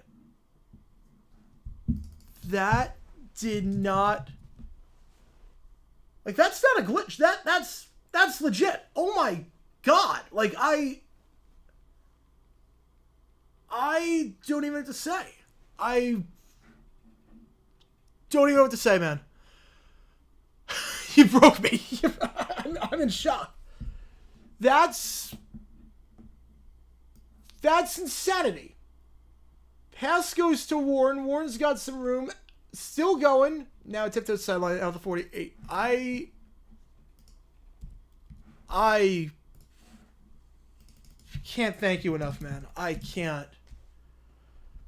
That did not... Like, that's not a glitch. That's legit. Oh my god. Like, I don't even know what to say. I don't even know what to say, man. You broke me. I'm in shock. That's insanity. Pass goes to Warren. Warren's got some room. Still going. Now tipped to the sideline out of the 48. I can't thank you enough, man. I can't.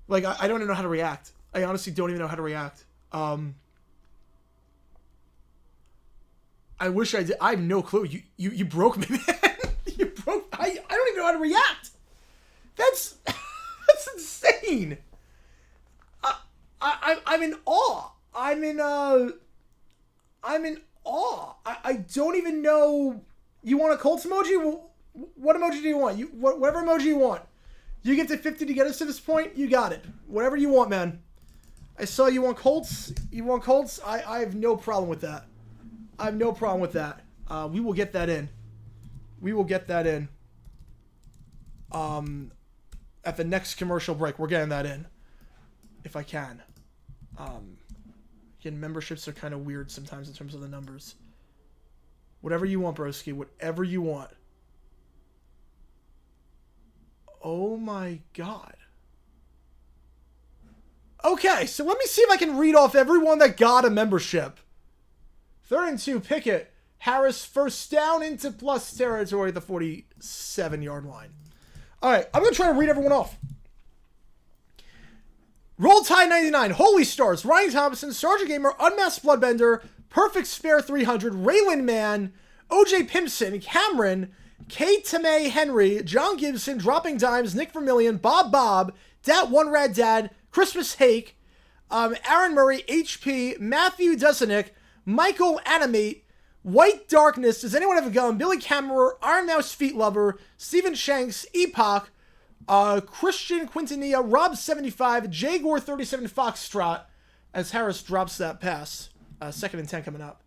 Like, I don't even know how to react. I honestly don't even know how to react. I wish I did. I have no clue. You broke me, man. You broke. I don't even know how to react. That's insane. I'm in awe. I'm in awe. I don't even know. You want a Colts emoji? What emoji do you want? Whatever emoji you want. You get to 50 to get us to this point. You got it. Whatever you want, man. I saw you want Colts. You want Colts? I have no problem with that. I have no problem with that. We will get that in. We will get that in. At the next commercial break, we're getting that in. If I can. Again, memberships are kind of weird sometimes in terms of the numbers. Whatever you want, broski. Whatever you want. Oh my god. Okay, so let me see if I can read off everyone that got a membership. 3rd and 2, Pickett. Harris first down into plus territory at the 47-yard line. All right, I'm going to try to read everyone off. Roll Tide 99, Holy Stars, Ryan Thompson, Sergeant Gamer, Unmasked Bloodbender, Perfect Spare 300, Raylan Mann, OJ Pimpson, Cameron, K. Tomei Henry, John Gibson, Dropping Dimes, Nick Vermillion, Bob, Dat One Rad Dad, Christmas Hake, Aaron Murray, HP, Matthew Dusinick, Michael Animate, White Darkness, Does Anyone Have a Gun, Billy Kammerer, Iron Mouse Feet Lover, Stephen Shanks, Epoch, Christian Quintanilla, Rob75, Jaguar 37 Foxtrot, as Harris drops that pass. 2nd and 10 coming up.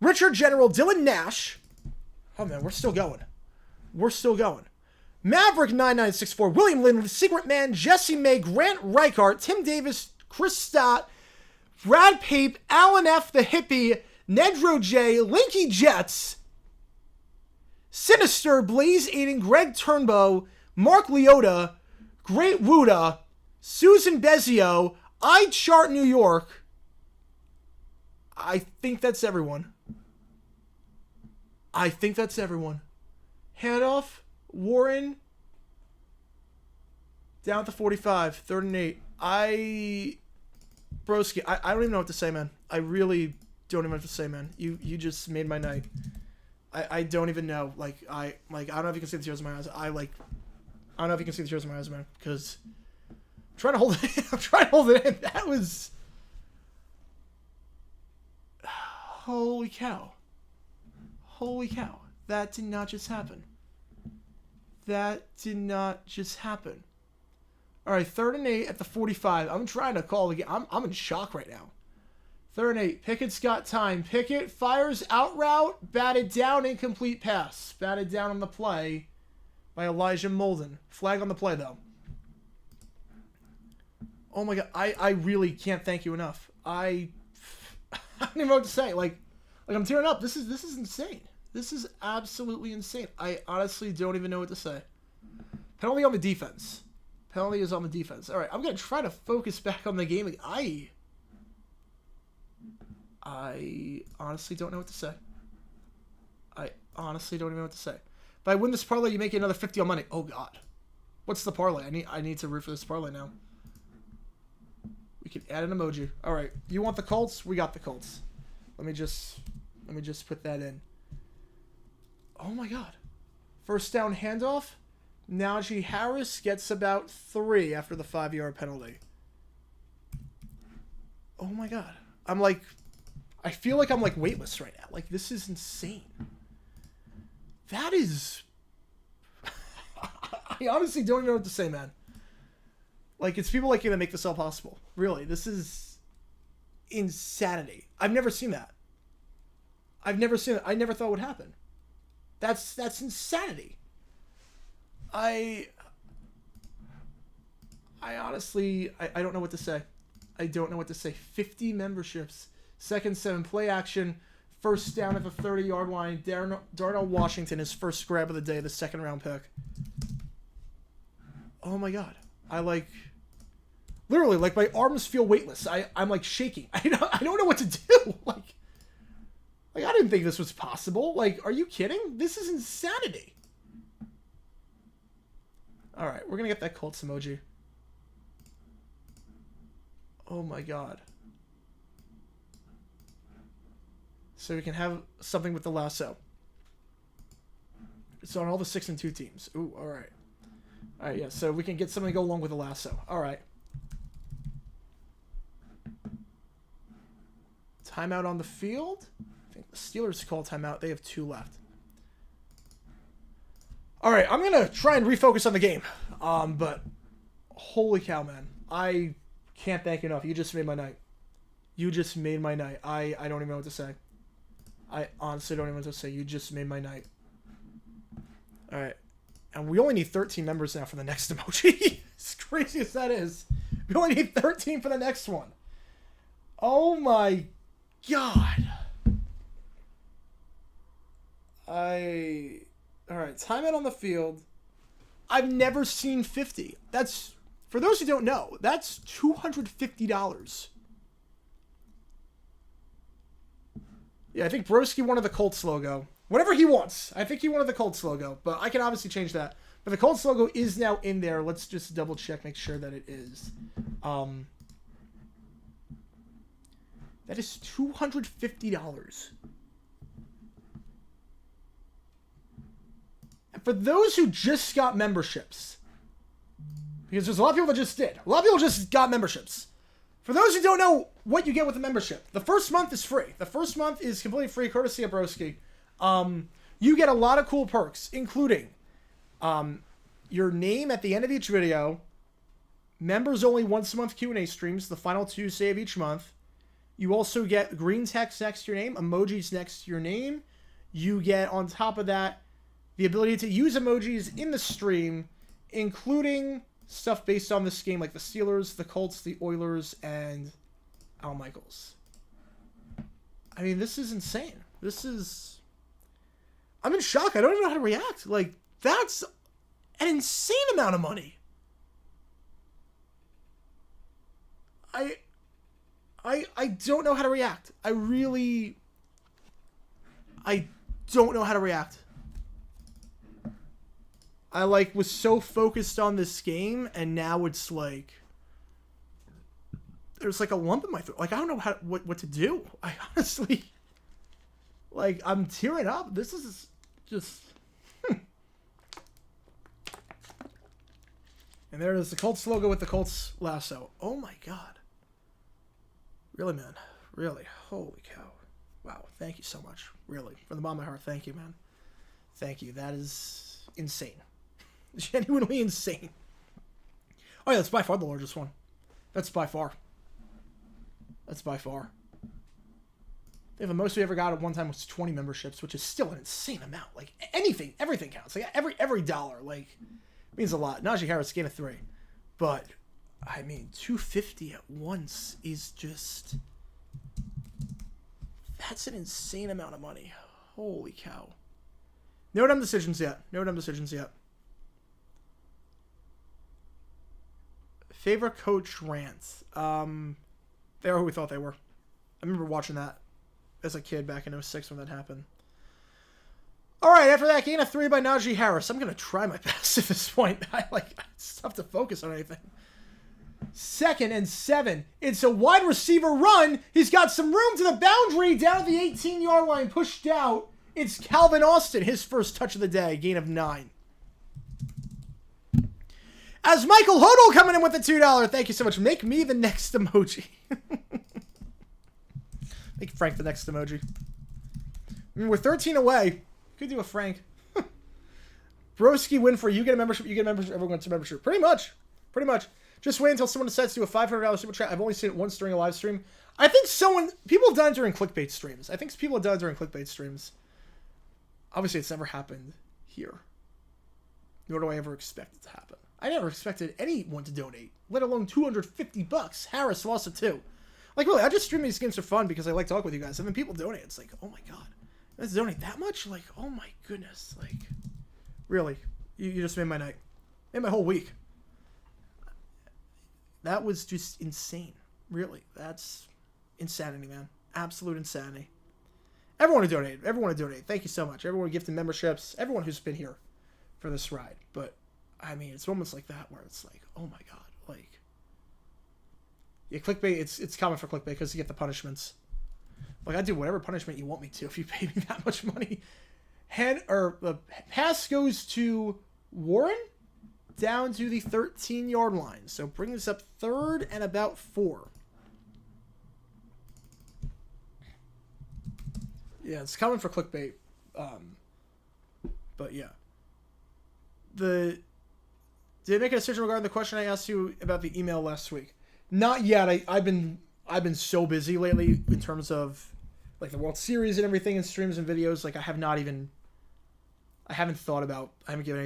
Richard General, Dylan Nash. Oh man, we're still going. Maverick 9964, William Lindley, Secret Man, Jesse May, Grant Reichart, Tim Davis, Chris Stott, Brad Pape, Alan F. the Hippie, Nedro J, Linky Jets, Sinister, Blaze Aiden, Greg Turnbow, Mark Leota, Great Wuda, Susan Bezio, iChart New York. I think that's everyone. Handoff, Warren, down at the 45, 3rd and 8. Broski, I don't even know what to say, man. I really don't even know what to say, man. You just made my night. I don't even know. I don't know if you can see the tears in my eyes. I don't know if you can see the tears in my eyes, man, because I'm trying to hold it in. That was... Holy cow. That did not just happen. All right, 3rd and 8 at the 45. I'm trying to call again. I'm in shock right now. 3rd and 8. Pickett's got time. Pickett fires out route. Batted down, incomplete pass. Batted down on the play by Elijah Molden. Flag on the play, though. Oh my god. I really can't thank you enough. I don't even know what to say. Like I'm tearing up. This is insane. This is absolutely insane. I honestly don't even know what to say. Penalty on the defense. Penalty is on the defense. All right, I'm going to try to focus back on the game. I honestly don't know what to say. I honestly don't even know what to say. If I win this parlay, you make another 50 on money. Oh, God. What's the parlay? I need to root for this parlay now. We can add an emoji. All right. You want the Colts? We got the Colts. Let me just put that in. Oh, my God. First down handoff. Najee Harris gets about 3 after the 5-yard penalty. Oh, my God. I feel like I'm weightless right now. This is insane. That is... I honestly don't even know what to say, man. It's people like you that make this all possible. Really, this is insanity. I've never seen that. I never thought it would happen. That's insanity. I honestly, I don't know what to say. I don't know what to say. 50 memberships. 2nd 7, play action. First down at the 30-yard line. Darnell Washington, his first grab of the day, the 2nd round pick. Oh my god. Literally, my arms feel weightless. I'm shaking. I don't know what to do. I didn't think this was possible. Are you kidding? This is insanity. All right, we're going to get that Colts emoji. Oh my god. So we can have something with the lasso. It's on all the 6 and 2 teams. Ooh, all right. All right, yeah, so we can get something to go along with the lasso. All right. Timeout on the field. I think the Steelers call timeout. They have 2 left. All right, I'm going to try and refocus on the game. But holy cow, man. I can't thank you enough. You just made my night. I don't even know what to say. I honestly don't even know what to say. You just made my night. All right. And we only need 13 members now for the next emoji. As crazy as that is. We only need 13 for the next one. Oh my God. Alright, timeout on the field. I've never seen 50. That's, for those who don't know, that's $250. Yeah, I think Broski wanted the Colts logo. Whatever he wants. I think he wanted the Colts logo, but I can obviously change that. But the Colts logo is now in there. Let's just double check, make sure that it is. That is $250. And for those who just got memberships, because there's a lot of people that just did. A lot of people just got memberships. For those who don't know what you get with the membership, the first month is free. The first month is completely free, courtesy of Broski. You get a lot of cool perks, including your name at the end of each video, members only once a month Q&A streams, the final Tuesday of each month. You also get green text next to your name, emojis next to your name. You get, on top of that, the ability to use emojis in the stream, including stuff based on this game, like the Steelers, the Colts, the Oilers, and Al Michaels. I mean, this is insane. I'm in shock. I don't even know how to react. Like, that's an insane amount of money. I don't know how to react. I don't know how to react. I was so focused on this game, and now it's like there's a lump in my throat. I don't know what to do. I honestly, I'm tearing up. This is just. And there is the Colts logo with the Colts lasso. Oh my God. Really, man. Really. Holy cow. Wow. Thank you so much. Really. From the bottom of my heart, thank you, man. Thank you. That is insane. Genuinely insane. Oh, yeah, that's by far the largest one. That's by far. The most we ever got at one time was 20 memberships, which is still an insane amount. Everything counts. Every dollar, means a lot. Najee Harris, gain of 3. But, I mean, 250 at once is just... That's an insane amount of money. Holy cow. No dumb decisions yet. Favorite coach rants. They are who we thought they were. I remember watching that as a kid back in 2006 when that happened. All right, after that, gain of 3 by Najee Harris. I'm going to try my best at this point. It's tough to focus on anything. 2nd and 7. It's a wide receiver run. He's got some room to the boundary down at the 18-yard line, pushed out. It's Calvin Austin, his first touch of the day, gain of 9. As Michael Hodel coming in with the $2. Thank you so much. Make me the next emoji. Make Frank the next emoji. We're 13 away. Could do a Frank. Broski win for you. Get a membership. You get a membership. Everyone gets a membership. Pretty much. Just wait until someone decides to do a $500 super chat. I've only seen it once during a live stream. I think people have done it during clickbait streams. Obviously, it's never happened here. Nor do I ever expect it to happen. I never expected anyone to donate, let alone $250. Harris lost it too. Really, I just stream these games for fun because I like talking with you guys. And then people donate. It's oh my God. Let's donate that much? Oh my goodness. Really. You just made my night. Made my whole week. That was just insane. Really. That's insanity, man. Absolute insanity. Everyone who donated. Thank you so much. Everyone who gifted memberships. Everyone who's been here for this ride. But, I mean, it's moments like that where it's oh my God. Yeah, clickbait, it's common for clickbait because you get the punishments. I do whatever punishment you want me to if you pay me that much money. Pass goes to Warren down to the 13-yard line. So bring this up 3rd and about 4. Yeah, it's common for clickbait. But yeah. Did I make a decision regarding the question I asked you about the email last week? Not yet. I've been so busy lately in terms of the World Series and everything and streams and videos. I haven't given any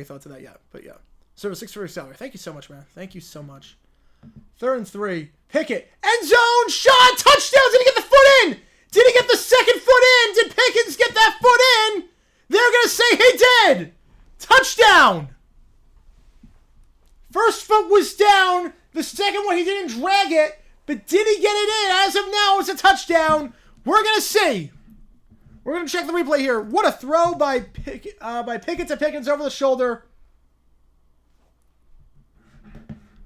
thought to that yet. But yeah. Service 6 for salary. Thank you so much, man. Thank you so much. 3rd and 3. Pickett. End zone. Shot. Touchdown. Did he get the foot in? Did he get the second foot in? Did Pickens get that foot in? They're going to say he did. Touchdown. First foot was down. The second one, he didn't drag it. But did he get it in? As of now, it's a touchdown. We're going to see. We're going to check the replay here. What a throw by Pickett to Pickens over the shoulder.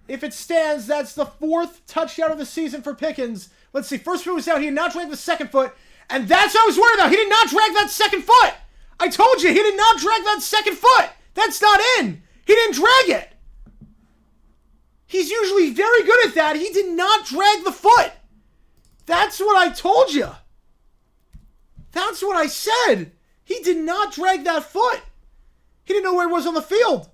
If it stands, that's the 4th touchdown of the season for Pickens. Let's see. First foot was down. He did not drag the second foot. And that's what I was worried about. He did not drag that second foot. I told you, he did not drag that second foot. That's not in. He didn't drag it. He's usually very good at that. He did not drag the foot. That's what I told you. That's what I said. He did not drag that foot. He didn't know where it was on the field.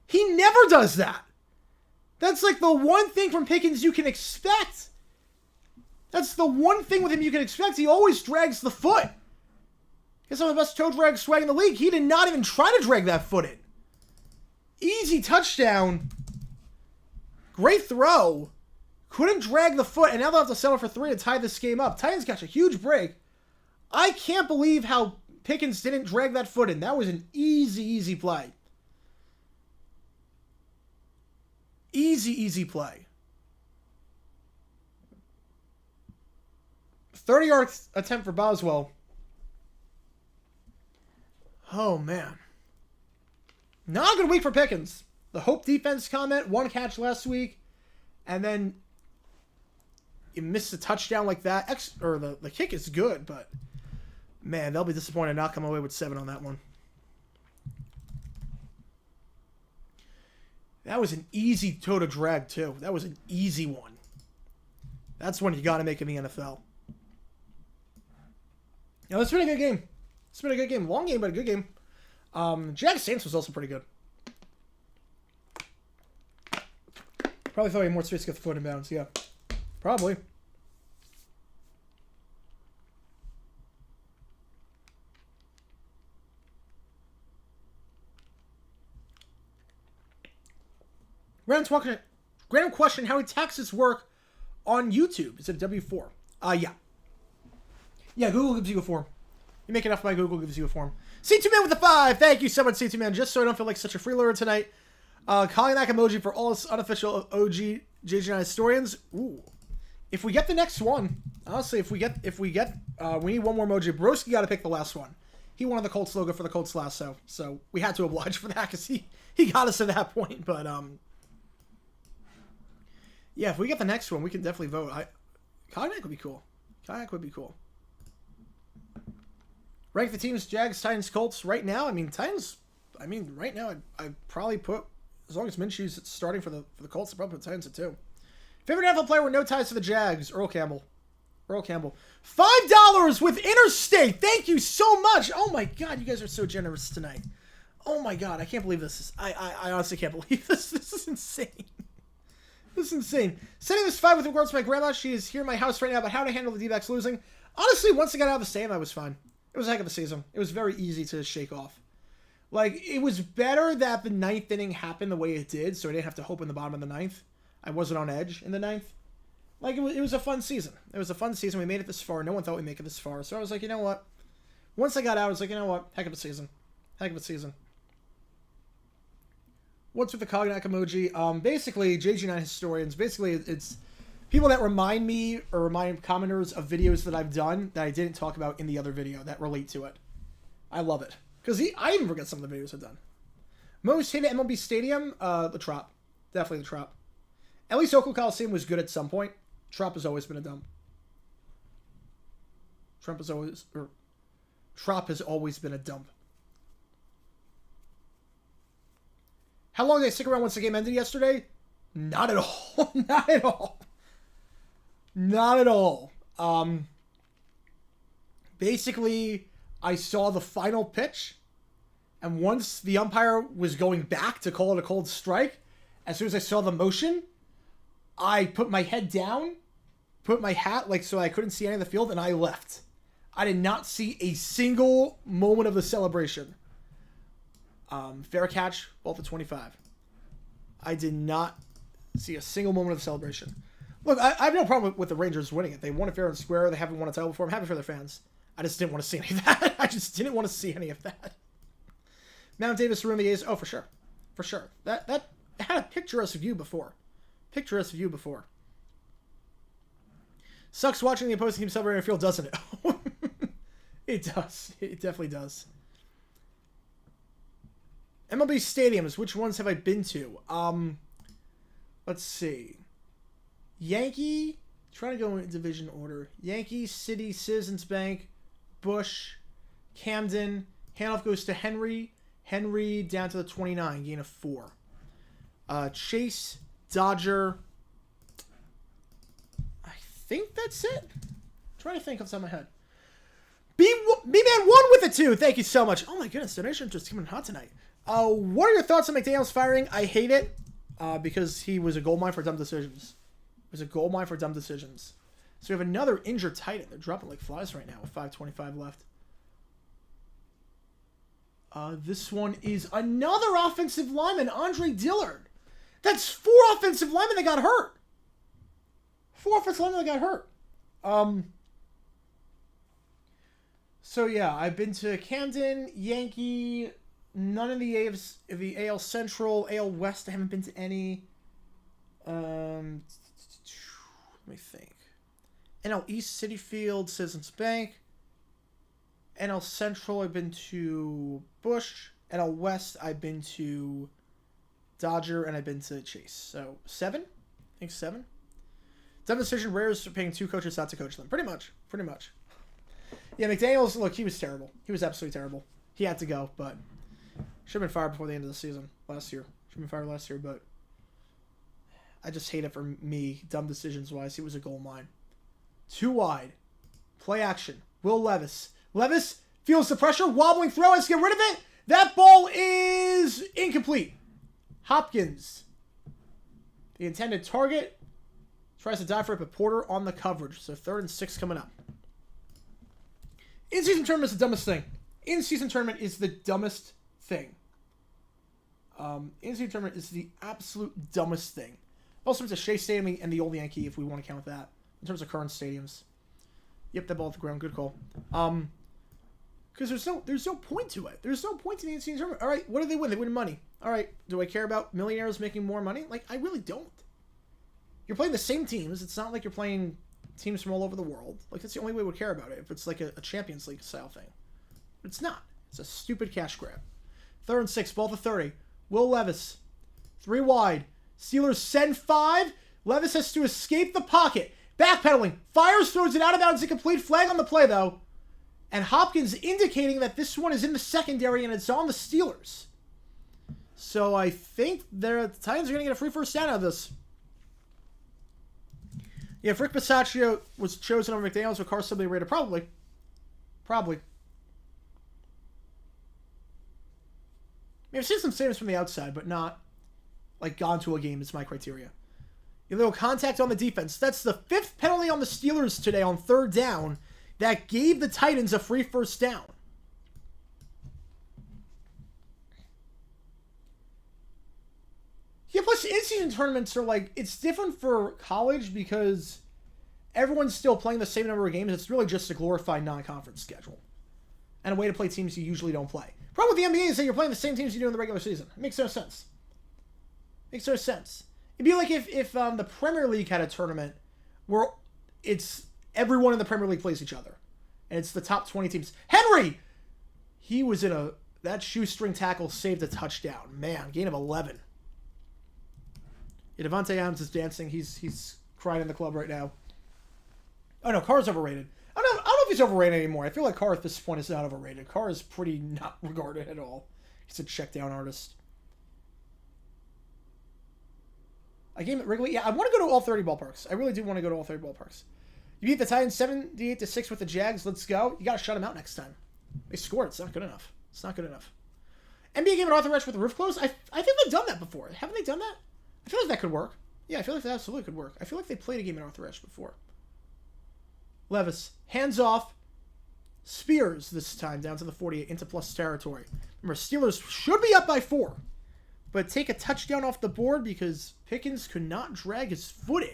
He never does that. That's like the one thing from Pickens you can expect. That's the one thing with him you can expect. He always drags the foot. He's some of the best toe drag swag in the league. He did not even try to drag that foot in. Easy touchdown. Great throw. Couldn't drag the foot, and now they'll have to settle for 3 to tie this game up. Titans got a huge break. I can't believe how Pickens didn't drag that foot in. That was an easy play. Easy play. 30-yard attempt for Boswell. Oh, man. Not a good week for Pickens. The Hope defense comment, 1 catch last week, and then you miss a touchdown like that. The kick is good, but man, they'll be disappointed not come away with 7 on that one. That was an easy toe to drag, too. That was an easy one. That's one you got to make in the NFL. Yeah, it's been a good game. It's been a good game. Long game, but a good game. Jags Saints was also pretty good. Probably thought he had more space to get the foot in bounds. Yeah. Probably. Random question, how many taxes work on YouTube? Is it W4? Yeah. Yeah, Google gives you a form. You make enough money, Google gives you a form. C2Man with the 5. Thank you so much, C2Man. Just so I don't feel like such a freeloader tonight. Calling that emoji for all us unofficial OG JG9 historians. Ooh. If we get the next one, honestly, we need one more emoji. Broski got to pick the last one. He wanted the Colts logo for the Colts lasso, so we had to oblige for that because he got us to that point. But yeah, if we get the next one, we can definitely vote. Kayak would be cool. Kayak would be cool. Rank the teams: Jags, Titans, Colts. Right now, right now, I'd probably put, as long as Minshew's starting for the Colts, I'd probably put Titans at 2. Favorite NFL player with no ties to the Jags: Earl Campbell. $5 with Interstate. Thank you so much. Oh my God, you guys are so generous tonight. Oh my God, I can't believe this. I honestly can't believe this. This is insane. This is insane. Sending this 5 with regards to my grandma. She is here in my house right now, but how to handle the D-backs losing. Honestly, once I got out of the stadium, I was fine. It was a heck of a season. It was very easy to shake off. Like, it was better that the 9th inning happened the way it did, so I didn't have to hope in the bottom of the 9th. I wasn't on edge in the 9th. Like, it was a fun season. It was a fun season. We made it this far. No one thought we'd make it this far. So I was like, you know what? Once I got out, I was like, you know what? Heck of a season. Heck of a season. What's with the Cognac emoji? Basically, JG9 historians, basically, it's people that remind me or remind commenters of videos that I've done that I didn't talk about in the other video that relate to it. I love it. Because I even forget some of the videos I've done. Most hated MLB Stadium? The Trop. Definitely the Trop. At least Oakland Coliseum was good at some point. Trop has always been a dump. Trop has always been a dump. How long did I stick around once the game ended yesterday? Not at all. Not at all. Not at all. Basically, I saw the final pitch, and once the umpire was going back to call it a cold strike, as soon as I saw the motion, I put my head down, put my hat so I couldn't see any of the field, and I left. I did not see a single moment of the celebration. Fair catch, ball for 25. I did not see a single moment of celebration. Look, I have no problem with the Rangers winning it. They won it fair and square. They haven't won a title before. I'm happy for their fans. I just didn't want to see any of that. I just didn't want to see any of that. Mount Davis ruined the A's. Oh, for sure. For sure. That had a picturesque view before. Picturesque view before. Sucks watching the opposing team celebrate in the field, doesn't it? It does. It definitely does. MLB stadiums. Which ones have I been to? Let's see. Yankee. Trying to go in division order. Yankee, City, Citizens Bank, Busch, Camden. Handoff goes to Henry. Henry down to the 29, gain of 4. Chase, Dodger. I think that's it. I'm trying to think off the top of my head. B-Man 1 with a 2. Thank you so much. Oh my goodness, donation just coming hot tonight. What are your thoughts on McDaniel's firing? I hate it because he was a gold mine for dumb decisions. It was a gold mine for dumb decisions. So we have another injured tight end. They're dropping like flies right now with 5:25 left. This one is another offensive lineman, Andre Dillard. That's 4 offensive linemen that got hurt. 4 offensive linemen that got hurt. So yeah, I've been to Camden, Yankee, none of the AL Central, AL West. I haven't been to any. Let me think. NL East, City Field, Citizens Bank. NL Central, I've been to Busch. NL West, I've been to Dodger, and I've been to Chase. So 7? I think 7. Dumb decision. Rares paying 2 coaches not to coach them. Pretty much. Pretty much. Yeah, McDaniels, look, he was terrible. He was absolutely terrible. He had to go, but should have been fired before the end of the season last year. Should have been fired last year, but I just hate it for me, dumb decisions-wise. He was a gold mine. 2 wide. Play action. Will Levis. Levis feels the pressure. Wobbling throw. Let's get rid of it. That ball is incomplete. Hopkins, the intended target, tries to dive for it, but Porter on the coverage. So 3rd and 6 coming up. In-season tournament is the dumbest thing. In-season tournament is the dumbest thing. In-season tournament is the absolute dumbest thing. Also, it's a Shea Stadium and the old Yankee, if we want to count that, in terms of current stadiums. Yep, that ball at the ground. Good call. Because there's no point to it. There's no point to the in-season tournament. All right, what do they win? They win money. All right, do I care about millionaires making more money? Like, I really don't. You're playing the same teams. It's not like you're playing teams from all over the world. Like, that's the only way we care about it, if it's like a Champions League style thing. But it's not. It's a stupid cash grab. 3rd and 6, ball to 30. Will Levis. 3 wide. Steelers send 5. Levis has to escape the pocket. Backpedaling. Fires, throws it out of bounds. Incomplete. Flag on the play, though. And Hopkins indicating that this one is in the secondary and it's on the Steelers. So I think the Titans are going to get a free first down out of this. Yeah, if Rick Bisaccio was chosen over McDaniels, would Carr still be rated? Probably. Probably. I mean, I've seen some statements from the outside, but not, like, gone to a game is my criteria. A little contact on the defense. That's the 5th penalty on the Steelers today on 3rd down that gave the Titans a free first down. Yeah, plus in-season tournaments are like, it's different for college because everyone's still playing the same number of games. It's really just a glorified non-conference schedule and a way to play teams you usually don't play. Problem with the NBA is that you're playing the same teams you do in the regular season. It makes no sense. Makes no sense. It'd be like if the Premier League had a tournament where it's everyone in the Premier League plays each other, and it's the top 20 teams. Henry, he was in that shoestring tackle saved a touchdown. Man, gain of 11. Yeah, Devontae Adams is dancing. He's crying in the club right now. Oh no, Carr's overrated. I don't know if he's overrated anymore. I feel like Carr at this point is not overrated. Carr is pretty not regarded at all. He's a check down artist. A game at Wrigley? Yeah, I want to go to all 30 ballparks. I really do want to go to all 30 ballparks. You beat the Titans 78-6 with the Jags. Let's go. You got to shut them out next time. They scored. It's not good enough. It's not good enough. NBA game at Arthur Ashe with the roof closed? I think they've done that before. Haven't they done that? I feel like that could work. Yeah, I feel like that absolutely could work. I feel like they played a game at Arthur Ashe before. Levis, hands off. Spears this time down to the 48 into plus territory. Remember, Steelers should be up by 4. but take a touchdown off the board because Pickens could not drag his foot in.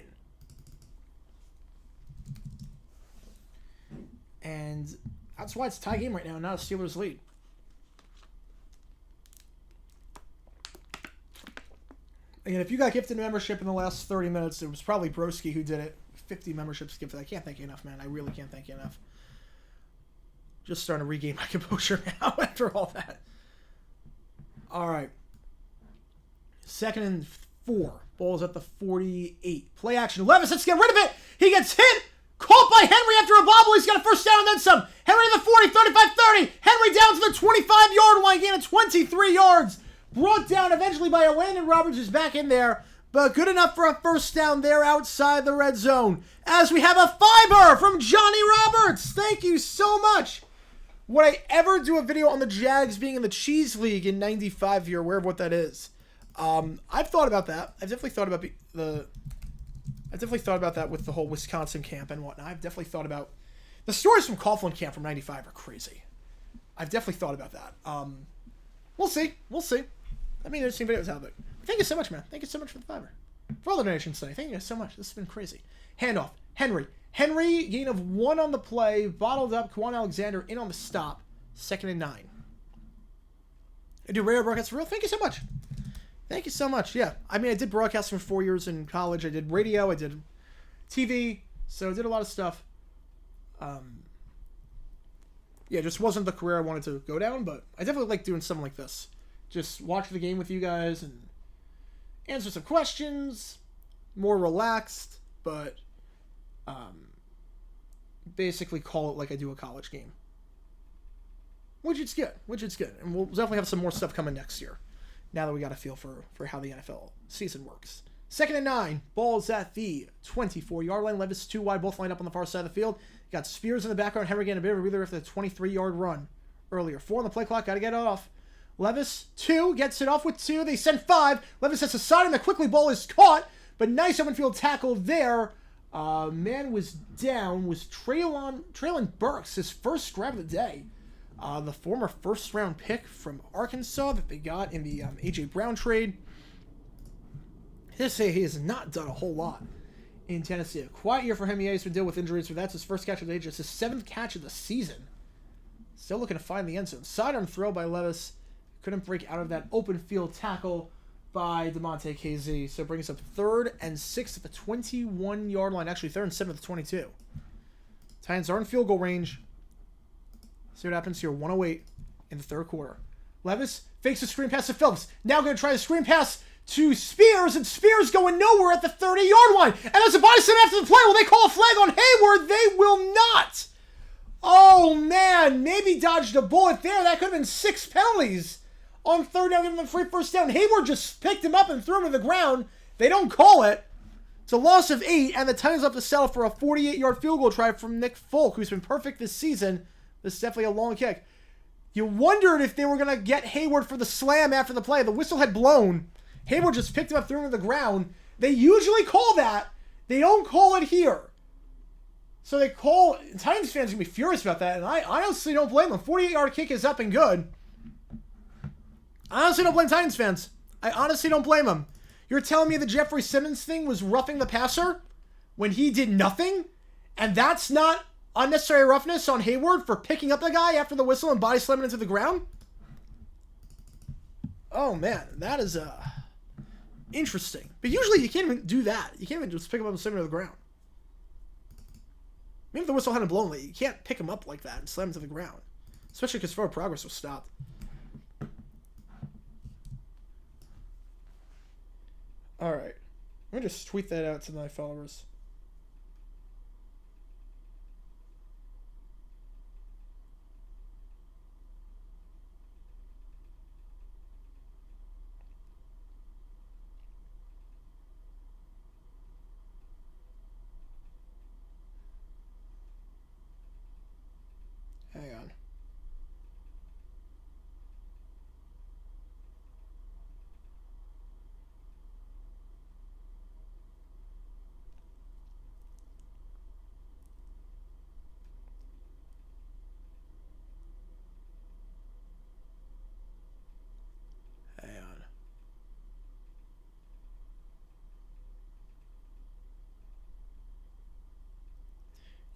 And that's why it's a tie game right now, not a Steelers lead. Again, if you got gifted membership in the last 30 minutes, it was probably Broski who did it. 50 memberships gifted. I can't thank you enough, man. I really can't thank you enough. Just starting to regain my composure now after all that. All right. 2nd and 4. Ball's at the 48. Play action. Levis, let's get rid of it. He gets hit. Caught by Henry after a bobble. He's got a first down and then some. Henry to the 40, 35-30. Henry down to the 25-yard line. Gain of 23 yards. Brought down eventually by Landon Roberts, who's back in there. But good enough for a first down there outside the red zone. As we have a fiber from Johnny Roberts. Thank you so much. Would I ever do a video on the Jags being in the Cheese League in 95 if you're aware of what that is? I've thought about that. I've definitely thought about that with the whole Wisconsin camp and whatnot. I've definitely thought about the stories from Coughlin camp from 95 are crazy. I've definitely thought about that. We'll see. I mean, there's some videos out there. Thank you so much, man. Thank you so much for the fiber. For all the donations today. Thank you so much. This has been crazy. Handoff. Henry, gain of 1 on the play. Bottled up. Quan Alexander in on the stop. 2nd and 9. I do radio broadcasts for real. Thank you so much. Thank you so much. Yeah. I mean, I did broadcasting for 4 years in college. I did radio. I did TV. So I did a lot of stuff. Yeah, just wasn't the career I wanted to go down, but I definitely like doing something like this. Just watch the game with you guys and answer some questions. More relaxed, but basically call it like I do a college game. Which is good. And we'll definitely have some more stuff coming next year. Now that we got a feel for how the NFL season works. 2nd and 9. Ball's at the 24-yard line. Levis 2 wide, both lined up on the far side of the field. Got Spears in the background. Henry getting a bit of a breather after the 23-yard run earlier. 4 on the play clock. Got to get it off. Levis 2 gets it off with 2. They send 5. Levis has a side and the quickly ball is caught. But nice open field tackle there. Man was down. Was Traylon Burks, his first grab of the day. The former first-round pick from Arkansas that they got in the A.J. Brown trade. He has not done a whole lot in Tennessee. A quiet year for him. He has to deal with injuries, so that's his first catch of the day. Just his 7th catch of the season. Still looking to find the end zone. Sidearm throw by Levis. Couldn't break out of that open field tackle by DeMonte KZ. So it brings up 3rd and 6 at the 21-yard line. Actually, 3rd and 7 at the 22. Titans are in field goal range. See what happens here. 1:08 in the 3rd quarter. Levis fakes a screen pass to Phillips. Now going to try the screen pass to Spears, and Spears going nowhere at the 30-yard line. And there's a body slam after the play. Will they call a flag on Hayward? They will not. Oh, man. Maybe dodged a bullet there. That could have been 6 penalties on 3rd down, giving them a free first down. Hayward just picked him up and threw him to the ground. They don't call it. It's a loss of 8, and the Titans have to settle for a 48-yard field goal try from Nick Folk, who's been perfect this season. This is definitely a long kick. You wondered if they were going to get Hayward for the slam after the play. The whistle had blown. Hayward just picked him up, threw him to the ground. They usually call that. They don't call it here. So they call... Titans fans are going to be furious about that, and I honestly don't blame them. 48-yard kick is up and good. I honestly don't blame Titans fans. I honestly don't blame them. You're telling me the Jeffrey Simmons thing was roughing the passer when he did nothing? And that's not unnecessary roughness on Hayward for picking up the guy after the whistle and body slamming into the ground? Oh, man. That is interesting. But usually you can't even do that. You can't even just pick him up and slam him to the ground. Maybe if the whistle hadn't blown, you can't pick him up like that and slam him to the ground. Especially because forward progress was stopped. Alright. I'm going to just tweet that out to my followers. Hang on.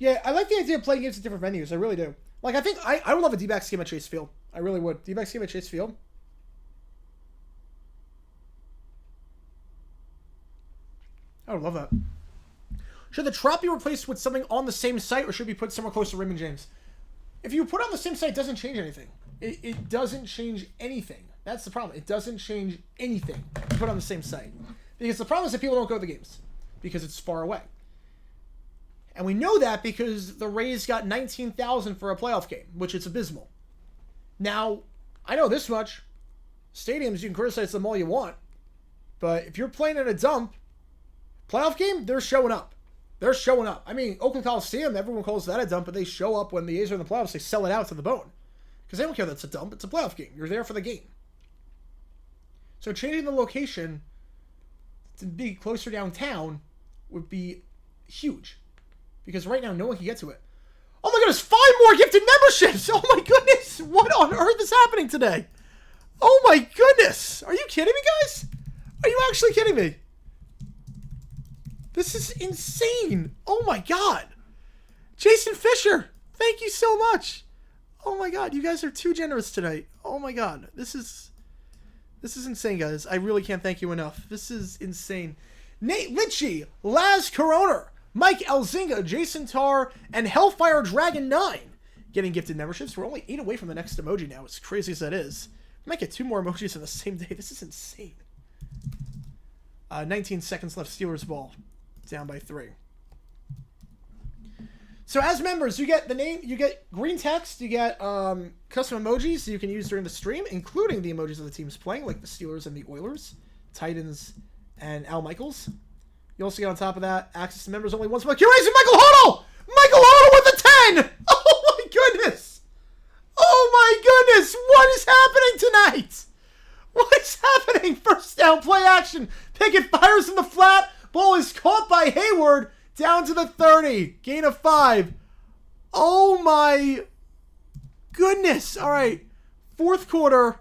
Yeah, I like the idea of playing games at different venues. I really do. Like, I think I would love a D-backs game at Chase Field. I really would. D-backs game at Chase Field. I would love that. Should the Trop be replaced with something on the same site, or should we put somewhere close to Raymond James? If you put it on the same site, it doesn't change anything. It doesn't change anything. That's the problem. It doesn't change anything if you put it on the same site. Because the problem is that people don't go to the games. Because it's far away. And we know that because the Rays got 19,000 for a playoff game, which is abysmal. Now, I know this much. Stadiums, you can criticize them all you want. But if you're playing at a dump, playoff game, they're showing up. They're showing up. I mean, Oakland Coliseum, everyone calls that a dump, but they show up when the A's are in the playoffs. They sell it out to the bone. Because they don't care that it's a dump. It's a playoff game. You're there for the game. So changing the location to be closer downtown would be huge. Because right now, no one can get to it. Oh my goodness, 5 more gifted memberships! Oh my goodness! What on earth is happening today? Oh my goodness! Are you kidding me, guys? Are you actually kidding me? This is insane! Oh my god! Jason Fisher, thank you so much! Oh my god, you guys are too generous tonight. Oh my god, this is insane, guys. I really can't thank you enough. This is insane. Nate Litchie, Laz Coroner, Mike Elzinga, Jason Tarr, and Hellfire Dragon 9 getting gifted memberships. We're only 8 away from the next emoji now, as crazy as that is. We might get 2 more emojis in the same day. This is insane. 19 seconds left. Steelers ball. Down by 3. So as members, you get the name, you get green text, you get custom emojis that you can use during the stream, including the emojis of the teams playing, like the Steelers and the Oilers, Titans, and Al Michaels. You also get on top of that access to members only once a month. You're raising Michael Hodel! Michael Hodel with a 10! Oh my goodness! Oh my goodness! What is happening tonight? What is happening? First down, play action. Pickett fires in the flat. Ball is caught by Hayward. Down to the 30. Gain of 5. Oh my goodness. All right. 4th quarter.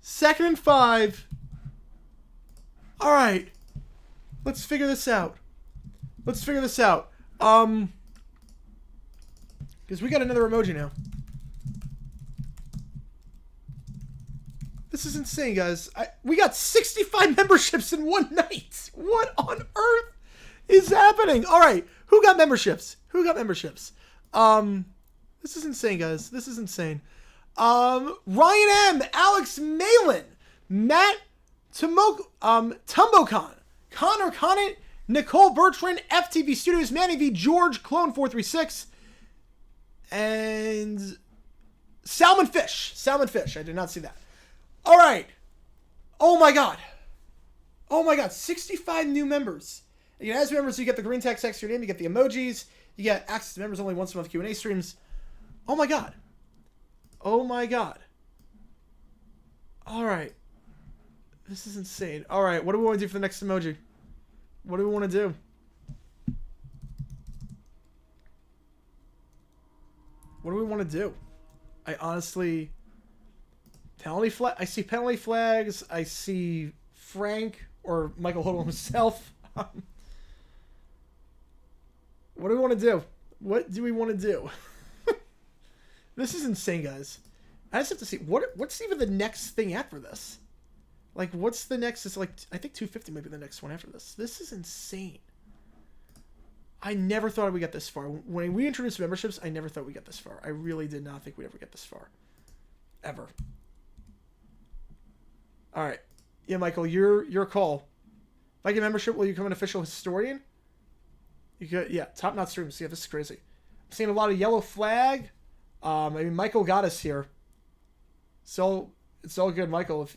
2nd and 5. All right. Let's figure this out. Because we got another emoji now. This is insane, guys. We got 65 memberships in one night. What on earth is happening? All right. Who got memberships? This is insane, guys. This is insane. Ryan M, Alex Malin, Matt Tumbocon, Connor Conant, Nicole Bertrand, FTV Studios, Manny V, George, Clone 436, and Salmon Fish. I did not see that. All right. Oh my god. 65 new members. And as members, you get the green text next to your name, you get the emojis, you get access to members only once a month Q&A streams. Oh my god. All right. This is insane. All right, what do we want to do for the next emoji? What do we want to do? I honestly... I see penalty flags. I see Frank or Michael Hodel himself. What do we want to do? This is insane, guys. I just have to see what's even the next thing after this. Like, what's the next? It's like, I think 250 might be the next one after this. This is insane. I never thought we'd get this far. When we introduced memberships, I never thought we'd get this far. I really did not think we'd ever get this far. Ever. All right. Yeah, Michael, your call. If I get membership, will you become an official historian? You could, yeah, top notch streams. Yeah, this is crazy. I'm seeing a lot of yellow flag. I mean, Michael got us here. So it's all good, Michael. If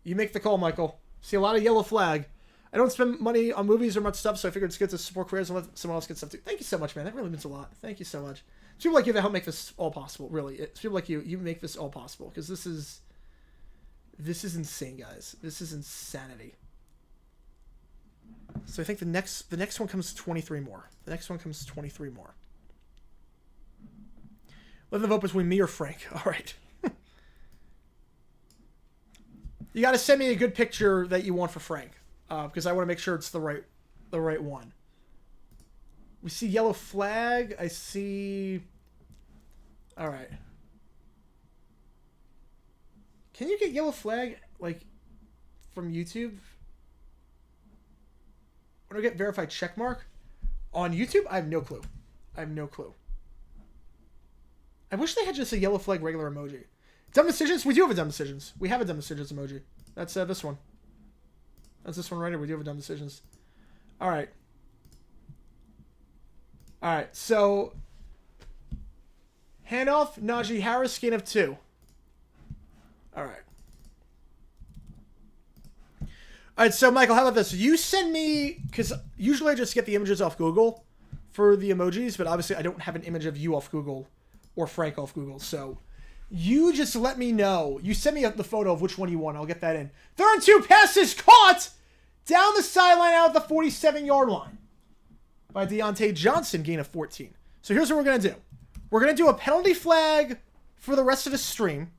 you make the call, Michael. See a lot of yellow flag. I don't spend money on movies or much stuff, so I figured it's good to support creators and let someone else get stuff too. Thank you so much, man. That really means a lot. Thank you so much. It's people like you that help make this all possible, really. It's people like you. You make this all possible, because this is insane, guys. This is insanity. So I think the next one comes 23 more. Let them vote between me or Frank. All right. You got to send me a good picture that you want for Frank, because I want to make sure it's the right one. We see yellow flag. I see... All right. Can you get yellow flag, like, from YouTube? When I get verified check mark? On YouTube? I have no clue. I have no clue. I wish they had just a yellow flag regular emoji. Dumb decisions? We do have a dumb decisions. We have a dumb decisions emoji. That's this one. That's this one right here. We do have a dumb decisions. All right. All right. So, handoff, Najee Harris, gain of 2. All right. All right, so Michael, how about this? You send me, because usually I just get the images off Google for the emojis, but obviously I don't have an image of you off Google or Frank off Google, so you just let me know. You send me the photo of which one you want. I'll get that in. 3rd and 2 passes caught down the sideline out at the 47-yard line by Deontay Johnson, gain of 14. So here's what we're going to do. We're going to do a penalty flag for the rest of the stream.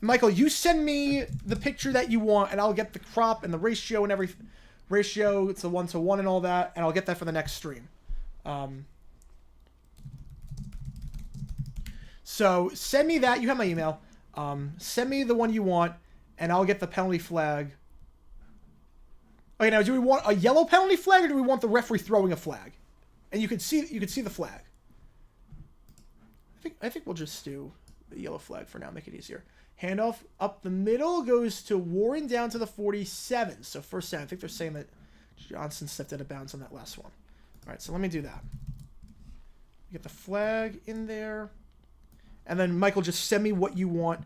Michael, you send me the picture that you want, and I'll get the crop and the ratio and every ratio. It's a 1-to-1 and all that, and I'll get that for the next stream. So send me that. You have my email. Send me the one you want, and I'll get the penalty flag. Okay, now do we want a yellow penalty flag, or do we want the referee throwing a flag? And you could see the flag. I think we'll just do the yellow flag for now. Make it easier. Handoff up the middle goes to Warren down to the 47. So first down. I think they're saying that Johnson stepped out of bounds on that last one. All right, so let me do that. Get the flag in there. And then, Michael, just send me what you want.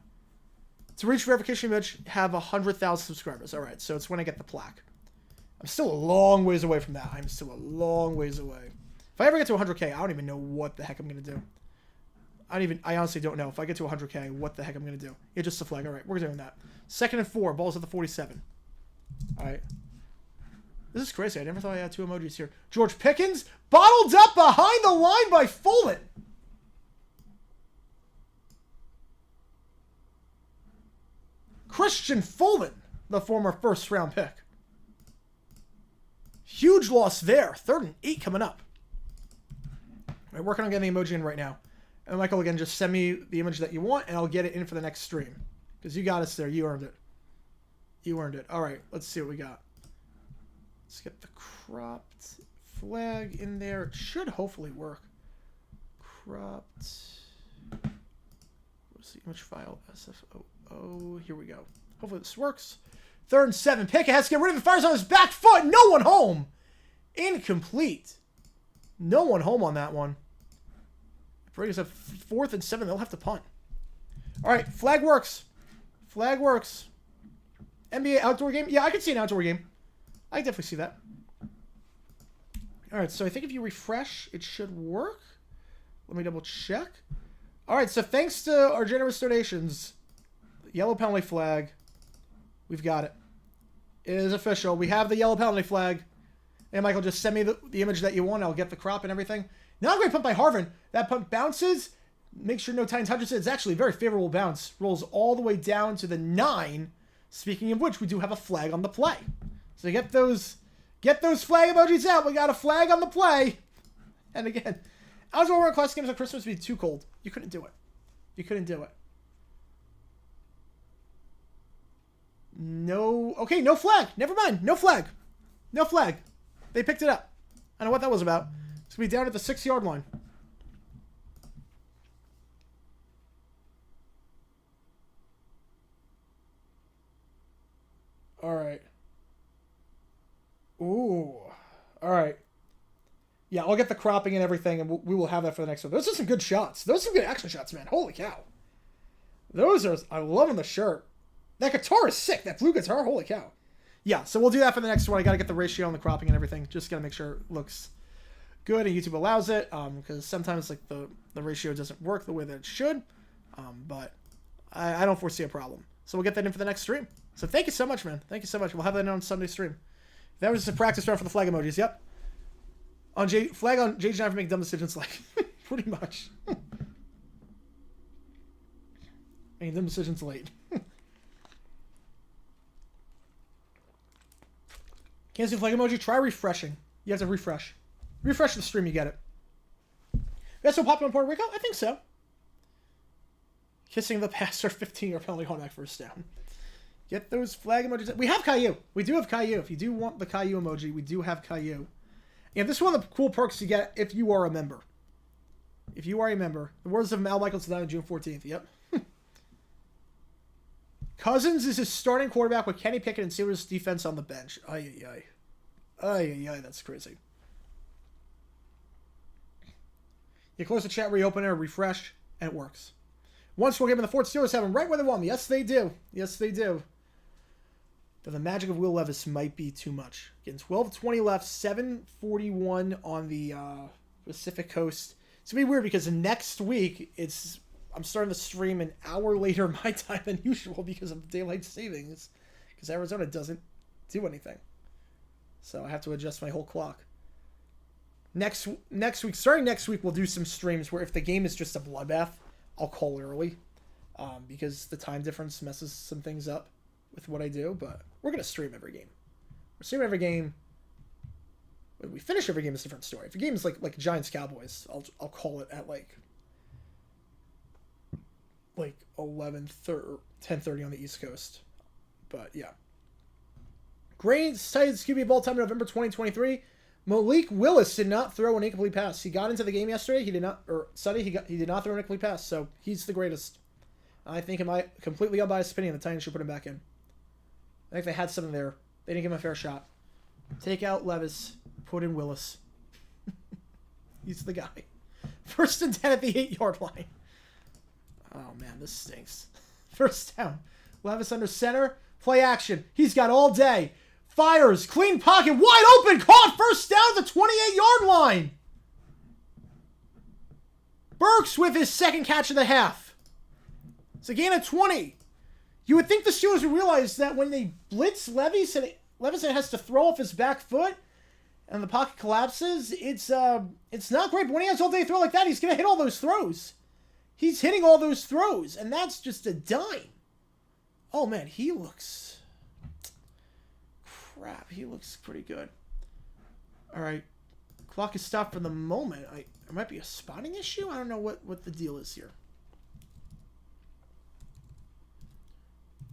To reach verification image, have 100,000 subscribers. All right, so it's when I get the plaque. I'm still a long ways away from that. I'm still a long ways away. If I ever get to 100K, I don't even know what the heck I'm going to do. I honestly don't know. If I get to 100K, what the heck I'm going to do. Yeah, just the flag. All right, we're doing that. 2nd and 4. Ball's at the 47. All right. This is crazy. I never thought I had 2 emojis here. George Pickens, bottled up behind the line by Fulton. Christian Fulton, the former first-round pick. Huge loss there. 3rd and 8 coming up. I'm working on getting the emoji in right now. And Michael, again, just send me the image that you want, and I'll get it in for the next stream. Because you got us there. You earned it. You earned it. All right, let's see what we got. Let's get the cropped flag in there. It should hopefully work. Cropped. What's the image file? SFOO. Here we go. Hopefully this works. 3rd and 7. Pickett has to get rid of it. Fires on his back foot. No one home. Incomplete. No one home on that one. Brings up 4th and 7. They'll have to punt. All right, flag works. Flag works. NBA outdoor game. Yeah, I can see an outdoor game. I can definitely see that. All right, so I think if you refresh, it should work. Let me double check. All right, so thanks to our generous donations, yellow penalty flag, we've got it. It is official. We have the yellow penalty flag. And Michael, just send me the image that you want. I'll get the crop and everything. Now a great punt by Harvin. That punt bounces. Make sure no Titans touches it. It's actually a very favorable bounce. Rolls all the way down to the 9. Speaking of which, we do have a flag on the play. So get those flag emojis out. We got a flag on the play. And again, I was over class games on Christmas would be too cold. You couldn't do it. You couldn't do it. No. Okay, no flag. Never mind. No flag. No flag. They picked it up. I don't know what that was about. It's going to be down at the 6-yard line. All right. Ooh. All right. Yeah, I'll get the cropping and everything, and we will have that for the next one. Those are some good shots. Those are some good action shots, man. Holy cow. Those are... I love on the shirt. That guitar is sick. That blue guitar. Holy cow. Yeah, so we'll do that for the next one. I got to get the ratio and the cropping and everything. Just got to make sure it looks good and YouTube allows it, because sometimes like the ratio doesn't work the way that it should, but I don't foresee a problem. So we'll get that in for the next stream. So thank you so much, man. Thank you so much. We'll have that in on Sunday stream. That was just a practice round for the flag emojis. Yep. Flag on JG9 for making dumb decisions, like pretty much. Making dumb decisions late. Can't see flag emoji. Try refreshing. You have to refresh. Refresh the stream, you get it. That's so popular in Puerto Rico? I think so. Kissing the passer, 15-yard penalty, holding back first down. Get those flag emojis. We have Caillou. We do have Caillou. If you do want the Caillou emoji, we do have Caillou. And this is one of the cool perks you get if you are a member. If you are a member. The words of Al Michaels died on June 14th. Yep. Cousins is his starting quarterback with Kenny Pickett and Steelers defense on the bench. Ay. That's crazy. You close the chat, reopen it, refresh, and it works. Once we'll give them the Fort Steelers have them right where they want them. Yes, they do. Yes, they do. But the magic of Will Levis might be too much. Getting 12:20 left, 7:41 on the Pacific Coast. It's going to be weird because next week, I'm starting to stream an hour later my time than usual because of daylight savings. Because Arizona doesn't do anything. So I have to adjust my whole clock. Starting next week, we'll do some streams where if the game is just a bloodbath, I'll call early. Because the time difference messes some things up with what I do. But we're going to stream every game. We're streaming every game. When we finish every game, it's a different story. If a game is like Giants-Cowboys, I'll call it at like 11:30, 10:30 on the East Coast. But yeah. Greatest Titans QB of all time in November 2023. Malik Willis did not throw an incomplete pass. He got into the game yesterday. He did not throw an incomplete pass. So he's the greatest. I think in my completely unbiased opinion, the Titans should put him back in. I think they had something there. They didn't give him a fair shot. Take out Levis. Put in Willis. He's the guy. 1st and 10 at the 8-yard line. Oh, man, this stinks. First down. Levis under center. Play action. He's got all day. Fires. Clean pocket. Wide open. Caught. First down at the 28-yard line. Burks with his second catch of the half. It's a gain of 20. You would think the Steelers would realize that when they blitz Levis and has to throw off his back foot and the pocket collapses, it's not great. But when he has all day throw like that, he's going to hit all those throws. He's hitting all those throws, and that's just a dime. Oh, man, he looks... Crap, he looks pretty good. All right. Clock is stopped for the moment. It might be a spotting issue? I don't know what the deal is here.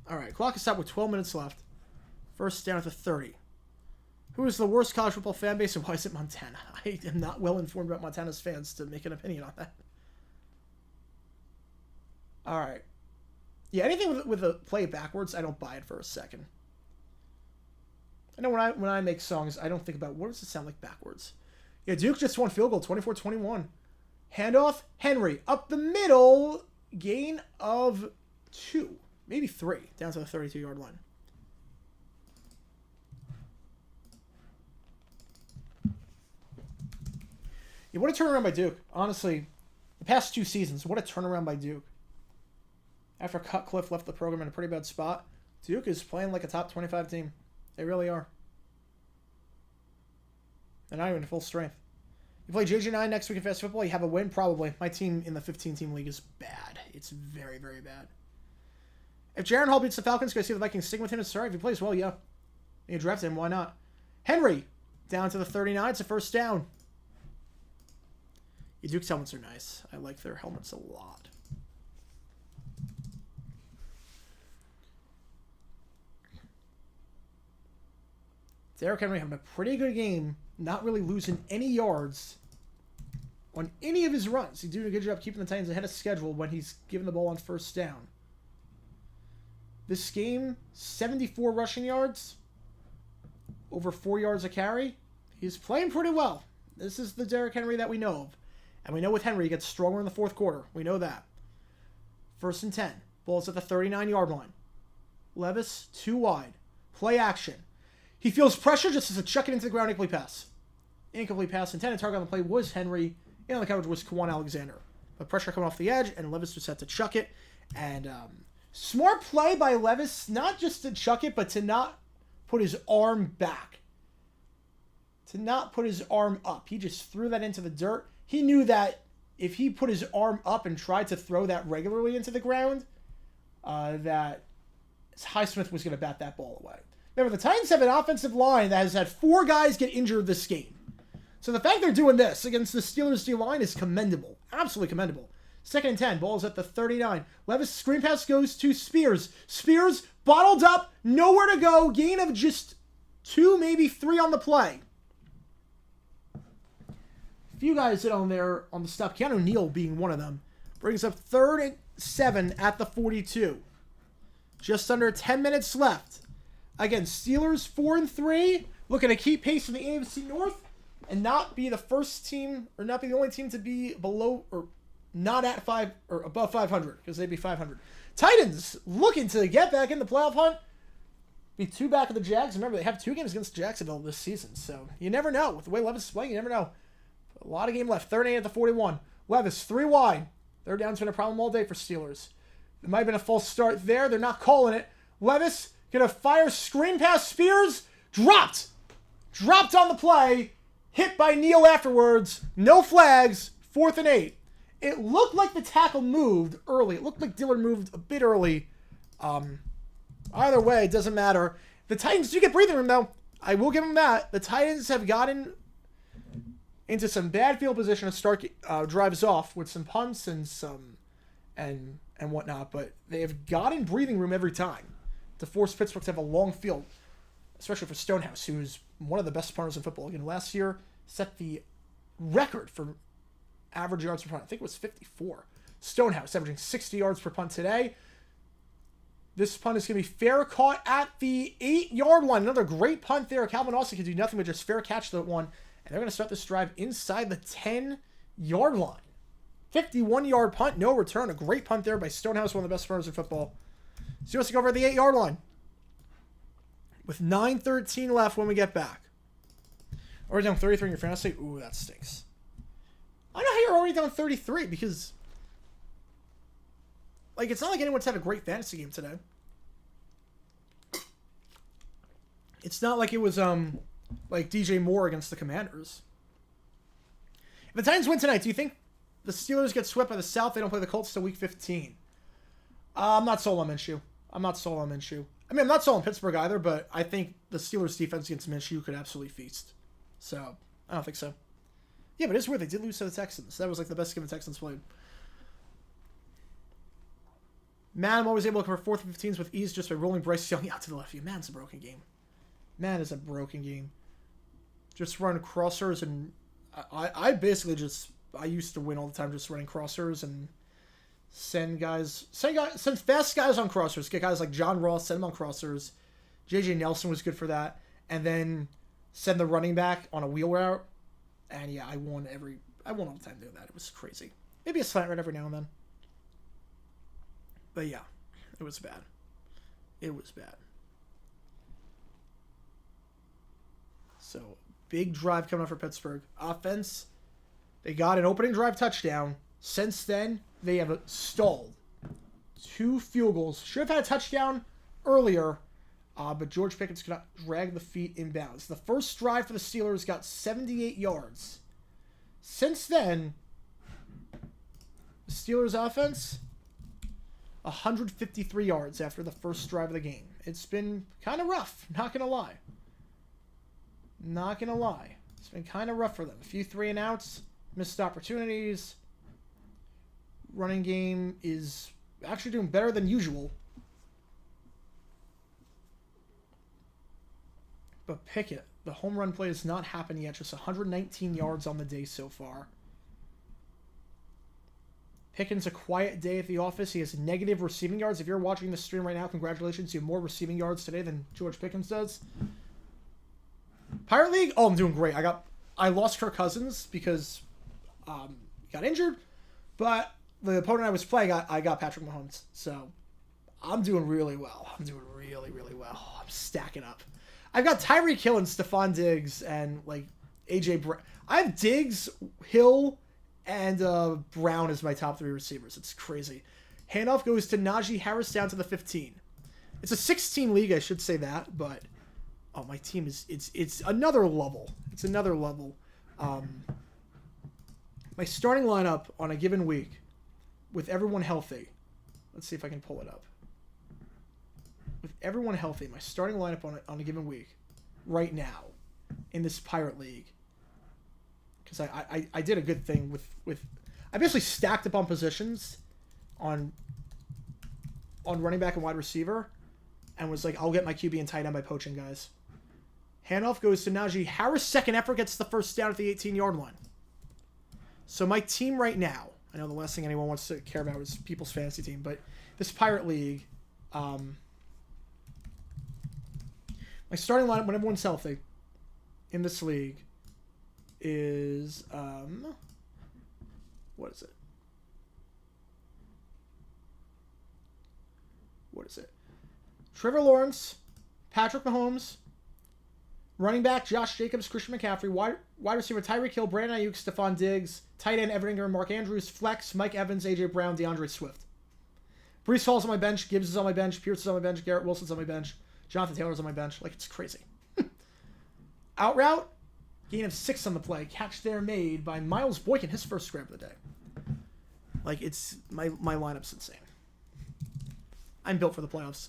All right, clock is stopped with 12 minutes left. First down at the 30. Who is the worst college football fan base, and why is it Montana? I am not well informed about Montana's fans to make an opinion on that. All right. Yeah, anything with a play backwards, I don't buy it for a second. I know when I make songs, I don't think about what does it sound like backwards. Yeah, Duke just won field goal, 24-21. Handoff, Henry up the middle, gain of 2, maybe 3, down to the 32-yard line. Yeah, what a turnaround by Duke. Honestly, the past 2 seasons, what a turnaround by Duke. After Cutcliffe left the program in a pretty bad spot, Duke is playing like a top 25 team. They really are. They're not even full strength. You play JG9 next week in Fast Football, you have a win? Probably. My team in the 15-team league is bad. It's very, very bad. If Jaron Hall beats the Falcons, can I see the Vikings sticking with him? Sorry, if he plays well, yeah. You draft him, why not? Henry, down to the 39. It's a first down. Yeah, Duke's helmets are nice. I like their helmets a lot. Derrick Henry having a pretty good game, not really losing any yards on any of his runs. He's doing a good job keeping the Titans ahead of schedule when he's given the ball on first down. This game, 74 rushing yards, over 4 yards a carry. He's playing pretty well. This is the Derrick Henry that we know of. And we know with Henry, he gets stronger in the fourth quarter. We know that. 1st and 10. Ball's at the 39-yard line. Levis, 2 wide. Play action. He feels pressure just as to chuck it into the ground. Incomplete pass. Incomplete pass. Intended target on the play was Henry. And on the coverage was Kwan Alexander. But pressure coming off the edge, and Levis just had to chuck it. And smart play by Levis, not just to chuck it, but to not put his arm back. To not put his arm up. He just threw that into the dirt. He knew that if he put his arm up and tried to throw that regularly into the ground, that Highsmith was going to bat that ball away. Remember, the Titans have an offensive line that has had 4 guys get injured this game. So the fact they're doing this against the Steelers D-line is commendable. Absolutely commendable. 2nd and 10. Ball's at the 39. Levis, screen pass goes to Spears. Spears bottled up. Nowhere to go. Gain of just 2, maybe 3 on the play. A few guys hit on there on the stop. Keanu Neal being one of them. Brings up 3rd and 7 at the 42. Just under 10 minutes left. Again, Steelers 4-3. Looking to keep pace in the AFC North and not be the first team, or not be the only team to be below, or not at 5, or above 500, because they'd be 500. Titans looking to get back in the playoff hunt. Be 2 back of the Jags. Remember, they have 2 games against Jacksonville this season, so you never know. With the way Levis is playing, you never know. A lot of game left. 3rd and 8 at the 41. Levis, 3 wide. 3rd down's been a problem all day for Steelers. It might have been a false start there. They're not calling it. Levis gonna fire screen pass. Spears dropped on the play. Hit by Neal afterwards. No flags. 4th and 8. It looked like the tackle moved early. It looked like Dillard moved a bit early. Either way, it doesn't matter. The Titans do get breathing room, though. I will give them that. The Titans have gotten into some bad field position to start drives off with some punts and some and whatnot, but they have gotten breathing room every time to force Pittsburgh to have a long field, especially for Stonehouse, who is one of the best punters in football. Again, last year set the record for average yards per punt. I think it was 54. Stonehouse averaging 60 yards per punt today. This punt is going to be fair, caught at the 8-yard line. Another great punt there. Calvin Austin can do nothing but just fair catch that one. And they're going to start this drive inside the 10-yard line. 51-yard punt, no return. A great punt there by Stonehouse, one of the best punters in football. So he wants to go over the 8-yard line with 9:13 left when we get back. Already down 33 in your fantasy. Ooh, that stinks. I don't know how you're already down 33 because, like, it's not like anyone's had a great fantasy game today. It's not like it was, like DJ Moore against the Commanders. If the Titans win tonight, do you think the Steelers get swept by the South? They don't play the Colts till week 15. I'm not sold on Minshew. I'm not sold on Minshew. I mean, I'm not sold on Pittsburgh either, but I think the Steelers' defense against Minshew could absolutely feast. So, I don't think so. Yeah, but it's weird. They did lose to the Texans. That was like the best game the Texans played. Man, I'm always able to cover 4th and 15s with ease just by rolling Bryce Young out to the left. Man, it's a broken game. Man, it's a broken game. Just run crossers, and I basically just, I used to win all the time just running crossers and send fast guys on crossers. Get guys like John Ross, send them on crossers. J.J. Nelson was good for that. And then send the running back on a wheel route. And yeah, I won all the time doing that. It was crazy. Maybe a slant route every now and then. But yeah, it was bad. It was bad. So, big drive coming up for Pittsburgh. Offense, they got an opening drive touchdown. Since then, they have stalled. 2 field goals. Should have had a touchdown earlier, but George Pickens could not drag the feet inbounds. The first drive for the Steelers got 78 yards. Since then, the Steelers offense, 153 yards after the first drive of the game. It's been kind of rough, not going to lie. Not going to lie. It's been kind of rough for them. A few 3-and-outs, missed opportunities. Running game is actually doing better than usual. But Pickett, the home run play has not happened yet. Just 119 yards on the day so far. Pickens a quiet day at the office. He has negative receiving yards. If you're watching this stream right now, congratulations. You have more receiving yards today than George Pickens does. Pirate League? Oh, I'm doing great. I lost Kirk Cousins because he got injured. But the opponent I was playing, I got Patrick Mahomes. So I'm doing really well. I'm doing really, really well. I'm stacking up. I've got Tyreek Hill and Stephon Diggs and like AJ Brown. I have Diggs, Hill, and Brown as my top 3 receivers. It's crazy. Handoff goes to Najee Harris down to the 15. It's a 16 league, I should say that, but oh, my team is it's another level. It's another level. My starting lineup on a given week with everyone healthy. Let's see if I can pull it up. With everyone healthy, my starting lineup on a given week right now in this Pirate League because I did a good thing with I basically stacked up on positions on running back and wide receiver, and was like, I'll get my QB and tight end by poaching guys. Handoff goes to Najee Harris. Second effort gets the first down at the 18-yard line. So my team right now, I know the last thing anyone wants to care about is people's fantasy team, but this Pirate League, my starting lineup when everyone's healthy in this league is what is it? Trevor Lawrence, Patrick Mahomes, running back Josh Jacobs, Christian McCaffrey, wide receiver Tyreek Hill, Brandon Ayuk, Stephon Diggs, tight end Evan Ingram, Mark Andrews, flex Mike Evans, AJ Brown, DeAndre Swift. Breece Hall's on my bench, Gibbs is on my bench, Pierce is on my bench, Garrett Wilson's on my bench, Jonathan Taylor's on my bench. Like, it's crazy. Out route, gain of 6 on the play. Catch there made by Miles Boykin, his first grab of the day. Like, it's my lineup's insane. I'm built for the playoffs.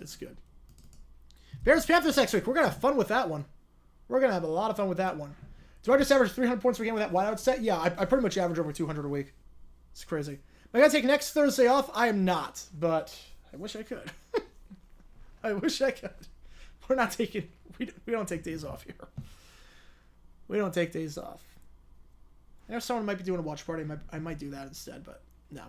It's good. Bears-Panthers next week. We're going to have fun with that one. We're going to have a lot of fun with that one. Do I just average 300 points per game with that wideout set? Yeah, I pretty much average over 200 a week. It's crazy. Am I going to take next Thursday off? I am not, but I wish I could. I wish I could. We're not taking... We don't take days off here. We don't take days off. I know someone might be doing a watch party. I might do that instead, but no,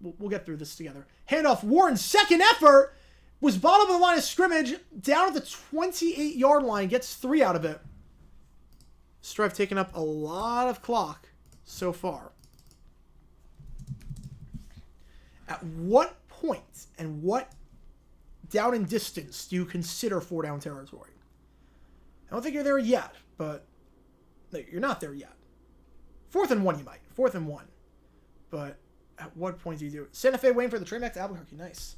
we'll get through this together. Handoff, Warren, second effort, was bottom of the line of scrimmage, down at the 28-yard line, gets 3 out of it. Strive taking up a lot of clock so far. At what point and what down and distance do you consider 4-down territory? I don't think you're there yet, but no, you're not there yet. 4th and 1 you might. 4th and 1. But at what point do you do it? Santa Fe waiting for the train back to Albuquerque. Nice.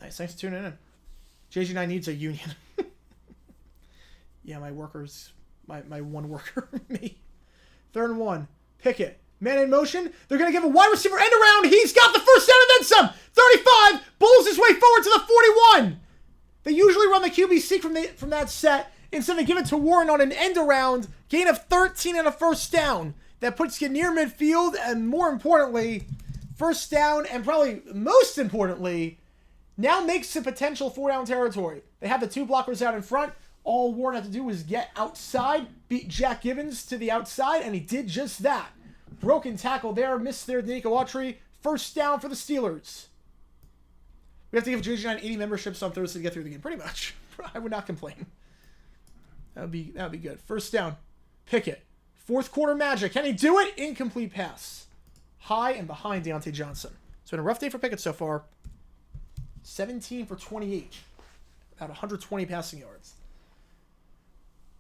Nice. Thanks for tuning in. JG9 needs a union. Yeah, my workers, my one worker, me. 3rd and 1. Pickett. Man in motion. They're going to give a wide receiver end around. He's got the first down and then some. 35. Bulls his way forward to the 41. They usually run the QB seek from that set. Instead, they give it to Warren on an end around. Gain of 13 and a first down. That puts you near midfield. And more importantly, first down. And probably most importantly, now makes the potential 4-down territory. They have the 2 blockers out in front. All Warren had to do was get outside, beat Jack Gibbons to the outside, and he did just that. Broken tackle there, missed there, Danico Autry. First down for the Steelers. We have to give JG9 80 memberships on Thursday to get through the game. Pretty much. I would not complain. That would be good. First down. Pickett. 4th quarter magic. Can he do it? Incomplete pass. High and behind Deontay Johnson. It's been a rough day for Pickett so far. 17 for 28. About 120 passing yards.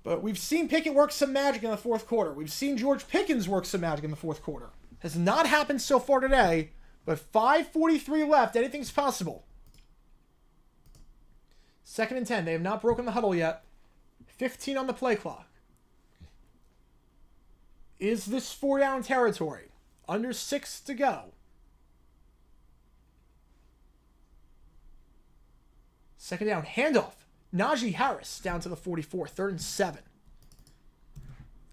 But we've seen Pickett work some magic in the 4th quarter. We've seen George Pickens work some magic in the 4th quarter. Has not happened so far today, but 5:43 left. Anything's possible. 2nd and 10. They have not broken the huddle yet. 15 on the play clock. Is this 4-down territory? Under 6 to go. 2nd down. Handoff. Najee Harris down to the 44. 3rd and 7. I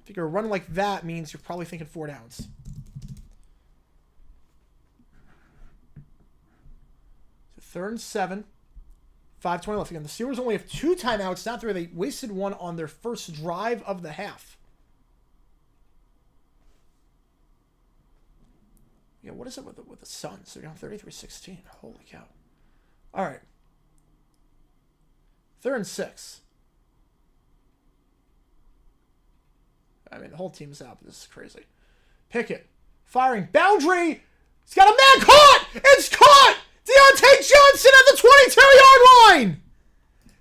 figure a run like that means you're probably thinking 4 downs. So 3rd and 7. 5:20 left. Again, the Steelers only have 2 timeouts. Not 3. They wasted 1 on their first drive of the half. Yeah, what is it with the Suns? They're down 33-16. Holy cow. All right. 3rd and 6. I mean, the whole team is out, but this is crazy. Pickett. Firing. Boundary. He's got a man caught! It's caught! Deontay Johnson at the 22-yard line!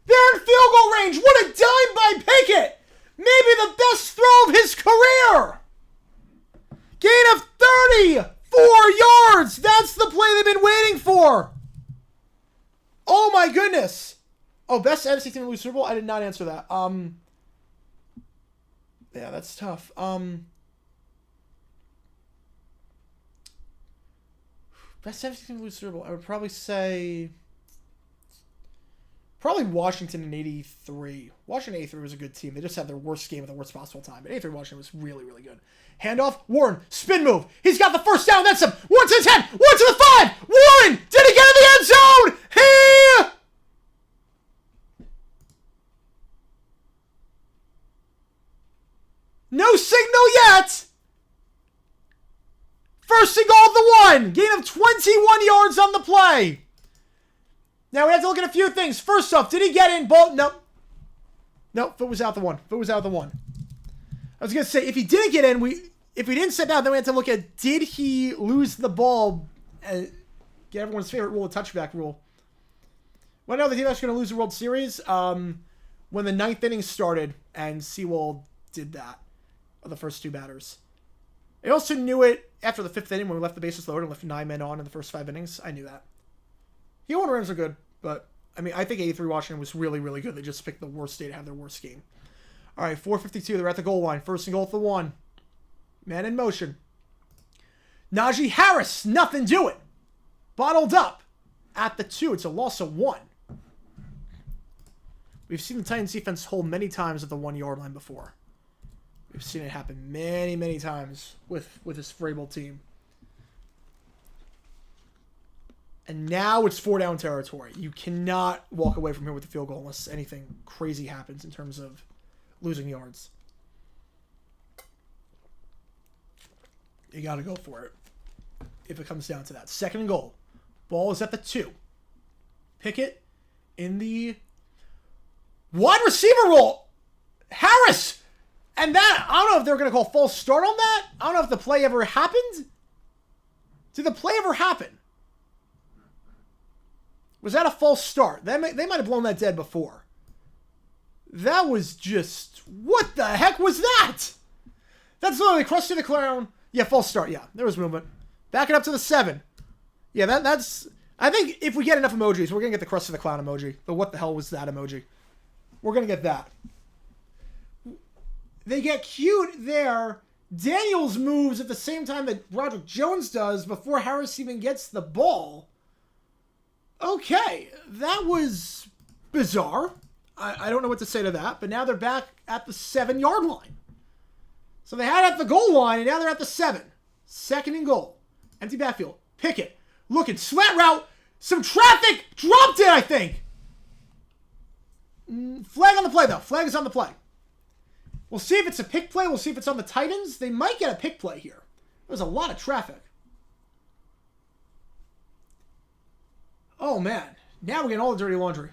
They're in field goal range. What a dime by Pickett! Maybe the best throw of his career! Gain of 34 yards! That's the play they've been waiting for! Oh my goodness! Oh, best NFC team to lose Super Bowl? I did not answer that. Yeah, that's tough. Best NFC team to lose Super Bowl? I would probably say Probably Washington in 83. Washington 83 was a good team. They just had their worst game at the worst possible time. But 83 Washington was really, really good. Handoff. Warren. Spin move. He's got the first down. That's him. 1 to the 10. 1 to the 5. Warren. Did he get in the end zone? He... No signal yet. First and goal at the 1. Gain of 21 yards on the play. Now we have to look at a few things. First off, did he get in? Ball? Nope. Nope. Foot was out the 1. Foot was out the 1. I was going to say, if he didn't get in, if we didn't sit down, then we had to look at, did he lose the ball? Get everyone's favorite rule, a touchback rule. Well, no, the team that's going to lose the World Series, when the 9th inning started, and Sewell did that, of the first 2 batters. I also knew it after the 5th inning when we left the bases loaded and left 9 men on in the first 5 innings. I knew that. The Owen Rams are good, but I mean, I think 83 Washington was really, really good. They just picked the worst day to have their worst game. All right, 4:52. They're at the goal line. First and goal at the 1. Man in motion. Najee Harris, nothing doing. Bottled up at the 2. It's a loss of 1. We've seen the Titans defense hold many times at the 1-yard line before. We've seen it happen many, many times with this Vrabel team. And now it's 4-down territory. You cannot walk away from here with the field goal unless anything crazy happens in terms of losing yards. You got to go for it if it comes down to that. Second and goal. Ball is at the 2. Pickett in the wide receiver role. Harris! And that, I don't know if they're going to call false start on that. I don't know if the play ever happened. Did the play ever happen? Was that a false start? They might have blown that dead before. That was just... What the heck was that? That's literally Krusty the Clown. Yeah, false start. Yeah, there was movement. Back it up to the 7. Yeah, that's... I think if we get enough emojis, we're going to get the Krusty the Clown emoji. But what the hell was that emoji? We're going to get that. They get cute there. Daniels moves at the same time that Roderick Jones does before Harris even gets the ball. Okay, that was bizarre. I don't know what to say to that, but now they're back at the 7-yard line. So they had at the goal line, and now they're at the 7. Second and goal. Empty backfield. Pickett. Looking. Slant route. Some traffic. Dropped it, I think. Flag on the play, though. Flag is on the play. We'll see if it's a pick play. We'll see if it's on the Titans. They might get a pick play here. There's a lot of traffic. Oh, man. Now we're getting all the dirty laundry.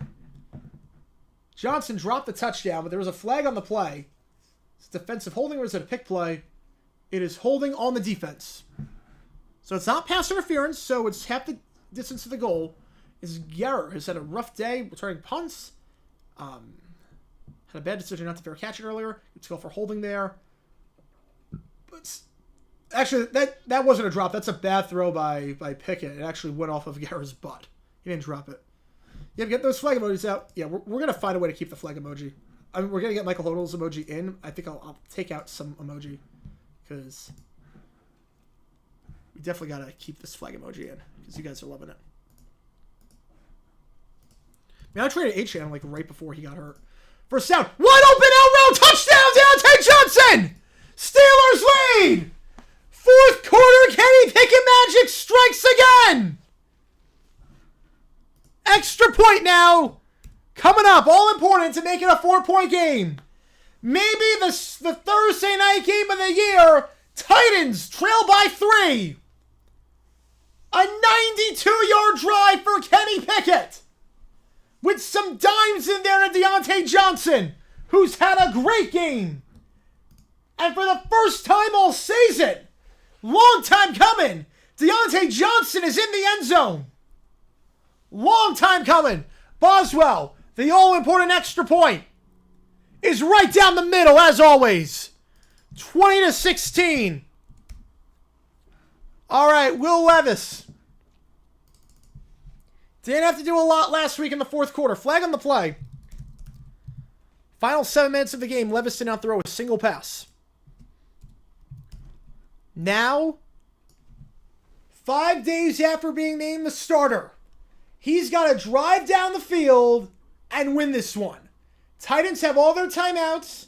Johnson dropped the touchdown, but there was a flag on the play. It's defensive holding, or is it a pick play? It is holding on the defense. So it's not pass interference, so it's half the distance to the goal. Is Guerrer has had a rough day returning punts. Had a bad decision not to fair catch it earlier. Let's go for holding there. But actually, that wasn't a drop. That's a bad throw by Pickett. It actually went off of Guerrer's butt. He didn't drop it. Yeah, get those flag emojis out. Yeah, we're going to find a way to keep the flag emoji. I mean, we're going to get Michael Hodl's emoji in. I think I'll take out some emoji because we definitely got to keep this flag emoji in because you guys are loving it. I mean, I traded H-Channel like right before he got hurt. First down. Wide open out route. Touchdown, Deontay Johnson. Steelers lead. Fourth quarter, Kenny Pickett magic strikes again. Extra point now. Coming up, all important to make it a 4-point game. Maybe the Thursday night game of the year. Titans trail by 3. A 92-yard drive for Kenny Pickett. With some dimes in there to Deontay Johnson, who's had a great game. And for the first time all season, long time coming, Deontay Johnson is in the end zone. Long time coming. Boswell, the all-important extra point, is right down the middle as always. 20-16. All right, Will Levis. Didn't have to do a lot last week in the fourth quarter. Flag on the play. Final 7 minutes of the game, Levis did not throw a single pass. Now, 5 days after being named the starter, he's got to drive down the field and win this one. Titans have all their timeouts.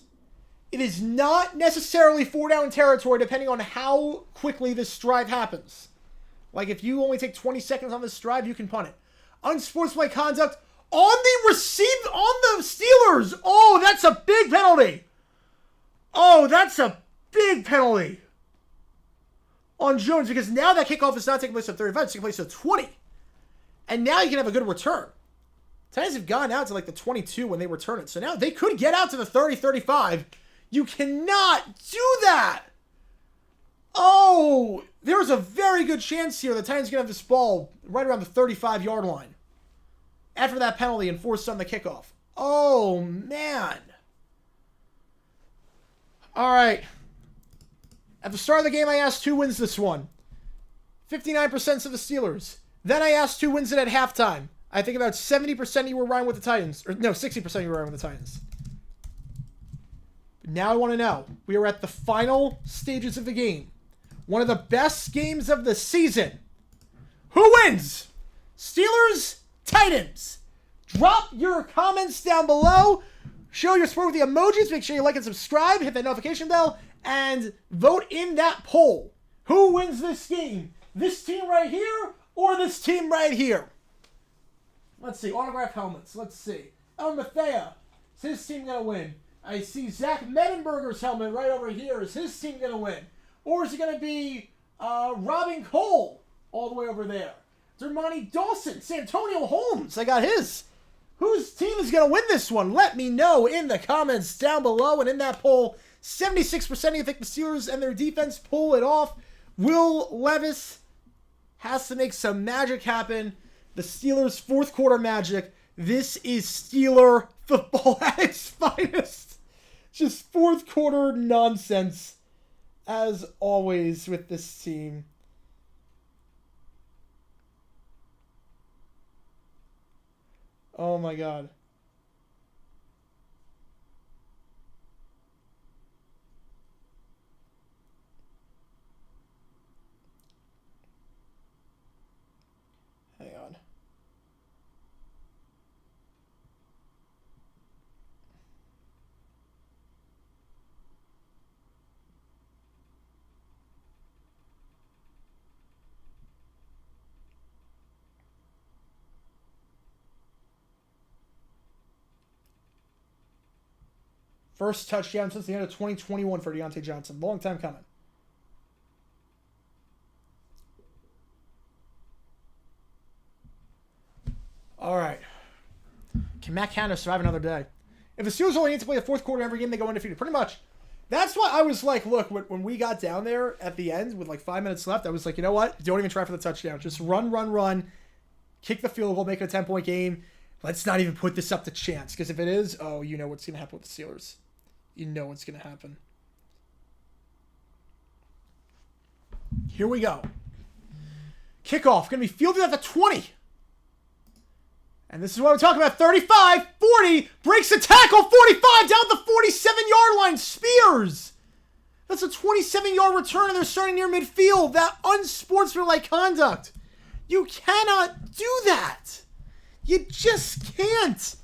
It is not necessarily 4-down territory depending on how quickly this drive happens. Like if you only take 20 seconds on this drive, you can punt it. Unsportsmanlike conduct on the Steelers. Oh, that's a big penalty. Oh, that's a big penalty on Jones, because now that kickoff is not taking place at 35, it's taking place at 20. And now you can have a good return. Titans have gone out to like the 22 when they return it. So now they could get out to the 30, 35. You cannot do that. Oh, there's a very good chance here the Titans are going to have this ball right around the 35-yard line after that penalty enforced on the kickoff. Oh, man. All right. At the start of the game, I asked who wins this one. 59% of the Steelers. Then I asked who wins it at halftime. I think about 70% of you were riding with the Titans. Or no, 60% of you were riding with the Titans. Now I want to know. We are at the final stages of the game. One of the best games of the season. Who wins? Steelers, Titans. Drop your comments down below. Show your support with the emojis. Make sure you like and subscribe. Hit that notification bell. And vote in that poll. Who wins this game? This team right here or this team right here? Let's see. Autograph helmets. Let's see. El Mathea. Is his team going to win? I see Zach Mettenberger's helmet right over here. Is his team going to win? Or is it going to be Robin Cole all the way over there? Dermontti Dawson. Santonio Holmes. I got his. Whose team is going to win this one? Let me know in the comments down below. And in that poll, 76% of you think the Steelers and their defense pull it off. Will Levis has to make some magic happen. The Steelers' fourth quarter magic. This is Steeler football at its finest. Just fourth quarter nonsense, as always with this team. Oh my God. Hang on. First touchdown since the end of 2021 for Deontay Johnson. Long time coming. All right. Can Matt Canada survive another day? If the Steelers only need to play the fourth quarter every game, they go undefeated. Pretty much. That's why I was like, look, when we got down there at the end with like 5 minutes left, I was like, you know what? Don't even try for the touchdown. Just run. Kick the field goal, make it a 10-point game. Let's not even put this up to chance. Because if it is, oh, you know what's going to happen with the Steelers. You know what's going to happen. Here we go. Kickoff. Going to be fielded at the 20. And this is what we're talking about. 35, 40, breaks the tackle, 45, down the 47-yard line. Spears. That's a 27-yard return, and they're starting near midfield. That unsportsmanlike conduct. You cannot do that. You just can't.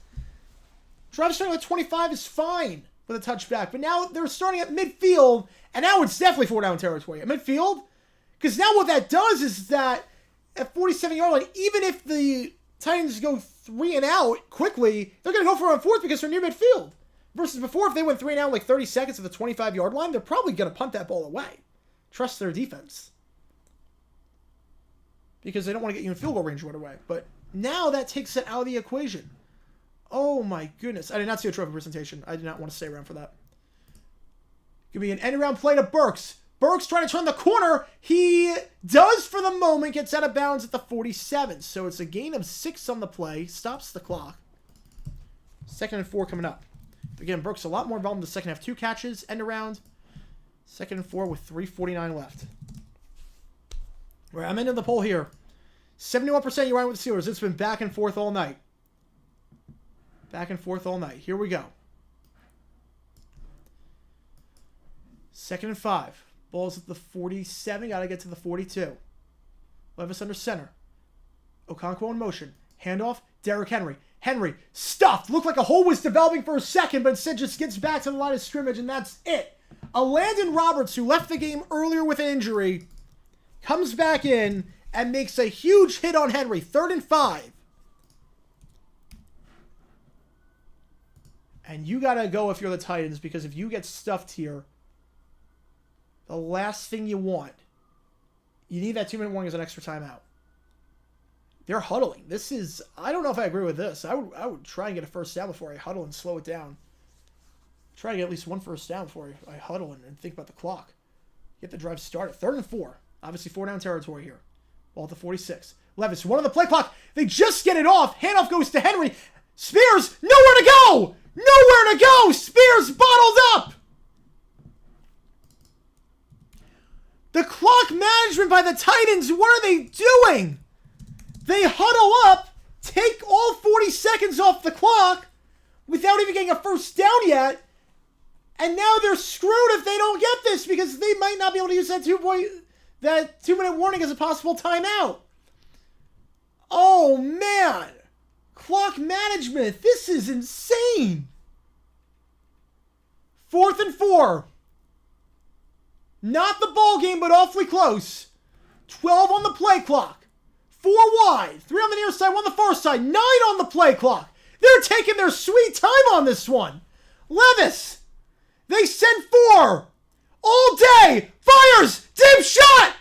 Drive starting at 25 is fine with a touchback. But now they're starting at midfield, and now it's definitely 4-down territory. At midfield? Because now what that does is that at 47-yard line, even if the Titans go 3 and out quickly, they're going to go for on fourth because they're near midfield. Versus before, if they went 3 and out in like 30 seconds at the 25-yard line, they're probably going to punt that ball away. Trust their defense. Because they don't want to get you in field goal range right away. But now that takes it out of the equation. Oh my goodness. I did not see a trophy presentation. I did not want to stay around for that. Give me an end-around play to Burks. Burks trying to turn the corner. He does for the moment. Gets out of bounds at the 47. So it's a gain of 6 on the play. Stops the clock. 2nd and 4 coming up. Again, Burks a lot more involved in the second half. 2 catches. End around. 2nd and 4 with 3:49 left. All right, I'm into the poll here. 71% you're right with the Steelers. It's been back and forth all night. Back and forth all night. Here we go. 2nd and 5. Ball's at the 47. Got to get to the 42. Levis under center. Okonkwo in motion. Handoff. Derrick Henry. Henry, stuffed. Looked like a hole was developing for a second, but instead just gets back to the line of scrimmage, and that's it. A Landon Roberts, who left the game earlier with an injury, comes back in and makes a huge hit on Henry. 3rd and 5. And you got to go if you're the Titans, because if you get stuffed here, the last thing you want, you need that 2-minute warning as an extra timeout. They're huddling. This is, I don't know if I agree with this. I would try and get a first down before I huddle and slow it down. Try to get at least one first down before I huddle and think about the clock. Get the drive started. 3rd and 4. Obviously 4-down territory here. Ball at the 46. Levis, one on the play clock. They just get it off. Handoff goes to Henry. Spears, nowhere to go! Nowhere to go! Spears bottled up! The clock management by the Titans, what are they doing? They huddle up, take all 40 seconds off the clock without even getting a first down yet, and now they're screwed if they don't get this because they might not be able to use that 2-minute warning as a possible timeout. Oh, man. Clock management. This is insane. 4th and 4. Not the ball game, but awfully close. 12 on the play clock. 4 wide. 3 on the near side, 1 on the far side. 9 on the play clock. They're taking their sweet time on this one. Levis. They send 4. All day. Fires. Deep shot.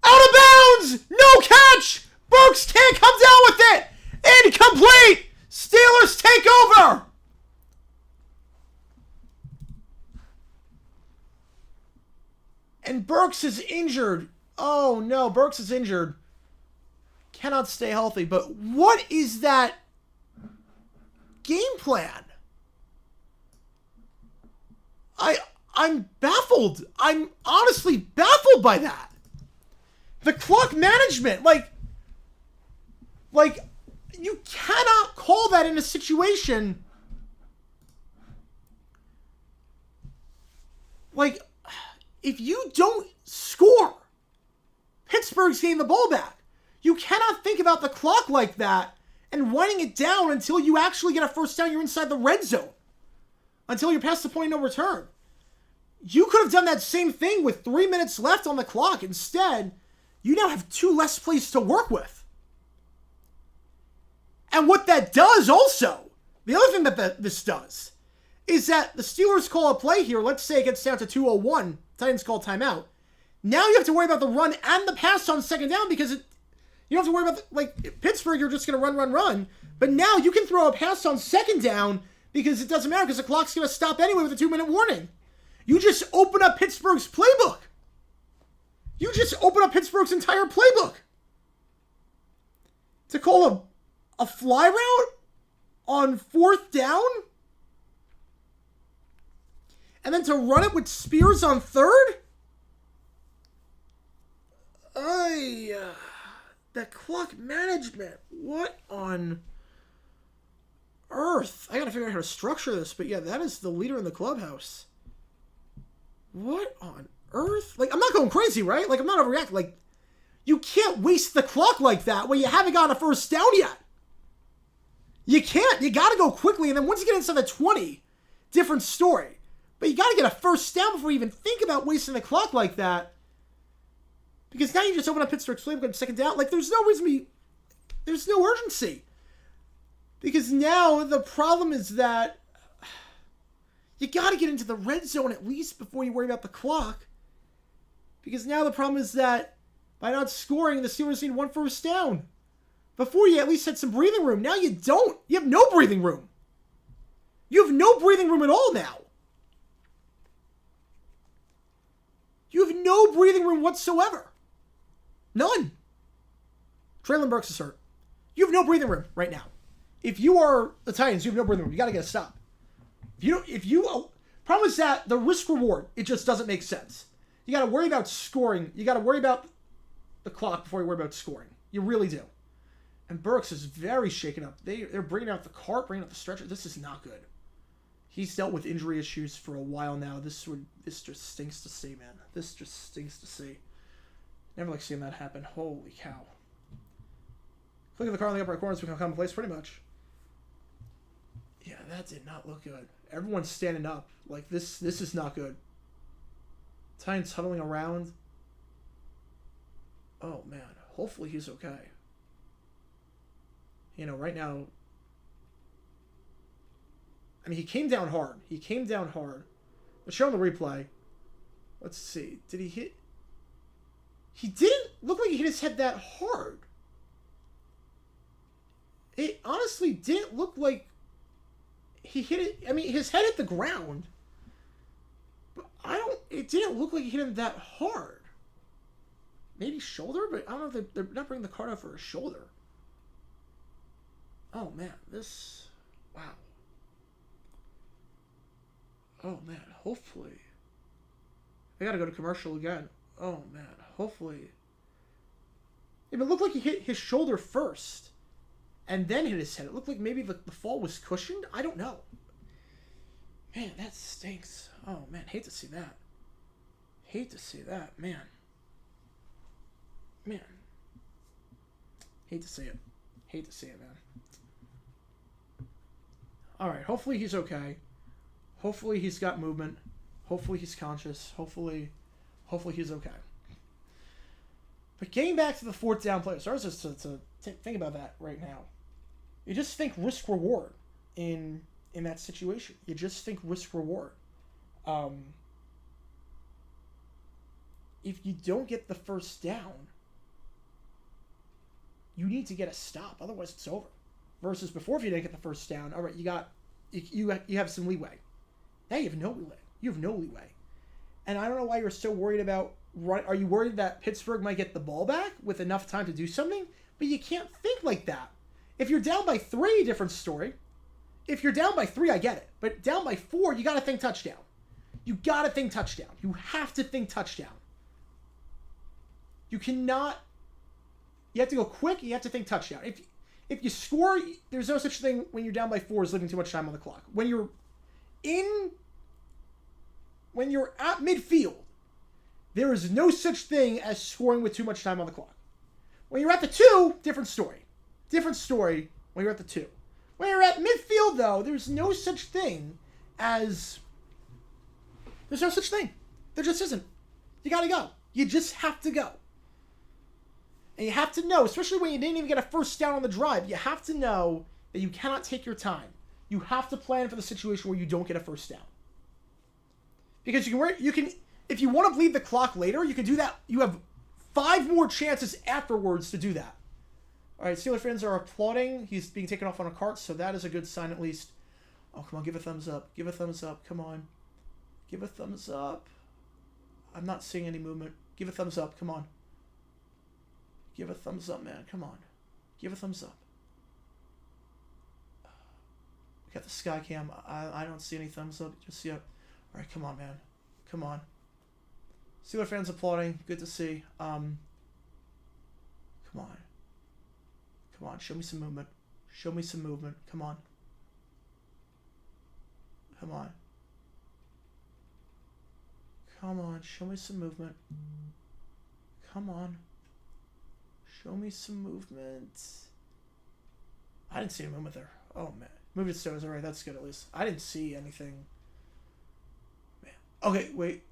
Out of bounds. No catch. Burks can't come down with it. Incomplete. Steelers take over. And Burks is injured. Oh no, Burks is injured. Cannot stay healthy. But what is that game plan? I'm baffled. I'm honestly baffled by that. The clock management, like you cannot call that in a situation like if you don't score, Pittsburgh's getting the ball back. You cannot think about the clock like that and winding it down until you actually get a first down. You're inside the red zone. Until you're past the point of no return. You could have done that same thing with 3 minutes left on the clock. Instead, you now have 2 less plays to work with. And what that does also, the other thing that this does, is that the Steelers call a play here. Let's say it gets down to 2:01. Titans call timeout. Now you have to worry about the run and the pass on second down because you don't have to worry about, Pittsburgh, you're just going to run. But now you can throw a pass on second down because it doesn't matter because the clock's going to stop anyway with a 2-minute warning. You just open up Pittsburgh's playbook. You just open up Pittsburgh's entire playbook. To call a fly route on 4th down? And then to run it with Spears on 3rd? That clock management. What on earth? I gotta figure out how to structure this, but yeah, that is the leader in the clubhouse. What on earth? I'm not going crazy, right? I'm not overreacting. You can't waste the clock like that when you haven't gotten a first down yet. You can't. You gotta go quickly, and then once you get inside the 20, different story. But you gotta get a first down before you even think about wasting the clock like that. Because now you just open up Pittsburgh's playbook on second down. There's no reason there's no urgency. Because now the problem is that you got to get into the red zone at least before you worry about the clock. Because now the problem is that by not scoring, the Steelers need 1 first down. Before you at least had some breathing room. Now you don't. You have no breathing room. You have no breathing room at all now. You have no breathing room whatsoever. None. Traylon Burks is hurt. You have no breathing room right now. If you are the Titans, you have no breathing room. You got to get a stop. Problem is that the risk reward, it just doesn't make sense. You got to worry about scoring. You got to worry about the clock before you worry about scoring. You really do. And Burks is very shaken up. They're bringing out the cart, bringing out the stretcher. This is not good. He's dealt with injury issues for a while now. This just stinks to see, man. This just stinks to see. Never like seeing that happen. Holy cow. Click on the card in the upper corner so we can come in place, pretty much. Yeah, that did not look good. Everyone's standing up. Like, this is not good. Titans huddling around. Oh, man. Hopefully he's okay. You know, right now... I mean, he came down hard. He came down hard. But show him the replay. Let's see. Did he hit... He didn't look like he hit his head that hard. It honestly didn't look like he hit it. I mean, his head hit the ground. But it didn't look like he hit him that hard. Maybe shoulder, but I don't know if they're not bringing the card out for a shoulder. Oh, man. This... Wow. Oh, man. Hopefully... I gotta go to commercial again. Oh, man. Hopefully... It looked like he hit his shoulder first. And then hit his head. It looked like maybe the fall was cushioned. I don't know. Man, that stinks. Oh, man. Hate to see that. Hate to see that. Man. Man. Hate to see it. Hate to see it, man. Alright. Hopefully he's okay. Hopefully he's got movement. Hopefully he's conscious. Hopefully he's okay. But getting back to the fourth down play. So I was just to think about that right now. You just think risk reward in that situation. You just think risk reward. If you don't get the first down, you need to get a stop. Otherwise, it's over. Versus before, if you didn't get the first down, all right, you have some leeway. Now you have no leeway. You have no leeway. And I don't know why you're so worried about... Are you worried that Pittsburgh might get the ball back with enough time to do something? But you can't think like that. If you're down by 3, different story. If you're down by 3, I get it. But down by 4, you got to think touchdown. You got to think touchdown. You have to think touchdown. You cannot... You have to go quick. You have to think touchdown. If you score, there's no such thing when you're down by 4 as leaving too much time on the clock. When you're at midfield, there is no such thing as scoring with too much time on the clock. When you're at the 2, different story. Different story when you're at the 2. When you're at midfield, though, there's no such thing as... There's no such thing. There just isn't. You gotta go. You just have to go. And you have to know, especially when you didn't even get a first down on the drive, you have to know that you cannot take your time. You have to plan for the situation where you don't get a first down. Because you can if you want to bleed the clock later, you can do that. You have 5 more chances afterwards to do that. All right, Steeler fans are applauding. He's being taken off on a cart, so that is a good sign at least. Oh, come on, give a thumbs up. Give a thumbs up. Come on. Give a thumbs up. I'm not seeing any movement. Give a thumbs up. Come on. Give a thumbs up, man. Come on. Give a thumbs up. We got the sky cam. I don't see any thumbs up. Just see it. All right, come on, man. Come on. Steeler fans applauding. Good to see. Come on. Come on. Show me some movement. Show me some movement. Come on. Come on. Come on. Show me some movement. Come on. Show me some movement. I didn't see any movement there. Oh, man. Movement stones. All right, that's good at least. I didn't see anything. Man. Okay, wait.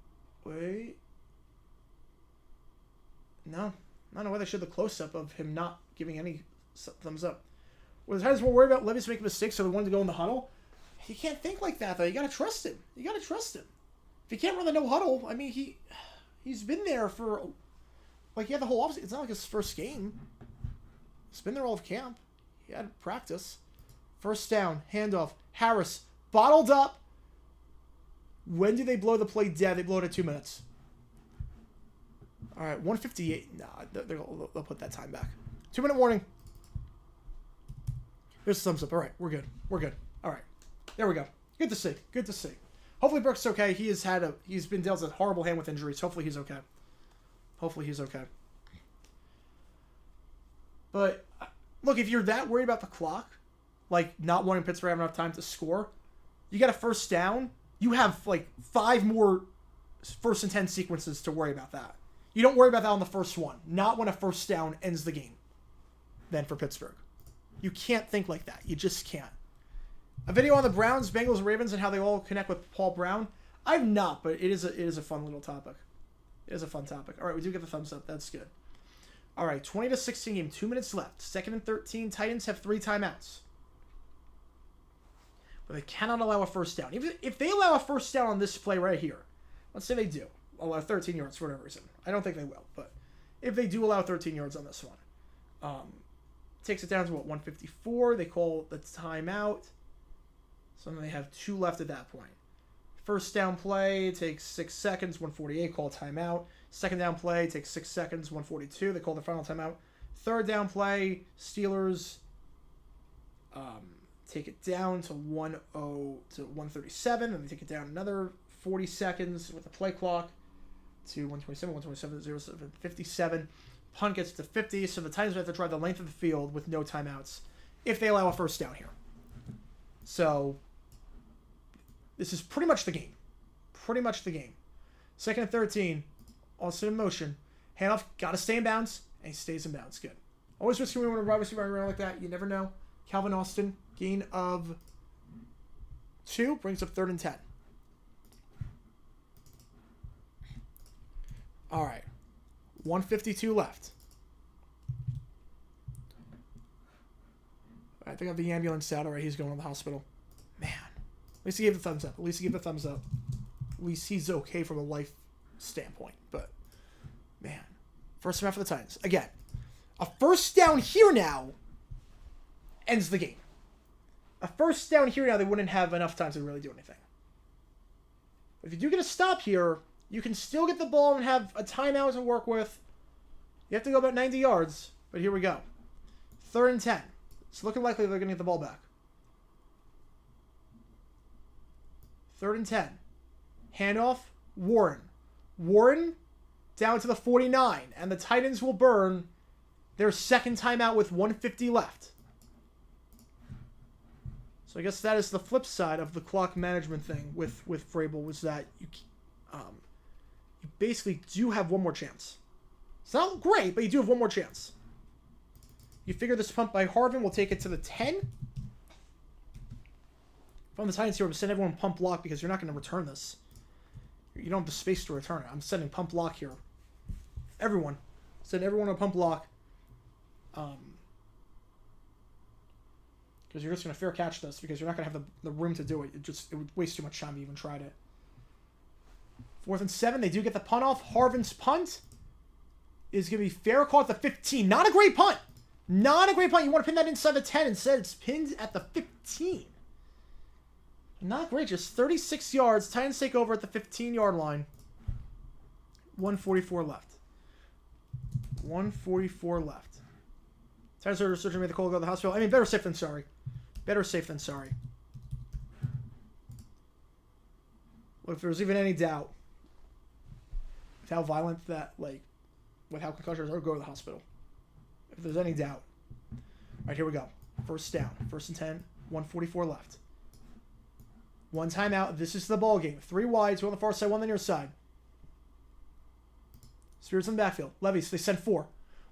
No. I don't know why they showed the close-up of him not giving any thumbs up. Well, the Titans were worried about Levis making mistakes, so they wanted to go in the huddle. You can't think like that, though. You got to trust him. You got to trust him. If he can't run the no huddle, I mean, he's been there for... Like, he had the whole offseason. It's not like his first game. He's been there all of camp. He had practice. First down, handoff. Harris, bottled up. When do they blow the play dead? They blow it at 2 minutes. All right, 1:58. Nah, they'll put that time back. 2-minute warning. Here's the thumbs up. All right, we're good. We're good. All right, there we go. Good to see. Good to see. Hopefully Brooks is okay. He's been dealt with a horrible hand with injuries. Hopefully he's okay. Hopefully he's okay. But look, if you're that worried about the clock, like not wanting Pittsburgh to have enough time to score, you get a first down. You have like 5 more 1st and 10 sequences to worry about that. You don't worry about that on the first one. Not when a first down ends the game. than for Pittsburgh. You can't think like that. You just can't. A video on the Browns, Bengals, Ravens, and how they all connect with Paul Brown. I've not, but it is a fun little topic. It is a fun topic. All right, we do get the thumbs up. That's good. All right, 20-16 game, 2 minutes left. 2nd and 13. Titans have 3 timeouts. But they cannot allow a first down. Even if they allow a first down on this play right here, let's say they do allow 13 yards for whatever reason. I don't think they will, but if they do allow 13 yards on this one, takes it down to 154. They call the timeout. So then they have 2 left at that point. First down play takes 6 seconds, 148. Call timeout. Second down play takes 6 seconds, 142. They call the final timeout. Third down play, Steelers take it down to 137, and they take it down another 40 seconds with the play clock to 127, 07, 57. Punt gets to 50, so the Titans have to drive the length of the field with no timeouts if they allow a first down here. So this is pretty much the game. Pretty much the game. 2nd and 13, all set in motion. Handoff, got to stay in bounds, and he stays in bounds. Good. Always risky when you want to run receiver around like that. You never know. Calvin Austin, gain of 2, brings up 3rd and 10. All right. 152 left. All right, they got the ambulance out. All right, he's going to the hospital. Man. At least he gave the thumbs up. At least he's okay from a life standpoint. But, man. First half for the Titans. Again, a first down here now ends the game. A first down here now, they wouldn't have enough time to really do anything. If you do get a stop here, you can still get the ball and have a timeout to work with. You have to go about 90 yards, but here we go. 3rd and 10. It's looking likely they're going to get the ball back. 3rd and 10. Handoff, Warren. Warren down to the 49, and the Titans will burn their second timeout with 150 left. So I guess that is the flip side of the clock management thing with Vrabel, was that you basically do have one more chance. It's not great, but you do have one more chance. You figure this punt by Harvin will take it to the 10. If I'm the Titans here, I'm sending everyone pump block because you're not going to return this. You don't have the space to return it. I'm sending pump block here. Everyone. Send everyone a pump block. Because you're just going to fair catch this because you're not going to have the room to do it. It would waste too much time to even try it. 4th and 7. They do get the punt off. Harvin's punt is going to be fair, call at the 15. Not a great punt. Not a great punt. You want to pin that inside the 10. Instead, it's pinned at the 15. Not great. Just 36 yards. Titans take over at the 15-yard line. 144 left. 144 left. Titans are searching to make the call to go to the hospital. I mean, better safe than sorry. Better safe than sorry. Look, if there's even any doubt with how violent that, with how concussions are, go to the hospital. If there's any doubt. All right, here we go. First down. 1st and 10. 144 left. One timeout. This is the ball game. 3 wide. 2 on the far side, 1 on the near side. Spears in the backfield. Levis, they send 4.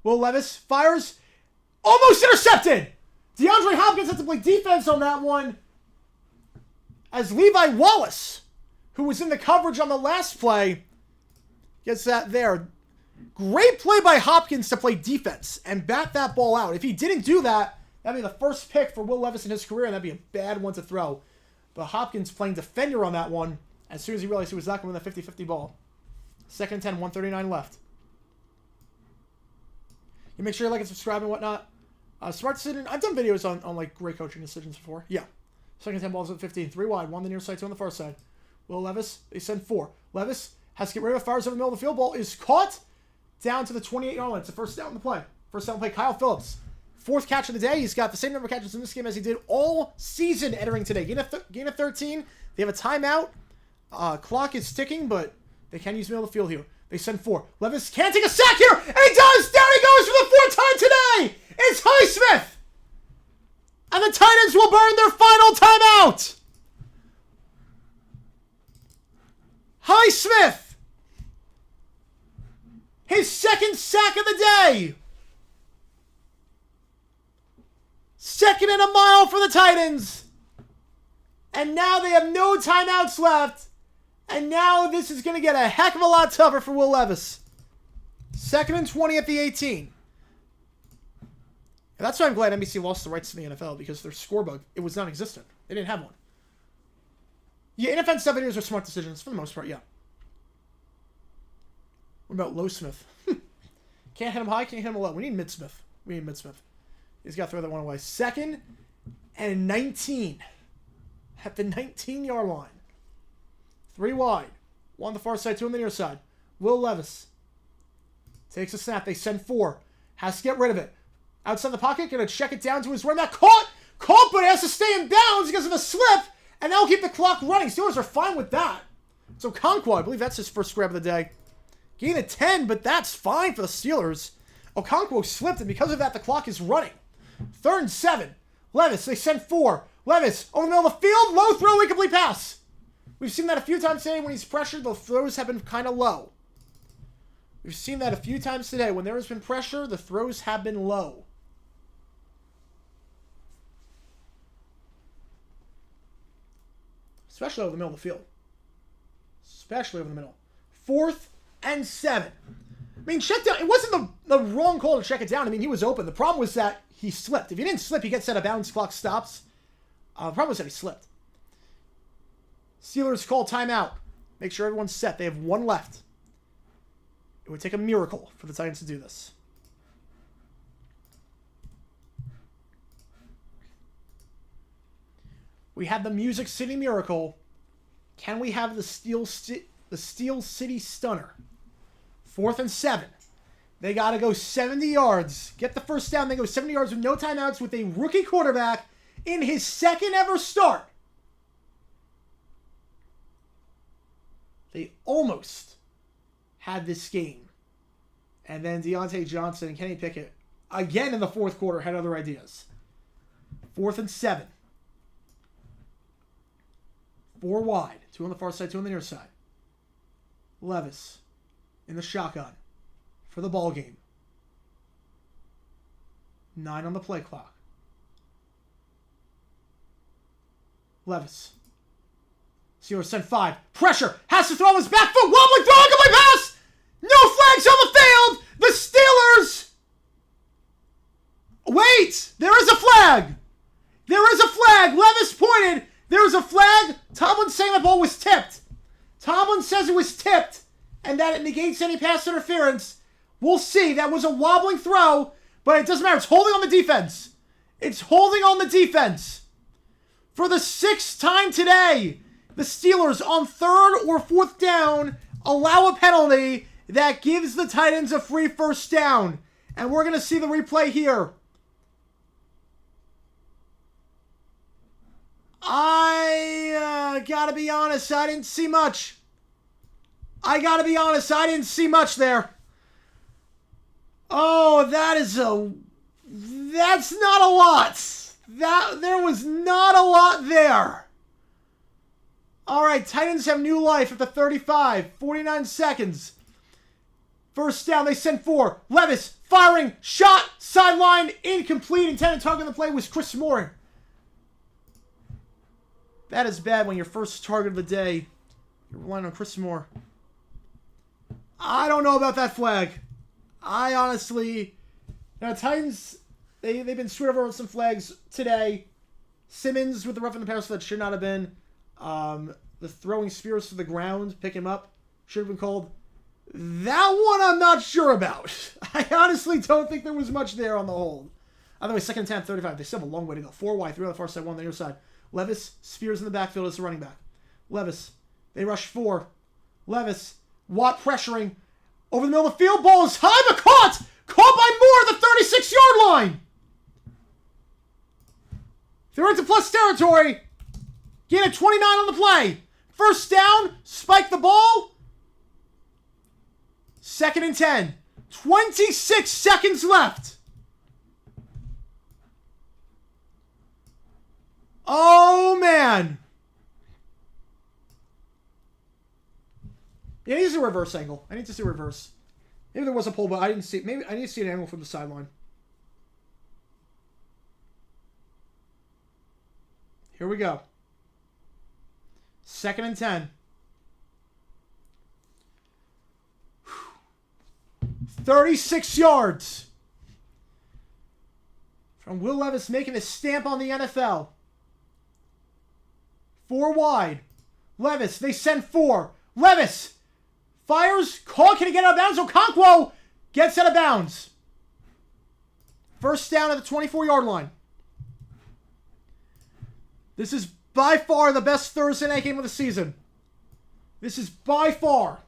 Will Levis fires. Almost intercepted! DeAndre Hopkins had to play defense on that one. As Levi Wallace, who was in the coverage on the last play, gets that there. Great play by Hopkins to play defense and bat that ball out. If he didn't do that, that'd be the first pick for Will Levis in his career, and that'd be a bad one to throw. But Hopkins playing defender on that one as soon as he realized he was not going to win the 50-50 ball. 2nd and 10, 139 left. You make sure you like and subscribe and whatnot. Smart decision. I've done videos on great coaching decisions before. Yeah. 2nd and 10, balls at 15. 3 wide. 1 on the near side, 2 on the far side. Will Levis, they send 4. Levis has to get rid of it. Fires over the middle of the field. Ball is caught down to the 28-yard line. It's the first down in the play. First down play, Kyle Phillips. 4th catch of the day. He's got the same number of catches in this game as he did all season entering today. Gain of 13. They have a timeout. Clock is ticking, but they can use middle of the field here. They send 4. Levis can't take a sack here, and he does! Down he goes for the 4th time today! It's Highsmith! And the Titans will burn their final timeout! Highsmith! His 2nd sack of the day! 2nd and a mile for the Titans. And now they have no timeouts left. And now this is going to get a heck of a lot tougher for Will Levis. 2nd and 20 at the 18. And that's why I'm glad NBC lost the rights to the NFL, because their scorebug, it was non-existent. They didn't have one. Yeah, inoffensive videos are smart decisions for the most part, yeah. What about Low Smith? Can't hit him high, can't hit him low. We need Mid-Smith. He's got to throw that one away. 2nd and 19. At the 19-yard line. 3 wide. 1 on the far side, 2 on the near side. Will Levis takes a snap. They send 4. Has to get rid of it. Outside the pocket, going to check it down to his running back. Caught, but he has to stay in bounds because of a slip, and that'll keep the clock running. Steelers are fine with that. So Okonkwo, I believe that's his first grab of the day. Gain of 10, but that's fine for the Steelers. Okonkwo slipped, and because of that, the clock is running. 3rd and 7. Levis, they send 4. Levis, over the middle of the field, low throw, incomplete pass. We've seen that a few times today when he's pressured. The throws have been kind of low. We've seen that a few times today. When there has been pressure, the throws have been low. Especially over the middle of the field. Especially over the middle. 4th and 7. I mean, check down. It wasn't the wrong call to check it down. I mean, he was open. The problem was that he slipped. If he didn't slip, he gets out of bounds. Clock stops. The problem was that he slipped. Steelers call timeout. Make sure everyone's set. They have 1 left. It would take a miracle for the Titans to do this. We had the Music City Miracle. Can we have the Steel City Stunner? 4th and 7. They got to go 70 yards. Get the first down. They go 70 yards with no timeouts with a rookie quarterback in his 2nd ever start. They almost had this game. And then Deontay Johnson and Kenny Pickett, again in the 4th quarter, had other ideas. 4th and 7. 4 wide. 2 on the far side, 2 on the near side. Levis in the shotgun for the ball game. 9 on the play clock. Levis. Steelers send 5. Pressure. Has to throw his back foot. Wobbling throw. Incomplete pass. No flags on the field. The Steelers. Wait. There is a flag. There is a flag. Levis pointed. There is a flag. Tomlin saying the ball was tipped. Tomlin says it was tipped and that it negates any pass interference. We'll see. That was a wobbling throw, but it doesn't matter. It's holding on the defense. It's holding on the defense. For the 6th time today, the Steelers on 3rd or 4th down allow a penalty that gives the Titans a free first down. And we're going to see the replay here. I gotta be honest, I didn't see much. I didn't see much there. Oh, that's not a lot. There was not a lot there. All right, Titans have new life at the 35, 49 seconds. First down, they send 4. Levis firing, shot, sideline, incomplete. Intended target on the play was Chris Moore. That is bad when your first target of the day, you're relying on Chris Moore. I don't know about that flag. I honestly... Now, Titans, they've been screwed over on some flags today. Simmons with the roughing the passer that should not have been. The throwing Spears to the ground, pick him up, should have been called. That one I'm not sure about. I honestly don't think there was much there on the hold. By the way, 2nd and 10, 35. They still have a long way to go. 4 wide, 3 on the far side, 1 on the near side. Levis, Spears in the backfield as the running back. Levis, they rush 4. Levis, Watt pressuring. Over the middle of the field, ball is high, but caught! Caught by Moore at the 36-yard line! They're into plus territory. Gain of 29 on the play. First down, spike the ball. 2nd and 10. 26 seconds left. Oh, man. Yeah, I need to see a reverse angle. I need to see a reverse. Maybe there was a pull, but I didn't see it. Maybe I need to see an angle from the sideline. Here we go. 2nd and 10. 36 yards. From Will Levis making a stamp on the NFL. 4 wide. Levis, they send 4. Levis fires. Caught. Can he get out of bounds? Okonkwo gets out of bounds. First down at the 24-yard line. This is by far the best Thursday night game of the season. This is by far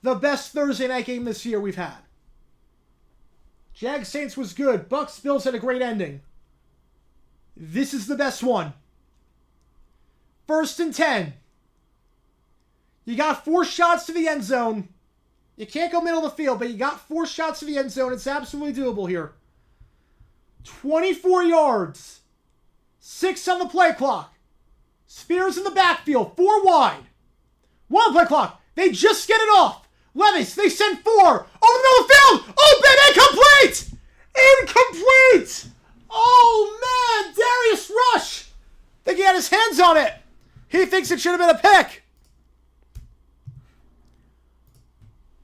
the best Thursday night game this year we've had. Jags Saints was good. Bucks Bills had a great ending. This is the best one. 1st and 10. You got 4 shots to the end zone. You can't go middle of the field, but you got 4 shots to the end zone. It's absolutely doable here. 24 yards. 6 on the play clock. Spears in the backfield. 4 wide. 1 on the play clock. They just get it off. Levis, they send 4. Over the middle of the field. Open. Incomplete. Incomplete. Oh, man. Darius Rush. I think he had his hands on it. He thinks it should have been a pick.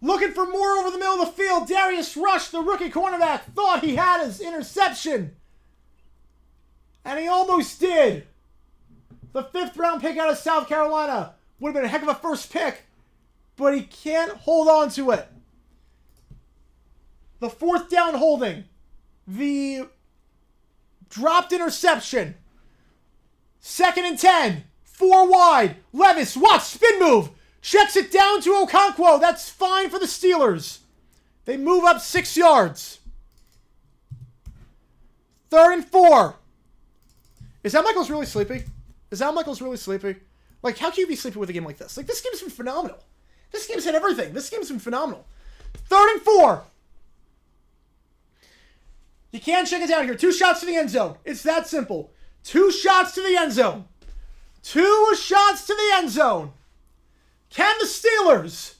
Looking for more over the middle of the field. Darius Rush, the rookie cornerback, thought he had his interception. And he almost did. The 5th round pick out of South Carolina. Would have been a heck of a first pick. But he can't hold on to it. The 4th down holding. The dropped interception. 2nd and 10. 4 wide. Levis, watch, spin move. Checks it down to Okonkwo. That's fine for the Steelers. They move up 6 yards. 3rd and 4. Is Al Michaels really sleepy? Is Al Michaels really sleepy? Like, how can you be sleepy with a game like this? Like, this game's been phenomenal. This game's had everything. This game's been phenomenal. 3rd and 4. You can't check it down here. 2 shots to the end zone. It's that simple. 2 shots to the end zone. 2 shots to the end zone. Can the Steelers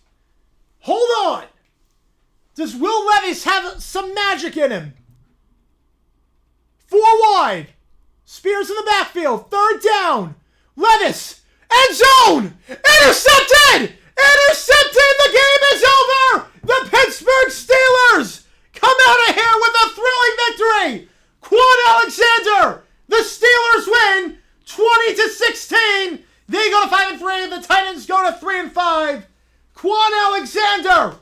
hold on? Does Will Levis have some magic in him? 4 wide. Spears in the backfield. 3rd down. Levis. End zone. Intercepted. Intercepted. The game is over. The Pittsburgh Steelers come out of here with a thrilling victory. Quan Alexander. The Steelers win 20-16. They go to 5-3. The Titans go to 3-5. Quan Alexander.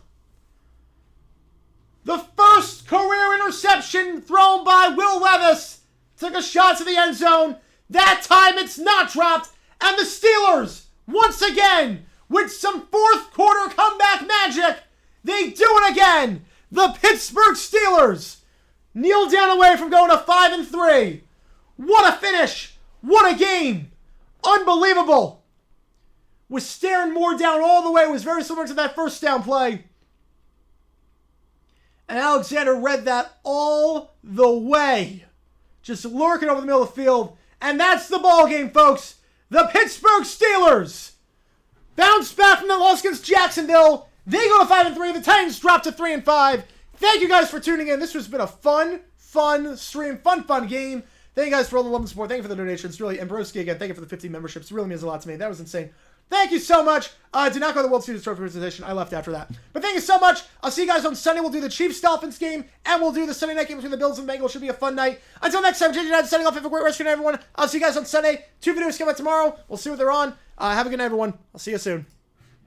The first career interception thrown by Will Levis. Took a shot to the end zone. That time it's not dropped. And the Steelers, once again, with some 4th quarter comeback magic, they do it again. The Pittsburgh Steelers kneel down away from going to 5-3. What a finish. What a game. Unbelievable. Was staring Moore down all the way. It was very similar to that first down play. And Alexander read that all the way. Just lurking over the middle of the field. And that's the ball game, folks. The Pittsburgh Steelers bounce back from the loss against Jacksonville. They go to 5-3. The Titans drop to 3-5. Thank you guys for tuning in. This has been a fun stream. Fun game. Thank you guys for all the love and support. Thank you for the donations. Really, and Broski again, thank you for the 50 memberships. It really means a lot to me. That was insane. Thank you so much. Did not go to the World Series Trophy presentation. I left after that. But thank you so much. I'll see you guys on Sunday. We'll do the Chiefs-Dolphins game, and we'll do the Sunday night game between the Bills and the Bengals. Should be a fun night. Until next time, JJ9 signing off. Have a great rest of your night, everyone. I'll see you guys on Sunday. 2 videos come out tomorrow. We'll see what they're on. Have a good night, everyone. I'll see you soon.